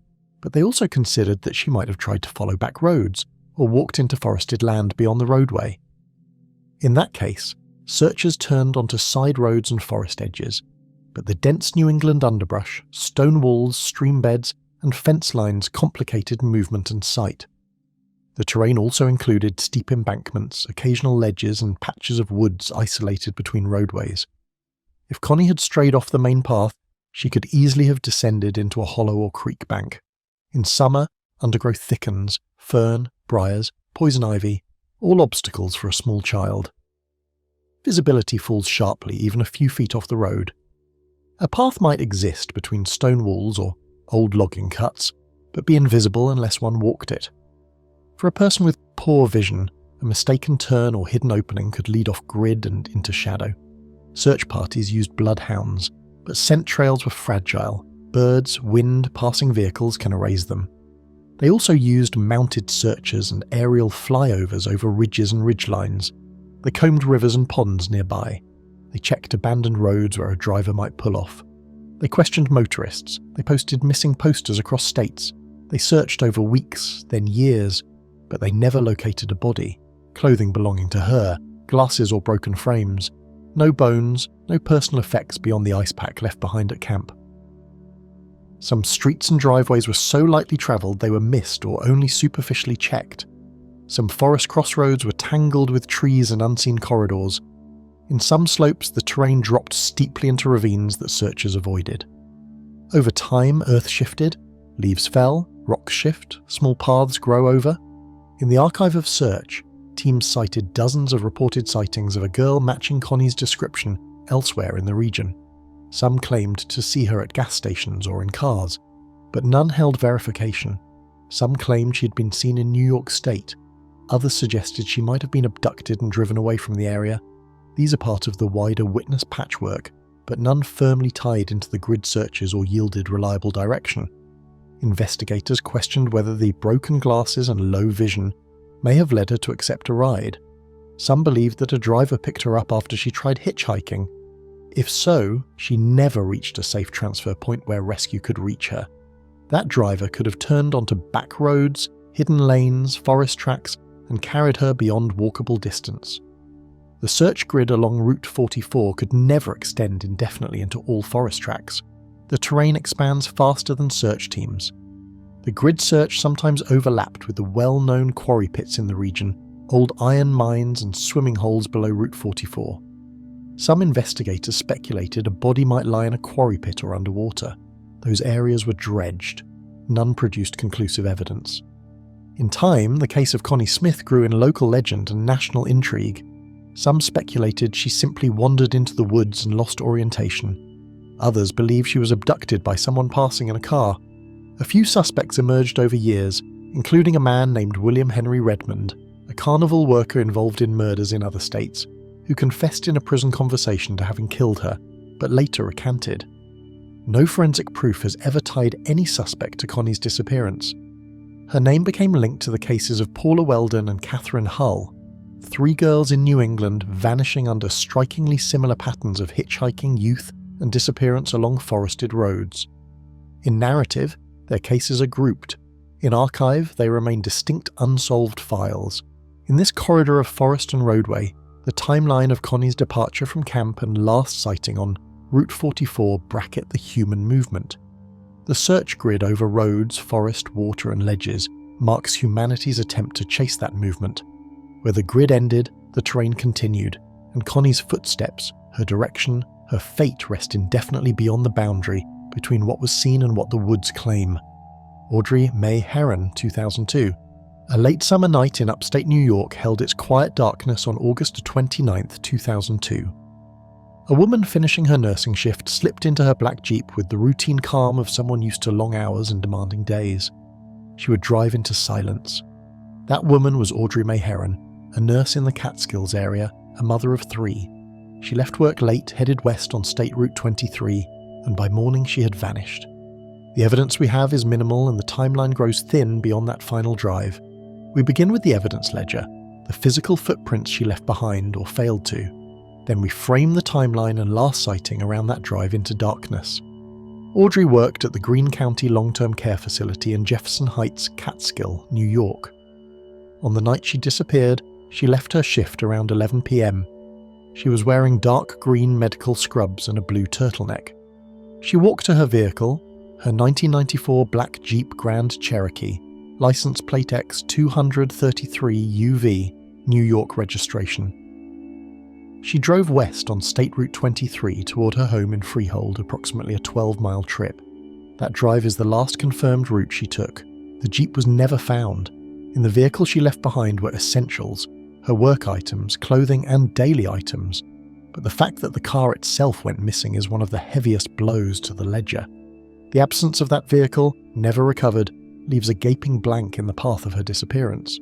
but they also considered that she might have tried to follow back roads or walked into forested land beyond the roadway. In that case, searchers turned onto side roads and forest edges, but the dense New England underbrush, stone walls, stream beds, and fence lines complicated movement and sight. The terrain also included steep embankments, occasional ledges, and patches of woods isolated between roadways. If Connie had strayed off the main path, she could easily have descended into a hollow or creek bank. In summer, undergrowth thickens, fern, briars, poison ivy, all obstacles for a small child. Visibility falls sharply even a few feet off the road. A path might exist between stone walls or old logging cuts, but be invisible unless one walked it. For a person with poor vision, a mistaken turn or hidden opening could lead off grid and into shadow. Search parties used bloodhounds, but scent trails were fragile. Birds, wind, passing vehicles can erase them. They also used mounted searchers and aerial flyovers over ridges and ridgelines. They combed rivers and ponds nearby. They checked abandoned roads where a driver might pull off. They questioned motorists. They posted missing posters across states. They searched over weeks, then years, but they never located a body, clothing belonging to her, glasses or broken frames. No bones, no personal effects beyond the ice pack left behind at camp. Some streets and driveways were so lightly travelled they were missed or only superficially checked. Some forest crossroads were tangled with trees and unseen corridors. In some slopes, the terrain dropped steeply into ravines that searchers avoided. Over time, earth shifted, leaves fell, rocks shift, small paths grow over. In the archive of search, teams cited dozens of reported sightings of a girl matching Connie's description elsewhere in the region. Some claimed to see her at gas stations or in cars, but none held verification. Some claimed she had been seen in New York State. Others suggested she might have been abducted and driven away from the area. These are part of the wider witness patchwork, but none firmly tied into the grid searches or yielded reliable direction. Investigators questioned whether the broken glasses and low vision may have led her to accept a ride. Some believed that a driver picked her up after she tried hitchhiking. If so, she never reached a safe transfer point where rescue could reach her. That driver could have turned onto back roads, hidden lanes, forest tracks, and carried her beyond walkable distance. The search grid along Route 44 could never extend indefinitely into all forest tracks. The terrain expands faster than search teams. The grid search sometimes overlapped with the well-known quarry pits in the region, old iron mines and swimming holes below Route 44. Some investigators speculated a body might lie in a quarry pit or underwater. Those areas were dredged. None produced conclusive evidence. In time, the case of Connie Smith grew in local legend and national intrigue. Some speculated she simply wandered into the woods and lost orientation. Others believed she was abducted by someone passing in a car. A few suspects emerged over years, including a man named William Henry Redmond, a carnival worker involved in murders in other states, who confessed in a prison conversation to having killed her, but later recanted. No forensic proof has ever tied any suspect to Connie's disappearance. Her name became linked to the cases of Paula Weldon and Catherine Hull, 3 girls in New England vanishing under strikingly similar patterns of hitchhiking, youth, and disappearance along forested roads. In narrative, their cases are grouped. In archive, they remain distinct unsolved files. In this corridor of forest and roadway, the timeline of Connie's departure from camp and last sighting on Route 44 bracket the human movement. The search grid over roads, forest, water and ledges marks humanity's attempt to chase that movement. Where the grid ended, the terrain continued, and Connie's footsteps, her direction, her fate rest indefinitely beyond the boundary between what was seen and what the woods claim. Audrey May Herron, 2002. A late summer night in upstate New York held its quiet darkness on August 29, 2002. A woman finishing her nursing shift slipped into her black Jeep with the routine calm of someone used to long hours and demanding days. She would drive into silence. That woman was Audrey May Herron, a nurse in the Catskills area, a mother of 3. She left work late, headed west on State Route 23, and by morning she had vanished. The evidence we have is minimal and the timeline grows thin beyond that final drive. We begin with the evidence ledger, the physical footprints she left behind or failed to. Then we frame the timeline and last sighting around that drive into darkness. Audrey worked at the Greene County Long-Term Care Facility in Jefferson Heights, Catskill, New York. On the night she disappeared, she left her shift around 11 p.m. She was wearing dark green medical scrubs and a blue turtleneck. She walked to her vehicle, her 1994 black Jeep Grand Cherokee, license plate X233UV, New York registration. She drove west on State Route 23 toward her home in Freehold, approximately a 12-mile trip. That drive is the last confirmed route she took. The Jeep was never found. In the vehicle she left behind were essentials, her work items, clothing and daily items. But the fact that the car itself went missing is one of the heaviest blows to the ledger. The absence of that vehicle, never recovered, leaves a gaping blank in the path of her disappearance.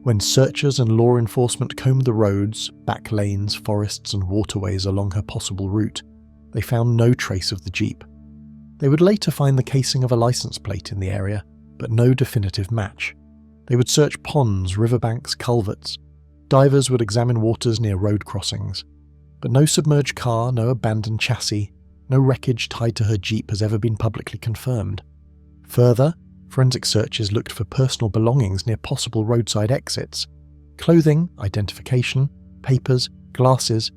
When searchers and law enforcement combed the roads, back lanes, forests and waterways along her possible route, they found no trace of the Jeep. They would later find the casing of a license plate in the area, but no definitive match. They would search ponds, riverbanks, culverts. Divers would examine waters near road crossings. But no submerged car, no abandoned chassis, no wreckage tied to her Jeep has ever been publicly confirmed. Further, forensic searches looked for personal belongings near possible roadside exits. Clothing, identification, papers, glasses,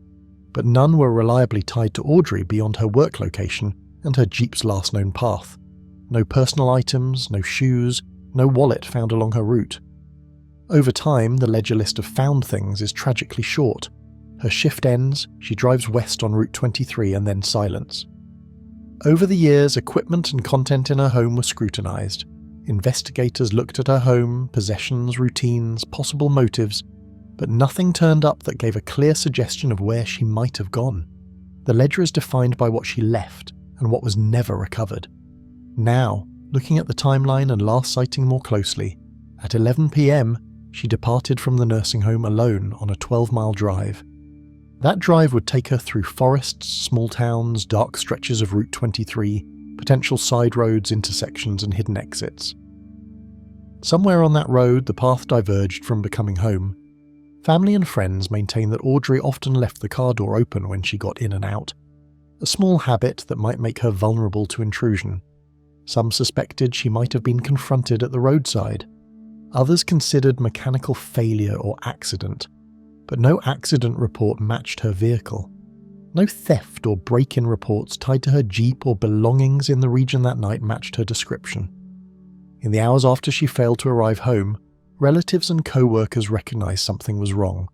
but none were reliably tied to Audrey beyond her work location and her Jeep's last known path. No personal items, no shoes, no wallet found along her route. Over time, the ledger list of found things is tragically short. Her shift ends, she drives west on Route 23 and then silence. Over the years, equipment and content in her home were scrutinized. Investigators looked at her home, possessions, routines, possible motives, but nothing turned up that gave a clear suggestion of where she might have gone. The ledger is defined by what she left and what was never recovered. Now, looking at the timeline and last sighting more closely, at 11 p.m, she departed from the nursing home alone on a 12-mile drive. That drive would take her through forests, small towns, dark stretches of Route 23, potential side roads, intersections and hidden exits. Somewhere on that road, the path diverged from becoming home. Family and friends maintain that Audrey often left the car door open when she got in and out, a small habit that might make her vulnerable to intrusion. Some suspected she might have been confronted at the roadside. Others considered mechanical failure or accident, but no accident report matched her vehicle. No theft or break-in reports tied to her Jeep or belongings in the region that night matched her description. In the hours after she failed to arrive home, relatives and co-workers recognized something was wrong.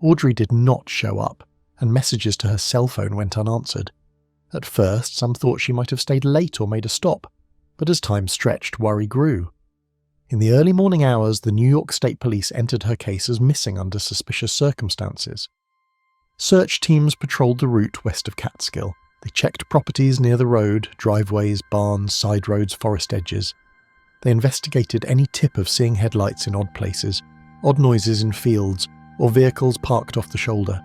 Audrey did not show up, and messages to her cell phone went unanswered. At first, some thought she might have stayed late or made a stop, but as time stretched, worry grew. In the early morning hours, the New York State Police entered her case as missing under suspicious circumstances. Search teams patrolled the route west of Catskill. They checked properties near the road, driveways, barns, side roads, forest edges. They investigated any tip of seeing headlights in odd places, odd noises in fields, or vehicles parked off the shoulder.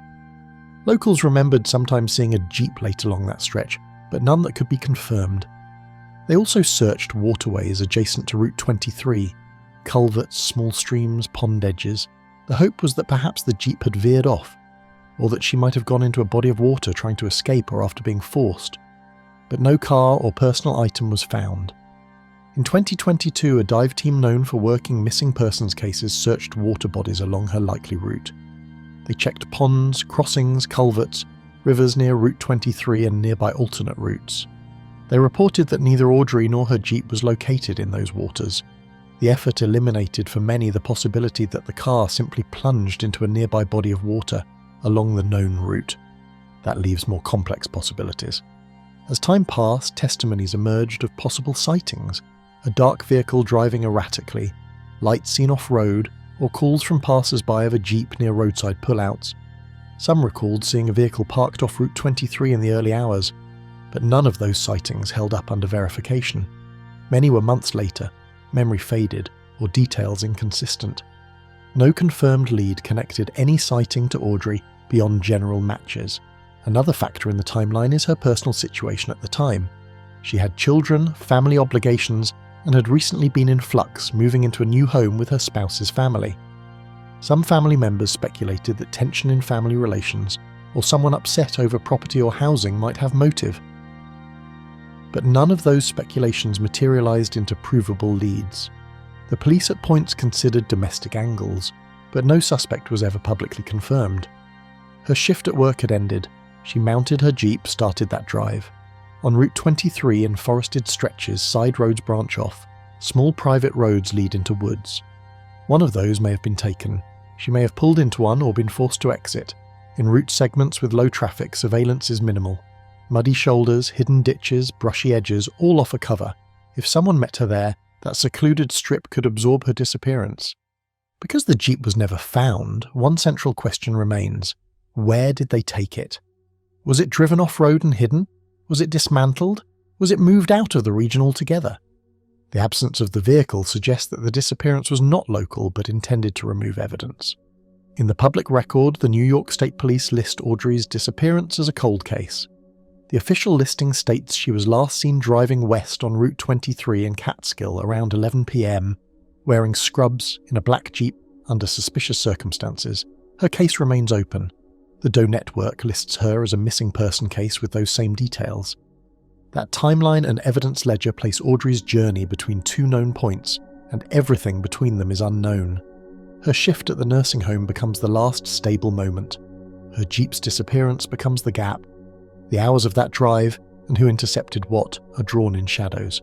Locals remembered sometimes seeing a Jeep late along that stretch, but none that could be confirmed. They also searched waterways adjacent to Route 23, culverts, small streams, pond edges. The hope was that perhaps the Jeep had veered off, or that she might have gone into a body of water trying to escape or after being forced. But no car or personal item was found. In 2022, a dive team known for working missing persons cases searched water bodies along her likely route. They checked ponds, crossings, culverts, rivers near Route 23 and nearby alternate routes. They reported that neither Audrey nor her Jeep was located in those waters. The effort eliminated for many the possibility that the car simply plunged into a nearby body of water along the known route. That leaves more complex possibilities. As time passed, testimonies emerged of possible sightings: a dark vehicle driving erratically, lights seen off-road, or calls from passers-by of a Jeep near roadside pullouts. Some recalled seeing a vehicle parked off Route 23 in the early hours, but none of those sightings held up under verification. Many were months later, memory faded, or details inconsistent. No confirmed lead connected any sighting to Audrey beyond general matches. Another factor in the timeline is her personal situation at the time. She had children, family obligations, and had recently been in flux, moving into a new home with her spouse's family. Some family members speculated that tension in family relations, or someone upset over property or housing, might have motive. But none of those speculations materialized into provable leads. The police at points considered domestic angles, but no suspect was ever publicly confirmed. Her shift at work had ended. She mounted her Jeep, started that drive. On Route 23 in forested stretches, side roads branch off. Small private roads lead into woods. One of those may have been taken. She may have pulled into one or been forced to exit. In route segments with low traffic, surveillance is minimal. Muddy shoulders, hidden ditches, brushy edges, all offer cover. If someone met her there, that secluded strip could absorb her disappearance. Because the Jeep was never found, one central question remains. Where did they take it? Was it driven off-road and hidden? Was it dismantled? Was it moved out of the region altogether? The absence of the vehicle suggests that the disappearance was not local but intended to remove evidence. In the public record, the New York State Police list Audrey's disappearance as a cold case. The official listing states she was last seen driving west on Route 23 in Catskill around 11 p.m, wearing scrubs in a black Jeep under suspicious circumstances. Her case remains open. The Doe Network lists her as a missing person case with those same details. That timeline and evidence ledger place Audrey's journey between two known points, and everything between them is unknown. Her shift at the nursing home becomes the last stable moment. Her Jeep's disappearance becomes the gap. The hours of that drive, and who intercepted what, are drawn in shadows.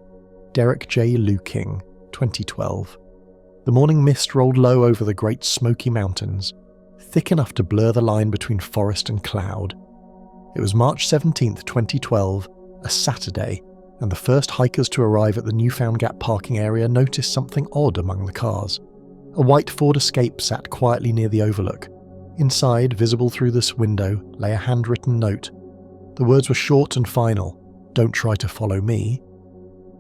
Derek J. Liu King, 2012. The morning mist rolled low over the Great Smoky Mountains, thick enough to blur the line between forest and cloud. It was March 17, 2012, a Saturday, and the first hikers to arrive at the Newfound Gap parking area noticed something odd among the cars. A white Ford Escape sat quietly near the overlook. Inside, visible through this window, lay a handwritten note. The words were short and final. "Don't try to follow me."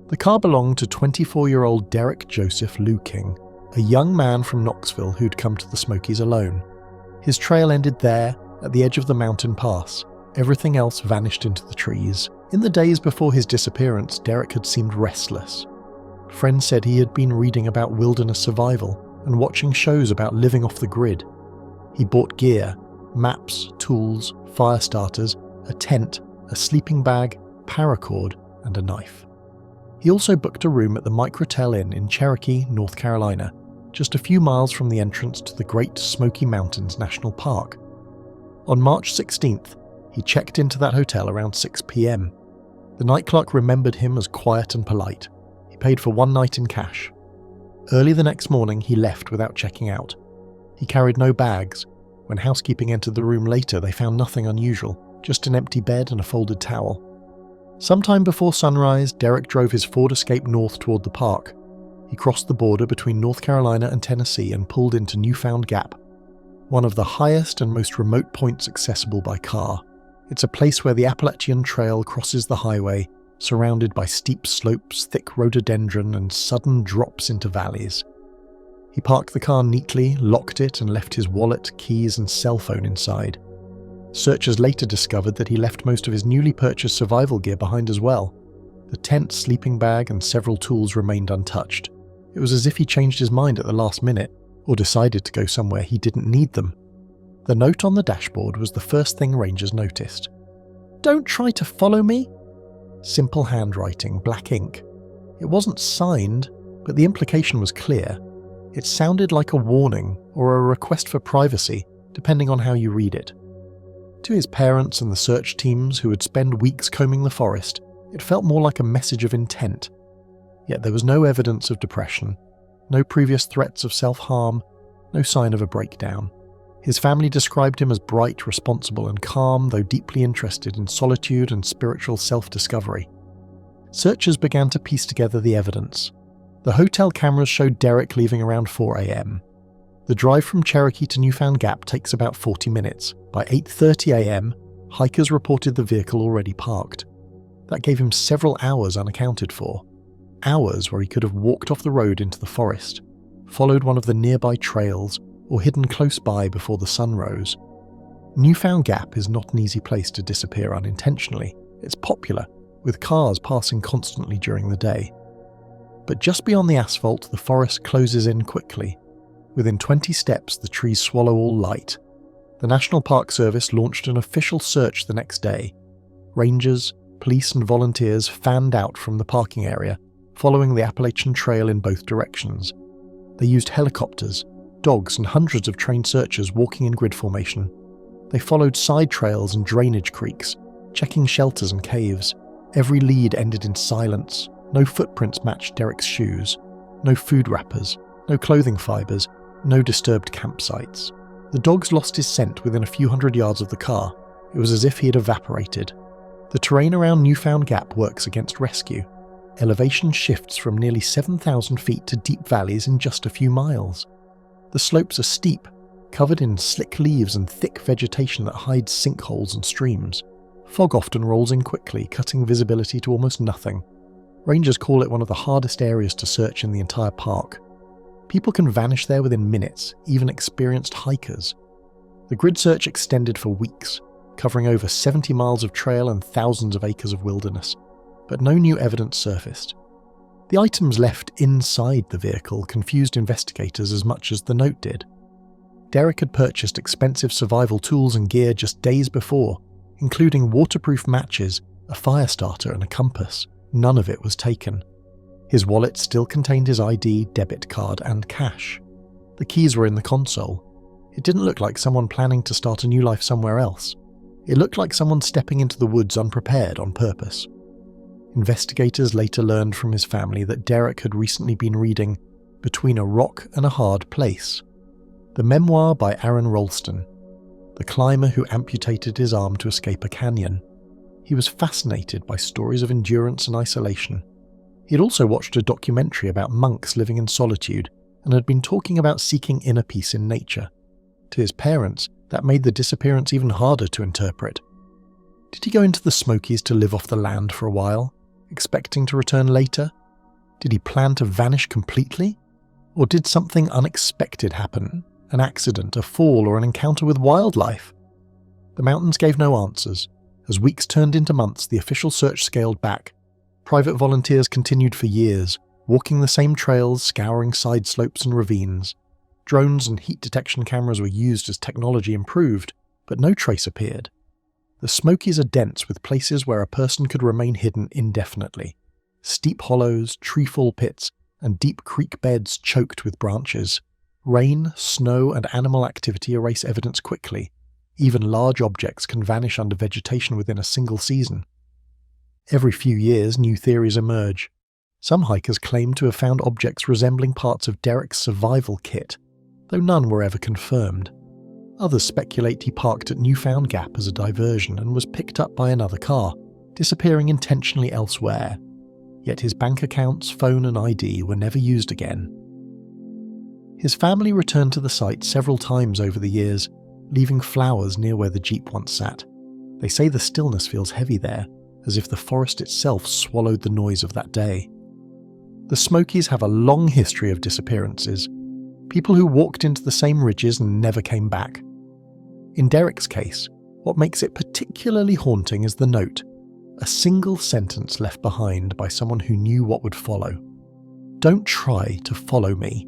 The car belonged to 24-year-old Derek Joseph Liu King, a young man from Knoxville who'd come to the Smokies alone. His trail ended there, at the edge of the mountain pass. Everything else vanished into the trees. In the days before his disappearance, Derek had seemed restless. Friends said he had been reading about wilderness survival and watching shows about living off the grid. He bought gear, maps, tools, fire starters, a tent, a sleeping bag, paracord, and a knife. He also booked a room at the Microtel Inn in Cherokee, North Carolina, just a few miles from the entrance to the Great Smoky Mountains National Park. On March 16th, he checked into that hotel around 6 p.m. The night clerk remembered him as quiet and polite. He paid for one night in cash. Early the next morning, he left without checking out. He carried no bags. When housekeeping entered the room later, they found nothing unusual, just an empty bed and a folded towel. Sometime before sunrise, Derek drove his Ford Escape north toward the park. He crossed the border between North Carolina and Tennessee and pulled into Newfound Gap, one of the highest and most remote points accessible by car. It's a place where the Appalachian Trail crosses the highway, surrounded by steep slopes, thick rhododendron, and sudden drops into valleys. He parked the car neatly, locked it, and left his wallet, keys, and cell phone inside. Searchers later discovered that he left most of his newly purchased survival gear behind as well. The tent, sleeping bag, and several tools remained untouched. It was as if he changed his mind at the last minute, or decided to go somewhere he didn't need them. The note on the dashboard was the first thing rangers noticed. "Don't try to follow me." Simple handwriting, black ink. It wasn't signed, but the implication was clear. It sounded like a warning or a request for privacy, depending on how you read it. To his parents and the search teams who would spend weeks combing the forest, it felt more like a message of intent. Yet there was no evidence of depression, no previous threats of self-harm, no sign of a breakdown. His family described him as bright, responsible, and calm, though deeply interested in solitude and spiritual self-discovery. Searchers began to piece together the evidence. The hotel cameras showed Derek leaving around 4 a.m. The drive from Cherokee to Newfound Gap takes about 40 minutes. By 8:30 a.m., hikers reported the vehicle already parked. That gave him several hours unaccounted for. Hours where he could have walked off the road into the forest, followed one of the nearby trails, or hidden close by before the sun rose. Newfound Gap is not an easy place to disappear unintentionally. It's popular, with cars passing constantly during the day. But just beyond the asphalt, the forest closes in quickly. Within 20 steps, the trees swallow all light. The National Park Service launched an official search the next day. Rangers, Police and volunteers fanned out from the parking area, following the Appalachian Trail in both directions. They used helicopters, dogs, and hundreds of trained searchers walking in grid formation. They followed side trails and drainage creeks, checking shelters and caves. Every lead ended in silence. No footprints matched Derek's shoes. No food wrappers. No clothing fibres. No disturbed campsites. The dogs lost his scent within a few hundred yards of the car. It was as if he had evaporated. The terrain around Newfound Gap works against rescue. Elevation shifts from nearly 7,000 feet to deep valleys in just a few miles. The slopes are steep, covered in slick leaves and thick vegetation that hides sinkholes and streams. Fog often rolls in quickly, cutting visibility to almost nothing. Rangers call it one of the hardest areas to search in the entire park. People can vanish there within minutes, even experienced hikers. The grid search extended for weeks, covering over 70 miles of trail and thousands of acres of wilderness, but no new evidence surfaced. The items left inside the vehicle confused investigators as much as the note did. Derek had purchased expensive survival tools and gear just days before, including waterproof matches, a fire starter, and a compass. None of it was taken. His wallet still contained his ID, debit card, and cash. The keys were in the console. It didn't look like someone planning to start a new life somewhere else. It looked like someone stepping into the woods unprepared on purpose. Investigators later learned from his family that Derek had recently been reading Between a Rock and a Hard Place, the memoir by Aaron Ralston, the climber who amputated his arm to escape a canyon. He was fascinated by stories of endurance and isolation. He had also watched a documentary about monks living in solitude and had been talking about seeking inner peace in nature. To his parents, that made the disappearance even harder to interpret. Did he go into the Smokies to live off the land for a while, expecting to return later? Did he plan to vanish completely? Or did something unexpected happen? An accident, a fall, or an encounter with wildlife? The mountains gave no answers. As weeks turned into months, the official search scaled back. Private volunteers continued for years, walking the same trails, scouring side slopes and ravines. Drones and heat detection cameras were used as technology improved, but no trace appeared. The Smokies are dense with places where a person could remain hidden indefinitely. Steep hollows, treefall pits, and deep creek beds choked with branches. Rain, snow, and animal activity erase evidence quickly. Even large objects can vanish under vegetation within a single season. Every few years, new theories emerge. Some hikers claim to have found objects resembling parts of Derek's survival kit, though none were ever confirmed. Others speculate he parked at Newfound Gap as a diversion and was picked up by another car, disappearing intentionally elsewhere. Yet his bank accounts, phone, and ID were never used again. His family returned to the site several times over the years, leaving flowers near where the Jeep once sat. They say the stillness feels heavy there, as if the forest itself swallowed the noise of that day. The Smokies have a long history of disappearances, people who walked into the same ridges and never came back. In Derek's case, what makes it particularly haunting is the note, a single sentence left behind by someone who knew what would follow. "Don't try to follow me."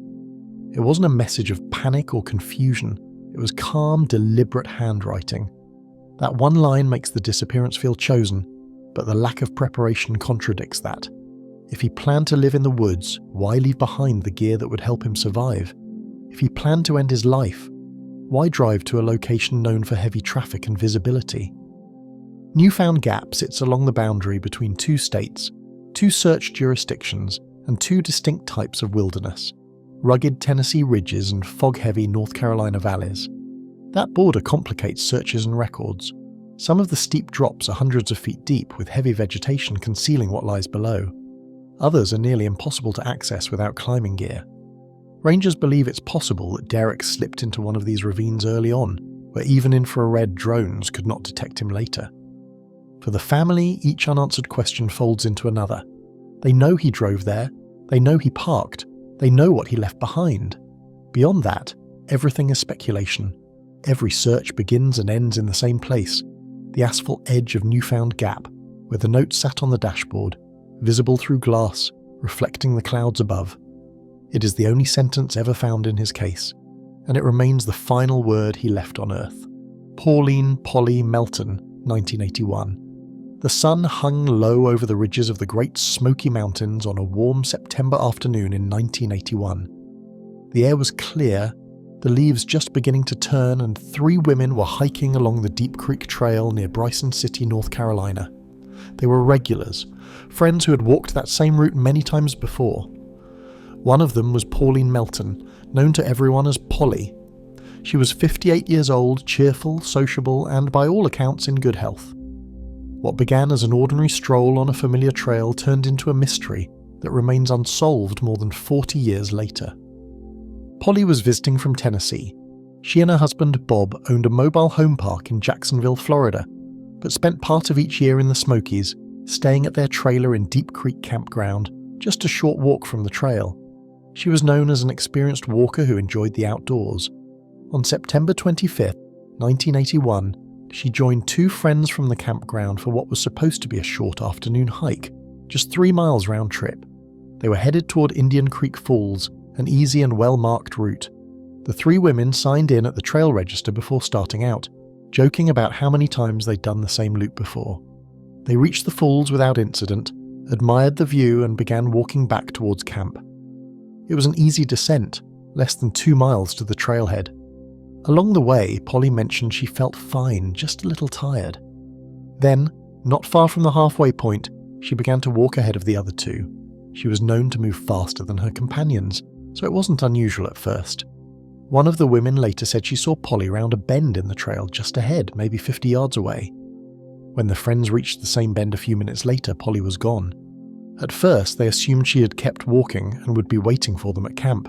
It wasn't a message of panic or confusion. It was calm, deliberate handwriting. That one line makes the disappearance feel chosen, but the lack of preparation contradicts that. If he planned to live in the woods, why leave behind the gear that would help him survive? If he planned to end his life, why drive to a location known for heavy traffic and visibility? Newfound Gap sits along the boundary between two states, two search jurisdictions, and two distinct types of wilderness: rugged Tennessee ridges and fog-heavy North Carolina valleys. That border complicates searches and records. Some of the steep drops are hundreds of feet deep, with heavy vegetation concealing what lies below. Others are nearly impossible to access without climbing gear. Rangers believe it's possible that Derek slipped into one of these ravines early on, where even infrared drones could not detect him later. For the family, each unanswered question folds into another. They know he drove there, they know he parked, they know what he left behind. Beyond that, everything is speculation. Every search begins and ends in the same place, the asphalt edge of Newfound Gap, where the note sat on the dashboard, visible through glass, reflecting the clouds above. It is the only sentence ever found in his case, and it remains the final word he left on Earth. Pauline Polly Melton, 1981. The sun hung low over the ridges of the Great Smoky Mountains on a warm September afternoon in 1981. The air was clear, the leaves just beginning to turn, and 3 women were hiking along the Deep Creek Trail near Bryson City, North Carolina. They were regulars, friends who had walked that same route many times before. One of them was Pauline Melton, known to everyone as Polly. She was 58 years old, cheerful, sociable, and by all accounts in good health. What began as an ordinary stroll on a familiar trail turned into a mystery that remains unsolved more than 40 years later. Polly was visiting from Tennessee. She and her husband Bob owned a mobile home park in Jacksonville, Florida, but spent part of each year in the Smokies, staying at their trailer in Deep Creek Campground, just a short walk from the trail. She was known as an experienced walker who enjoyed the outdoors. On September 25, 1981, she joined 2 friends from the campground for what was supposed to be a short afternoon hike, just 3 miles round trip. They were headed toward Indian Creek Falls, an easy and well-marked route. The 3 women signed in at the trail register before starting out, joking about how many times they'd done the same loop before. They reached the falls without incident, admired the view, and began walking back towards camp. It was an easy descent, less than 2 miles to the trailhead. Along the way, Polly mentioned she felt fine, just a little tired. Then, not far from the halfway point, she began to walk ahead of the other 2. She was known to move faster than her companions, so it wasn't unusual at first. One of the women later said she saw Polly round a bend in the trail just ahead, maybe 50 yards away. When the friends reached the same bend a few minutes later, Polly was gone. At first, they assumed she had kept walking and would be waiting for them at camp.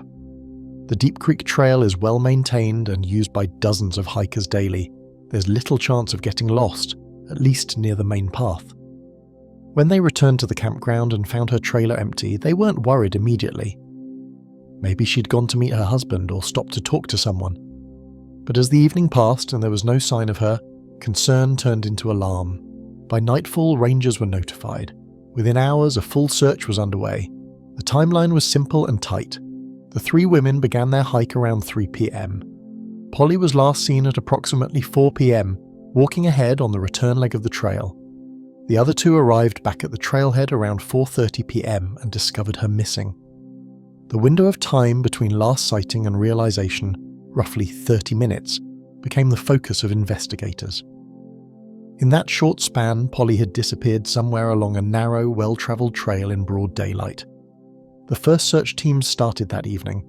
The Deep Creek Trail is well maintained and used by dozens of hikers daily. There's little chance of getting lost, at least near the main path. When they returned to the campground and found her trailer empty, they weren't worried immediately. Maybe she'd gone to meet her husband or stopped to talk to someone. But as the evening passed and there was no sign of her, concern turned into alarm. By nightfall, rangers were notified. Within hours, a full search was underway. The timeline was simple and tight. The 3 women began their hike around 3 p.m. Polly was last seen at approximately 4 p.m., walking ahead on the return leg of the trail. The other 2 arrived back at the trailhead around 4:30 p.m. and discovered her missing. The window of time between last sighting and realization, roughly 30 minutes, became the focus of investigators. In that short span, Polly had disappeared somewhere along a narrow, well-traveled trail in broad daylight. The first search teams started that evening.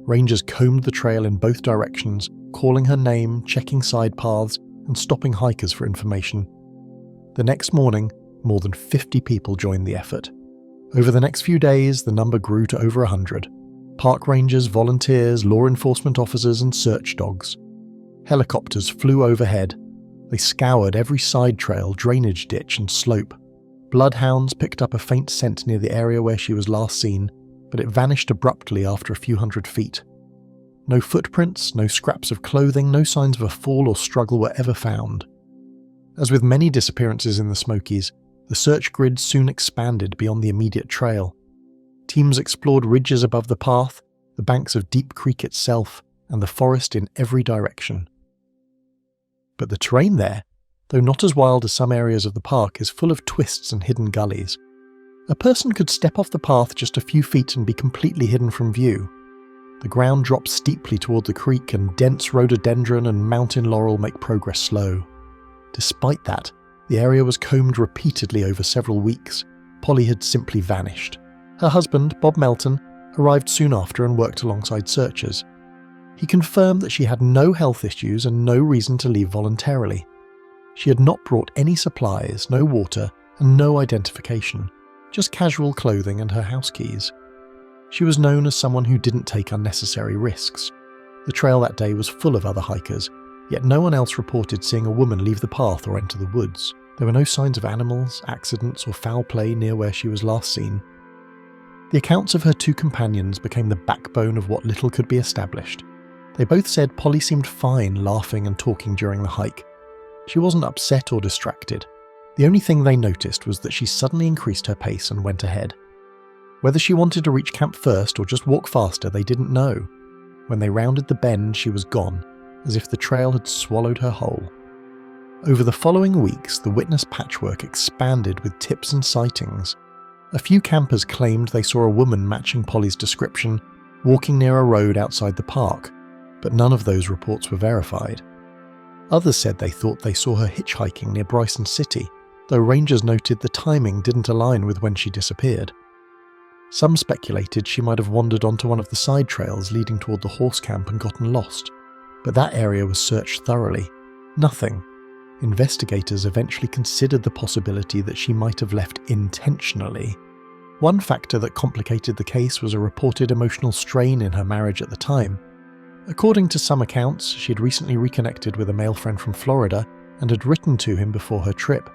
Rangers combed the trail in both directions, calling her name, checking side paths, and stopping hikers for information. The next morning, more than 50 people joined the effort. Over the next few days, the number grew to over 100. Park rangers, volunteers, law enforcement officers, and search dogs. Helicopters flew overhead. They scoured every side trail, drainage ditch, and slope. Bloodhounds picked up a faint scent near the area where she was last seen, but it vanished abruptly after a few hundred feet. No footprints, no scraps of clothing, no signs of a fall or struggle were ever found. As with many disappearances in the Smokies, the search grid soon expanded beyond the immediate trail. Teams explored ridges above the path, the banks of Deep Creek itself, and the forest in every direction. But the terrain there, though not as wild as some areas of the park, is full of twists and hidden gullies. A person could step off the path just a few feet and be completely hidden from view. The ground drops steeply toward the creek, and dense rhododendron and mountain laurel make progress slow. Despite that, the area was combed repeatedly over several weeks. Polly had simply vanished. Her husband, Bob Melton, arrived soon after and worked alongside searchers. He confirmed that she had no health issues and no reason to leave voluntarily. She had not brought any supplies, no water, and no identification, just casual clothing and her house keys. She was known as someone who didn't take unnecessary risks. The trail that day was full of other hikers, yet no one else reported seeing a woman leave the path or enter the woods. There were no signs of animals, accidents, or foul play near where she was last seen. The accounts of her 2 companions became the backbone of what little could be established. They both said Polly seemed fine, laughing and talking during the hike. She wasn't upset or distracted. The only thing they noticed was that she suddenly increased her pace and went ahead. Whether she wanted to reach camp first or just walk faster, they didn't know. When they rounded the bend, she was gone, as if the trail had swallowed her whole. Over the following weeks, the witness patchwork expanded with tips and sightings. A few campers claimed they saw a woman matching Polly's description walking near a road outside the park, but none of those reports were verified. Others said they thought they saw her hitchhiking near Bryson City, though rangers noted the timing didn't align with when she disappeared. Some speculated she might have wandered onto one of the side trails leading toward the horse camp and gotten lost, but that area was searched thoroughly. Nothing. Investigators eventually considered the possibility that she might have left intentionally. One factor that complicated the case was a reported emotional strain in her marriage at the time. According to some accounts, she had recently reconnected with a male friend from Florida and had written to him before her trip.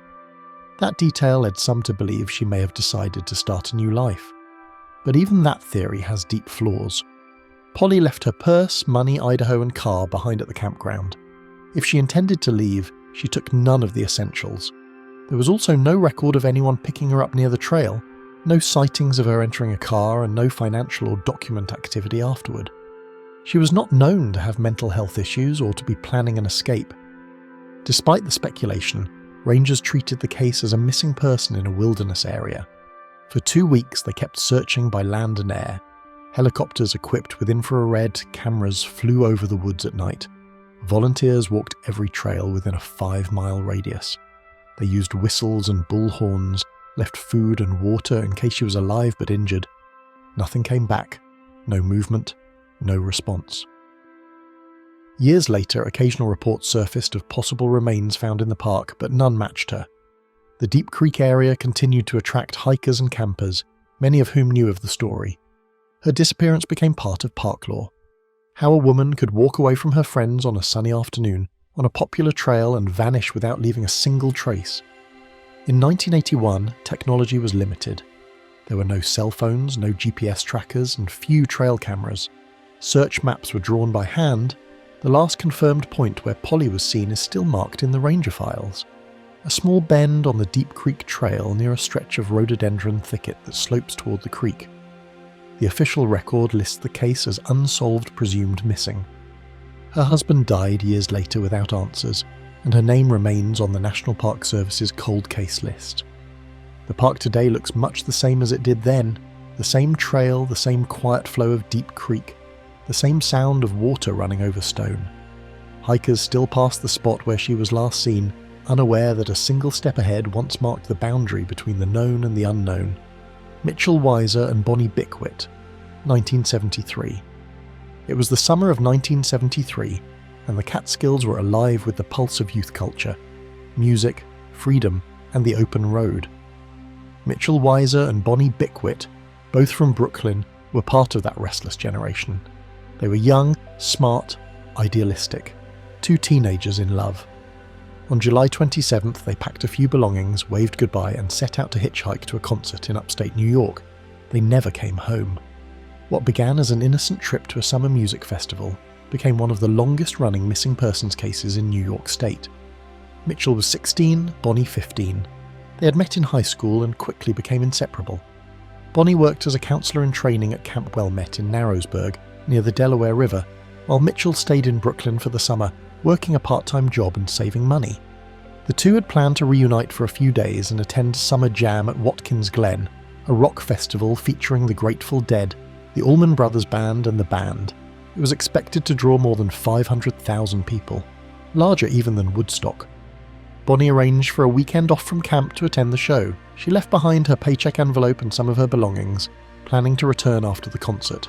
That detail led some to believe she may have decided to start a new life. But even that theory has deep flaws. Polly left her purse, money, Idaho, and car behind at the campground. If she intended to leave, she took none of the essentials. There was also no record of anyone picking her up near the trail, no sightings of her entering a car, and no financial or document activity afterward. She was not known to have mental health issues or to be planning an escape. Despite the speculation, rangers treated the case as a missing person in a wilderness area. For 2 weeks, they kept searching by land and air. Helicopters equipped with infrared cameras flew over the woods at night. Volunteers walked every trail within a 5-mile radius. They used whistles and bullhorns, left food and water in case she was alive but injured. Nothing came back. No movement, no response. Years later, occasional reports surfaced of possible remains found in the park, but none matched her. The Deep Creek area continued to attract hikers and campers, many of whom knew of the story. Her disappearance became part of park lore. How a woman could walk away from her friends on a sunny afternoon, on a popular trail, and vanish without leaving a single trace. In 1981, technology was limited. There were no cell phones, no GPS trackers, and few trail cameras. Search maps were drawn by hand. The last confirmed point where Polly was seen is still marked in the ranger files. A small bend on the Deep Creek Trail near a stretch of rhododendron thicket that slopes toward the creek. The official record lists the case as unsolved, presumed missing. Her husband died years later without answers, and her name remains on the National Park Service's cold case list. The park today looks much the same as it did then, the same trail, the same quiet flow of Deep Creek, the same sound of water running over stone. Hikers still pass the spot where she was last seen, unaware that a single step ahead once marked the boundary between the known and the unknown. Mitchell Weiser and Bonnie Bickwit, 1973. It was the summer of 1973, and the Catskills were alive with the pulse of youth culture, music, freedom, and the open road. Mitchell Weiser and Bonnie Bickwit, both from Brooklyn, were part of that restless generation. They were young, smart, idealistic, 2 teenagers in love. On July 27th, they packed a few belongings, waved goodbye, and set out to hitchhike to a concert in upstate New York. They never came home. What began as an innocent trip to a summer music festival became one of the longest-running missing persons cases in New York State. Mitchell was 16, Bonnie 15. They had met in high school and quickly became inseparable. Bonnie worked as a counselor in training at Camp Wilmette in Narrowsburg, near the Delaware River, while Mitchell stayed in Brooklyn for the summer, working a part-time job and saving money. The two had planned to reunite for a few days and attend Summer Jam at Watkins Glen, a rock festival featuring the Grateful Dead, the Allman Brothers Band, and the band. It was expected to draw more than 500,000 people, larger even than Woodstock. Bonnie arranged for a weekend off from camp to attend the show. She left behind her paycheck envelope and some of her belongings, planning to return after the concert.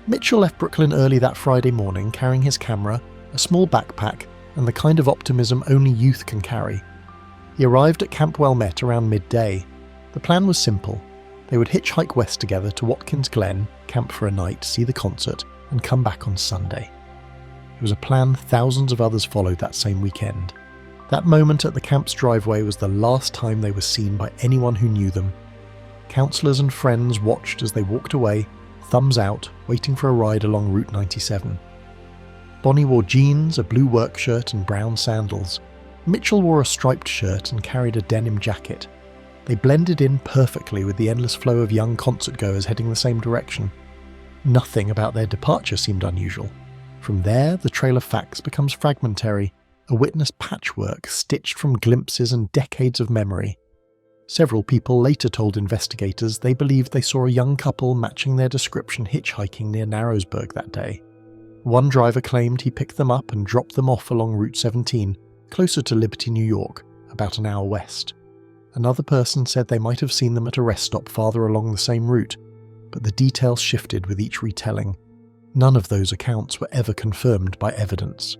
Mitchell left Brooklyn early that Friday morning, carrying his camera, a small backpack, and the kind of optimism only youth can carry. He arrived at Camp Wilmette around midday. The plan was simple. They would hitchhike west together to Watkins Glen, camp for a night, see the concert, and come back on Sunday. It was a plan thousands of others followed that same weekend. That moment at the camp's driveway was the last time they were seen by anyone who knew them. Counselors and friends watched as they walked away, thumbs out, waiting for a ride along Route 97. Bonnie wore jeans, a blue work shirt, and brown sandals. Mitchell wore a striped shirt and carried a denim jacket. They blended in perfectly with the endless flow of young concertgoers heading the same direction. Nothing about their departure seemed unusual. From there, the trail of facts becomes fragmentary, a witness patchwork stitched from glimpses and decades of memory. Several people later told investigators they believed they saw a young couple matching their description hitchhiking near Narrowsburg that day. One driver claimed he picked them up and dropped them off along Route 17, closer to Liberty, New York, about an hour west. Another person said they might have seen them at a rest stop farther along the same route, but the details shifted with each retelling. None of those accounts were ever confirmed by evidence.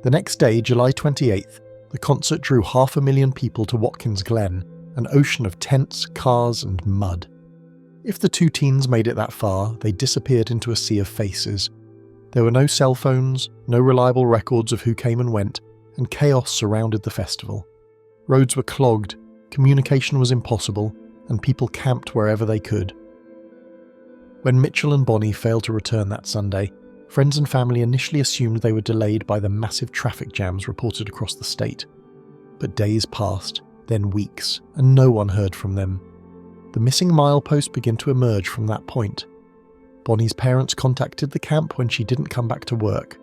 The next day, July 28th, the concert drew 500,000 people to Watkins Glen, an ocean of tents, cars, and mud. If the two teens made it that far, they disappeared into a sea of faces. There were no cell phones, no reliable records of who came and went, and chaos surrounded the festival. Roads were clogged, communication was impossible, and people camped wherever they could. When Mitchell and Bonnie failed to return that Sunday, friends and family initially assumed they were delayed by the massive traffic jams reported across the state. But days passed, then weeks, and no one heard from them. The missing milepost began to emerge from that point. Bonnie's parents contacted the camp when she didn't come back to work.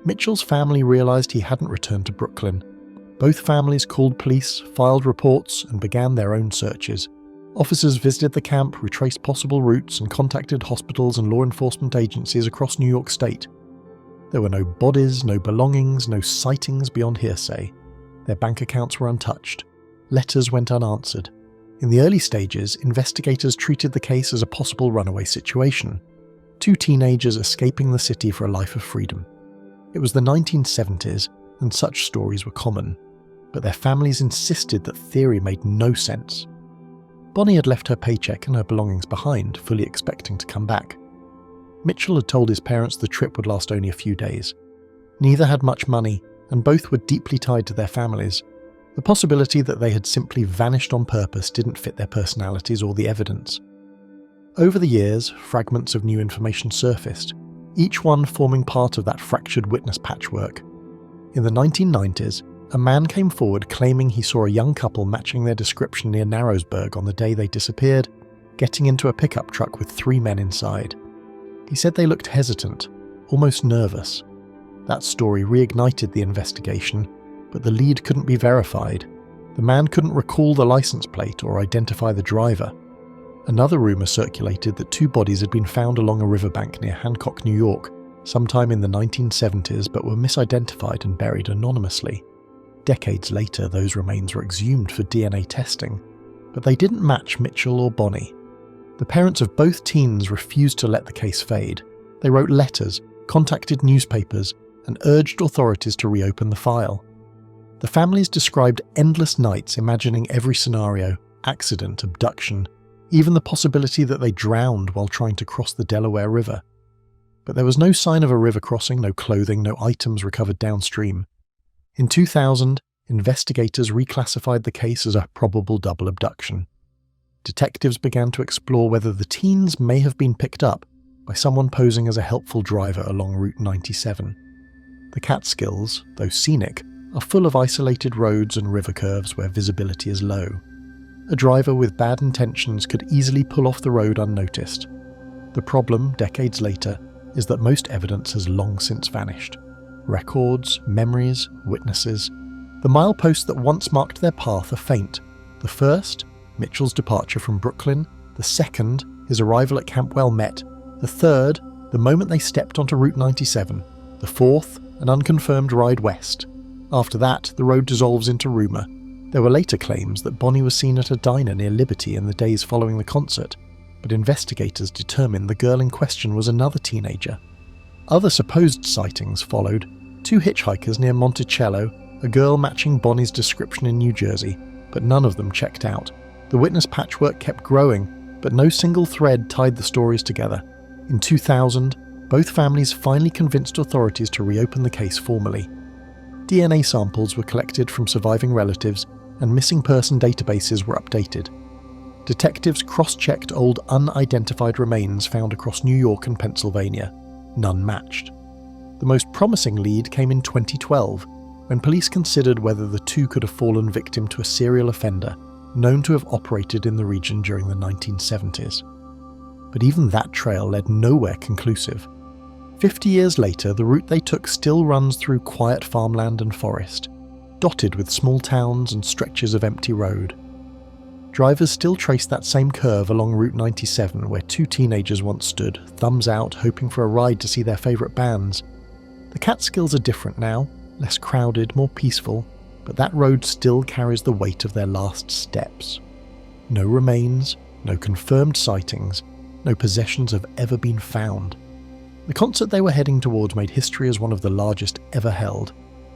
Mitchell's family realized he hadn't returned to Brooklyn. Both families called police, filed reports, and began their own searches. Officers visited the camp, retraced possible routes, and contacted hospitals and law enforcement agencies across New York State. There were no bodies, no belongings, no sightings beyond hearsay. Their bank accounts were untouched. Letters went unanswered. In the early stages, investigators treated the case as a possible runaway situation. Two teenagers escaping the city for a life of freedom. It was the 1970s, and such stories were common. But their families insisted that theory made no sense. Bonnie had left her paycheck and her belongings behind, fully expecting to come back. Mitchell had told his parents the trip would last only a few days. Neither had much money, and both were deeply tied to their families. The possibility that they had simply vanished on purpose didn't fit their personalities or the evidence. Over the years, fragments of new information surfaced, each one forming part of that fractured witness patchwork. In the 1990s, a man came forward claiming he saw a young couple matching their description near Narrowsburg on the day they disappeared, getting into a pickup truck with 3 men inside. He said they looked hesitant, almost nervous. That story reignited the investigation, but the lead couldn't be verified. The man couldn't recall the license plate or identify the driver. Another rumor circulated that 2 bodies had been found along a riverbank near Hancock, New York, sometime in the 1970s, but were misidentified and buried anonymously. Decades later, those remains were exhumed for DNA testing, but they didn't match Mitchell or Bonnie. The parents of both teens refused to let the case fade. They wrote letters, contacted newspapers, and urged authorities to reopen the file. The families described endless nights imagining every scenario: accident, abduction, even the possibility that they drowned while trying to cross the Delaware River. But there was no sign of a river crossing, no clothing, no items recovered downstream. In 2000, investigators reclassified the case as a probable double abduction. Detectives began to explore whether the teens may have been picked up by someone posing as a helpful driver along Route 97. The Catskills, though scenic, are full of isolated roads and river curves where visibility is low. A driver with bad intentions could easily pull off the road unnoticed. The problem, decades later, is that most evidence has long since vanished. Records, memories, witnesses. The mileposts that once marked their path are faint. The first, Mitchell's departure from Brooklyn. The second, his arrival at Camp Well Met. The third, the moment they stepped onto Route 97. The fourth, an unconfirmed ride west. After that, the road dissolves into rumour. There were later claims that Bonnie was seen at a diner near Liberty in the days following the concert, but investigators determined the girl in question was another teenager. Other supposed sightings followed: 2 hitchhikers near Monticello, a girl matching Bonnie's description in New Jersey, but none of them checked out. The witness patchwork kept growing, but no single thread tied the stories together. In 2000, both families finally convinced authorities to reopen the case formally. DNA samples were collected from surviving relatives, and missing person databases were updated. Detectives cross-checked old unidentified remains found across New York and Pennsylvania. None matched. The most promising lead came in 2012, when police considered whether the 2 could have fallen victim to a serial offender known to have operated in the region during the 1970s. But even that trail led nowhere conclusive. 50 years later, the route they took still runs through quiet farmland and forest, dotted with small towns and stretches of empty road. Drivers still trace that same curve along Route 97 where two teenagers once stood, thumbs out, hoping for a ride to see their favourite bands. The Catskills are different now, less crowded, more peaceful, but that road still carries the weight of their last steps. No remains, no confirmed sightings, no possessions have ever been found. The concert they were heading towards made history as one of the largest ever held,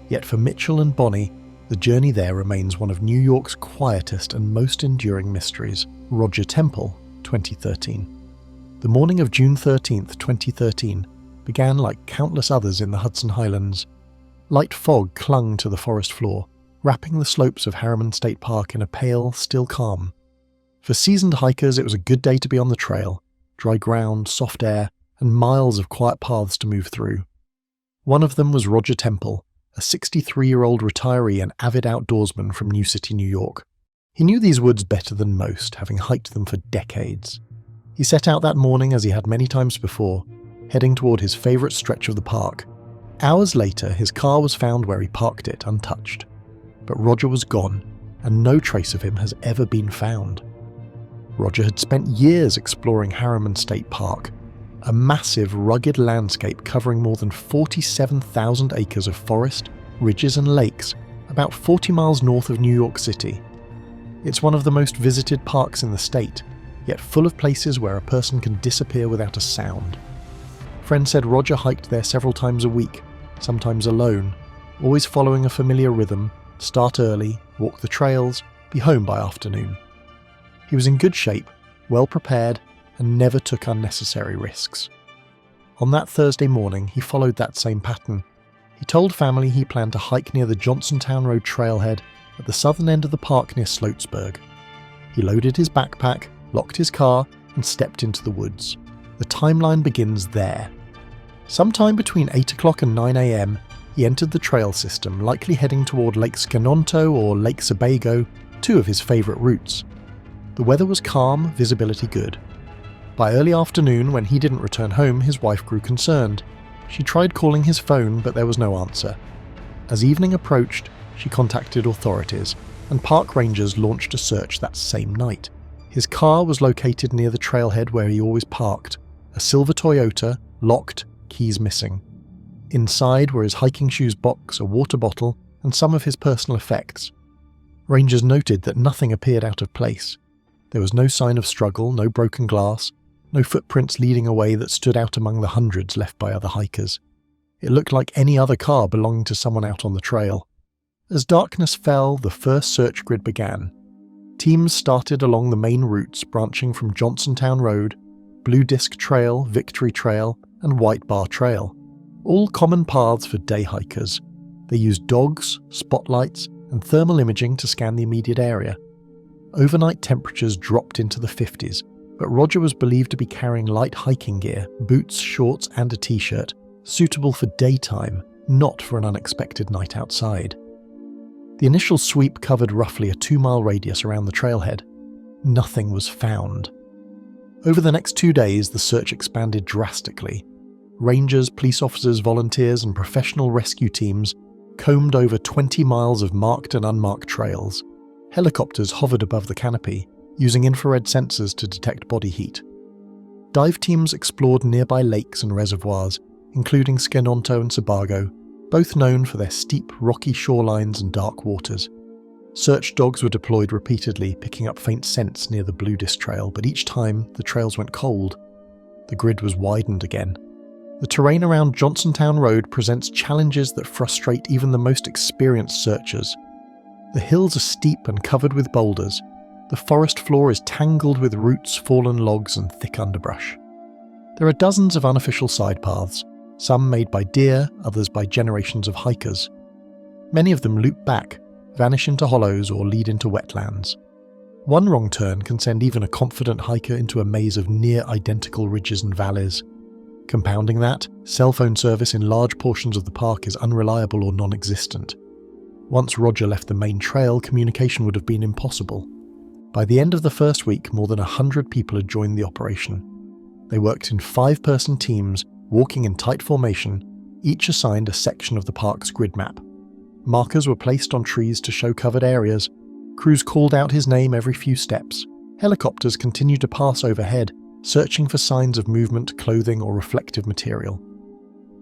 yet for Mitchell and Bonnie, the journey there remains one of New York's quietest and most enduring mysteries. Roger Temple, 2013. The morning of June 13th, 2013, began like countless others in the Hudson Highlands. Light fog clung to the forest floor, wrapping the slopes of Harriman State Park in a pale, still calm. For seasoned hikers, it was a good day to be on the trail. Dry ground, soft air, and miles of quiet paths to move through. One of them was Roger Temple, a 63-year-old retiree and avid outdoorsman from New City, New York. He knew these woods better than most, having hiked them for decades. He set out that morning as he had many times before, heading toward his favourite stretch of the park. Hours later, his car was found where he parked it, untouched. But Roger was gone, and no trace of him has ever been found. Roger had spent years exploring Harriman State Park, a massive, rugged landscape covering more than 47,000 acres of forest, ridges and lakes, about 40 miles north of New York City. It's one of the most visited parks in the state, yet full of places where a person can disappear without a sound. Friends said Roger hiked there several times a week, sometimes alone, always following a familiar rhythm, start early, walk the trails, be home by afternoon. He was in good shape, well prepared, and never took unnecessary risks. On that Thursday morning, he followed that same pattern. He told family he planned to hike near the Johnsontown Road trailhead at the southern end of the park near Sloatsburg. He loaded his backpack, locked his car, and stepped into the woods. The timeline begins there. Sometime between 8 o'clock and 9 a.m., he entered the trail system, likely heading toward Lake Scanonto or Lake Sebago, two of his favourite routes. The weather was calm, visibility good. By early afternoon, when he didn't return home, his wife grew concerned. She tried calling his phone, but there was no answer. As evening approached, she contacted authorities, and park rangers launched a search that same night. His car was located near the trailhead where he always parked, a silver Toyota, locked, keys missing. Inside were his hiking shoes box, a water bottle, and some of his personal effects. Rangers noted that nothing appeared out of place. There was no sign of struggle, no broken glass, no footprints leading away that stood out among the hundreds left by other hikers. It looked like any other car belonging to someone out on the trail. As darkness fell, the first search grid began. Teams started along the main routes branching from Johnsontown Road, Blue Disc Trail, Victory Trail, and White Bar Trail. All common paths for day hikers. They used dogs, spotlights, and thermal imaging to scan the immediate area. Overnight temperatures dropped into the 50s, but Roger was believed to be carrying light hiking gear, boots, shorts, and a t-shirt, suitable for daytime, not for an unexpected night outside. The initial sweep covered roughly a 2-mile radius around the trailhead. Nothing was found. Over the next 2 days, the search expanded drastically. Rangers, police officers, volunteers, and professional rescue teams combed over 20 miles of marked and unmarked trails. Helicopters hovered above the canopy, using infrared sensors to detect body heat. Dive teams explored nearby lakes and reservoirs, including Scanonto and Sebago, both known for their steep, rocky shorelines and dark waters. Search dogs were deployed repeatedly, picking up faint scents near the Blue Disc Trail, but each time the trails went cold. The grid was widened again. The terrain around Johnsontown Road presents challenges that frustrate even the most experienced searchers. The hills are steep and covered with boulders. The forest floor is tangled with roots, fallen logs, and thick underbrush. There are dozens of unofficial side paths, some made by deer, others by generations of hikers. Many of them loop back, vanish into hollows, or lead into wetlands. One wrong turn can send even a confident hiker into a maze of near-identical ridges and valleys. Compounding that, cell phone service in large portions of the park is unreliable or non-existent. Once Roger left the main trail, communication would have been impossible. By the end of the first week, more than 100 people had joined the operation. They worked in 5-person teams, walking in tight formation, each assigned a section of the park's grid map. Markers were placed on trees to show covered areas. Crews called out his name every few steps. Helicopters continued to pass overhead, searching for signs of movement, clothing, or reflective material.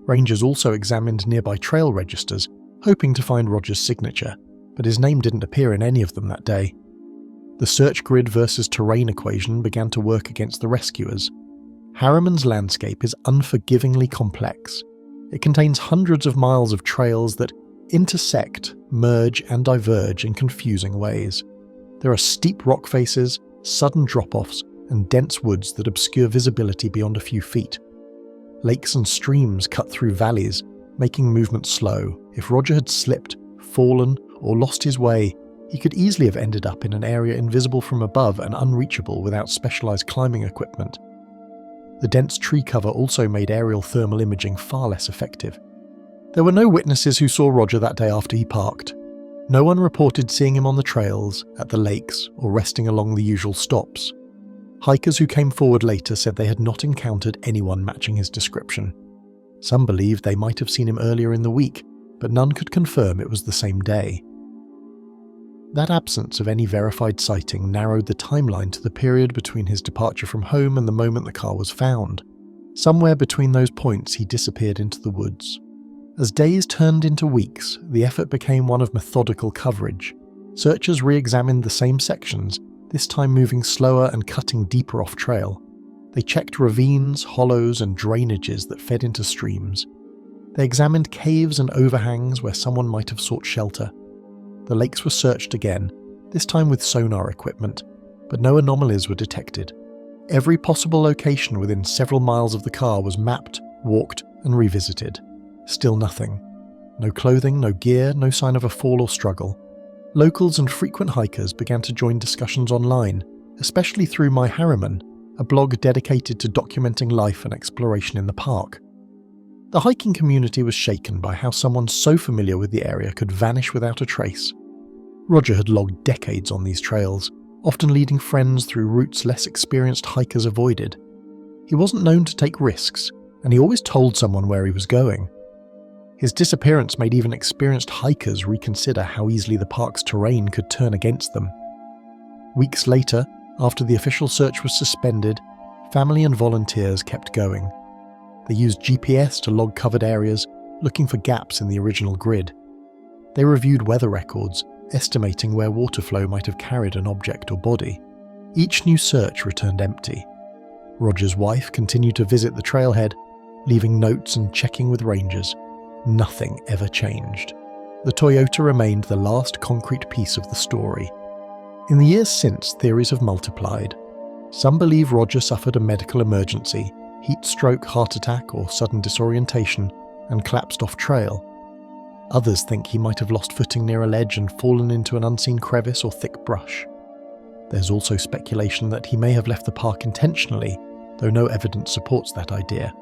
Rangers also examined nearby trail registers, hoping to find Roger's signature, but his name didn't appear in any of them that day. The search grid versus terrain equation began to work against the rescuers. Harriman's landscape is unforgivingly complex. It contains hundreds of miles of trails that intersect, merge, and diverge in confusing ways. There are steep rock faces, sudden drop-offs, and dense woods that obscure visibility beyond a few feet. Lakes and streams cut through valleys, making movement slow. If Roger had slipped, fallen, or lost his way, he could easily have ended up in an area invisible from above and unreachable without specialized climbing equipment. The dense tree cover also made aerial thermal imaging far less effective. There were no witnesses who saw Roger that day after he parked. No one reported seeing him on the trails, at the lakes, or resting along the usual stops. Hikers who came forward later said they had not encountered anyone matching his description. Some believed they might have seen him earlier in the week, but none could confirm it was the same day. That absence of any verified sighting narrowed the timeline to the period between his departure from home and the moment the car was found. Somewhere between those points he disappeared into the woods. As days turned into weeks, the effort became one of methodical coverage. Searchers re-examined the same sections, this time moving slower and cutting deeper off trail. They checked ravines, hollows, and drainages that fed into streams. They examined caves and overhangs where someone might have sought shelter. The lakes were searched again, this time with sonar equipment, but no anomalies were detected. Every possible location within several miles of the car was mapped, walked, and revisited. Still nothing. No clothing, no gear, no sign of a fall or struggle. Locals and frequent hikers began to join discussions online, especially through My Harriman, a blog dedicated to documenting life and exploration in the park. The hiking community was shaken by how someone so familiar with the area could vanish without a trace. Roger had logged decades on these trails, often leading friends through routes less experienced hikers avoided. He wasn't known to take risks, and he always told someone where he was going. His disappearance made even experienced hikers reconsider how easily the park's terrain could turn against them. Weeks later, after the official search was suspended, family and volunteers kept going. They used GPS to log covered areas, looking for gaps in the original grid. They reviewed weather records, estimating where water flow might have carried an object or body. Each new search returned empty. Roger's wife continued to visit the trailhead, leaving notes and checking with rangers. Nothing ever changed. The Toyota remained the last concrete piece of the story. In the years since, theories have multiplied. Some believe Roger suffered a medical emergency, heat stroke, heart attack, or sudden disorientation, and collapsed off trail. Others think he might have lost footing near a ledge and fallen into an unseen crevice or thick brush. There's also speculation that he may have left the park intentionally, though no evidence supports that idea.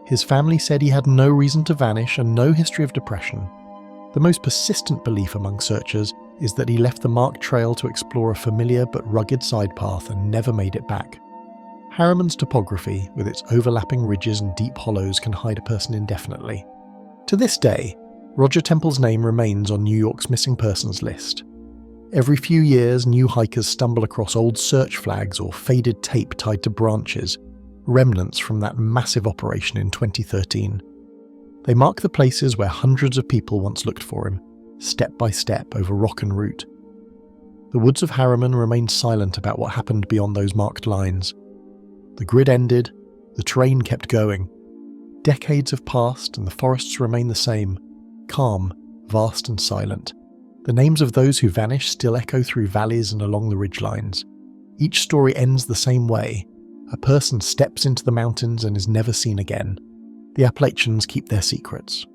His family said he had no reason to vanish and no history of depression. The most persistent belief among searchers is that he left the marked trail to explore a familiar but rugged side path and never made it back. Harriman's topography, with its overlapping ridges and deep hollows, can hide a person indefinitely. To this day, Roger Temple's name remains on New York's missing persons list. Every few years, new hikers stumble across old search flags or faded tape tied to branches, remnants from that massive operation in 2013. They mark the places where hundreds of people once looked for him, step by step over rock and root. The woods of Harriman remain silent about what happened beyond those marked lines. The grid ended, the terrain kept going. Decades have passed and the forests remain the same, calm, vast and silent. The names of those who vanished still echo through valleys and along the ridgelines. Each story ends the same way. A person steps into the mountains and is never seen again. The Appalachians keep their secrets.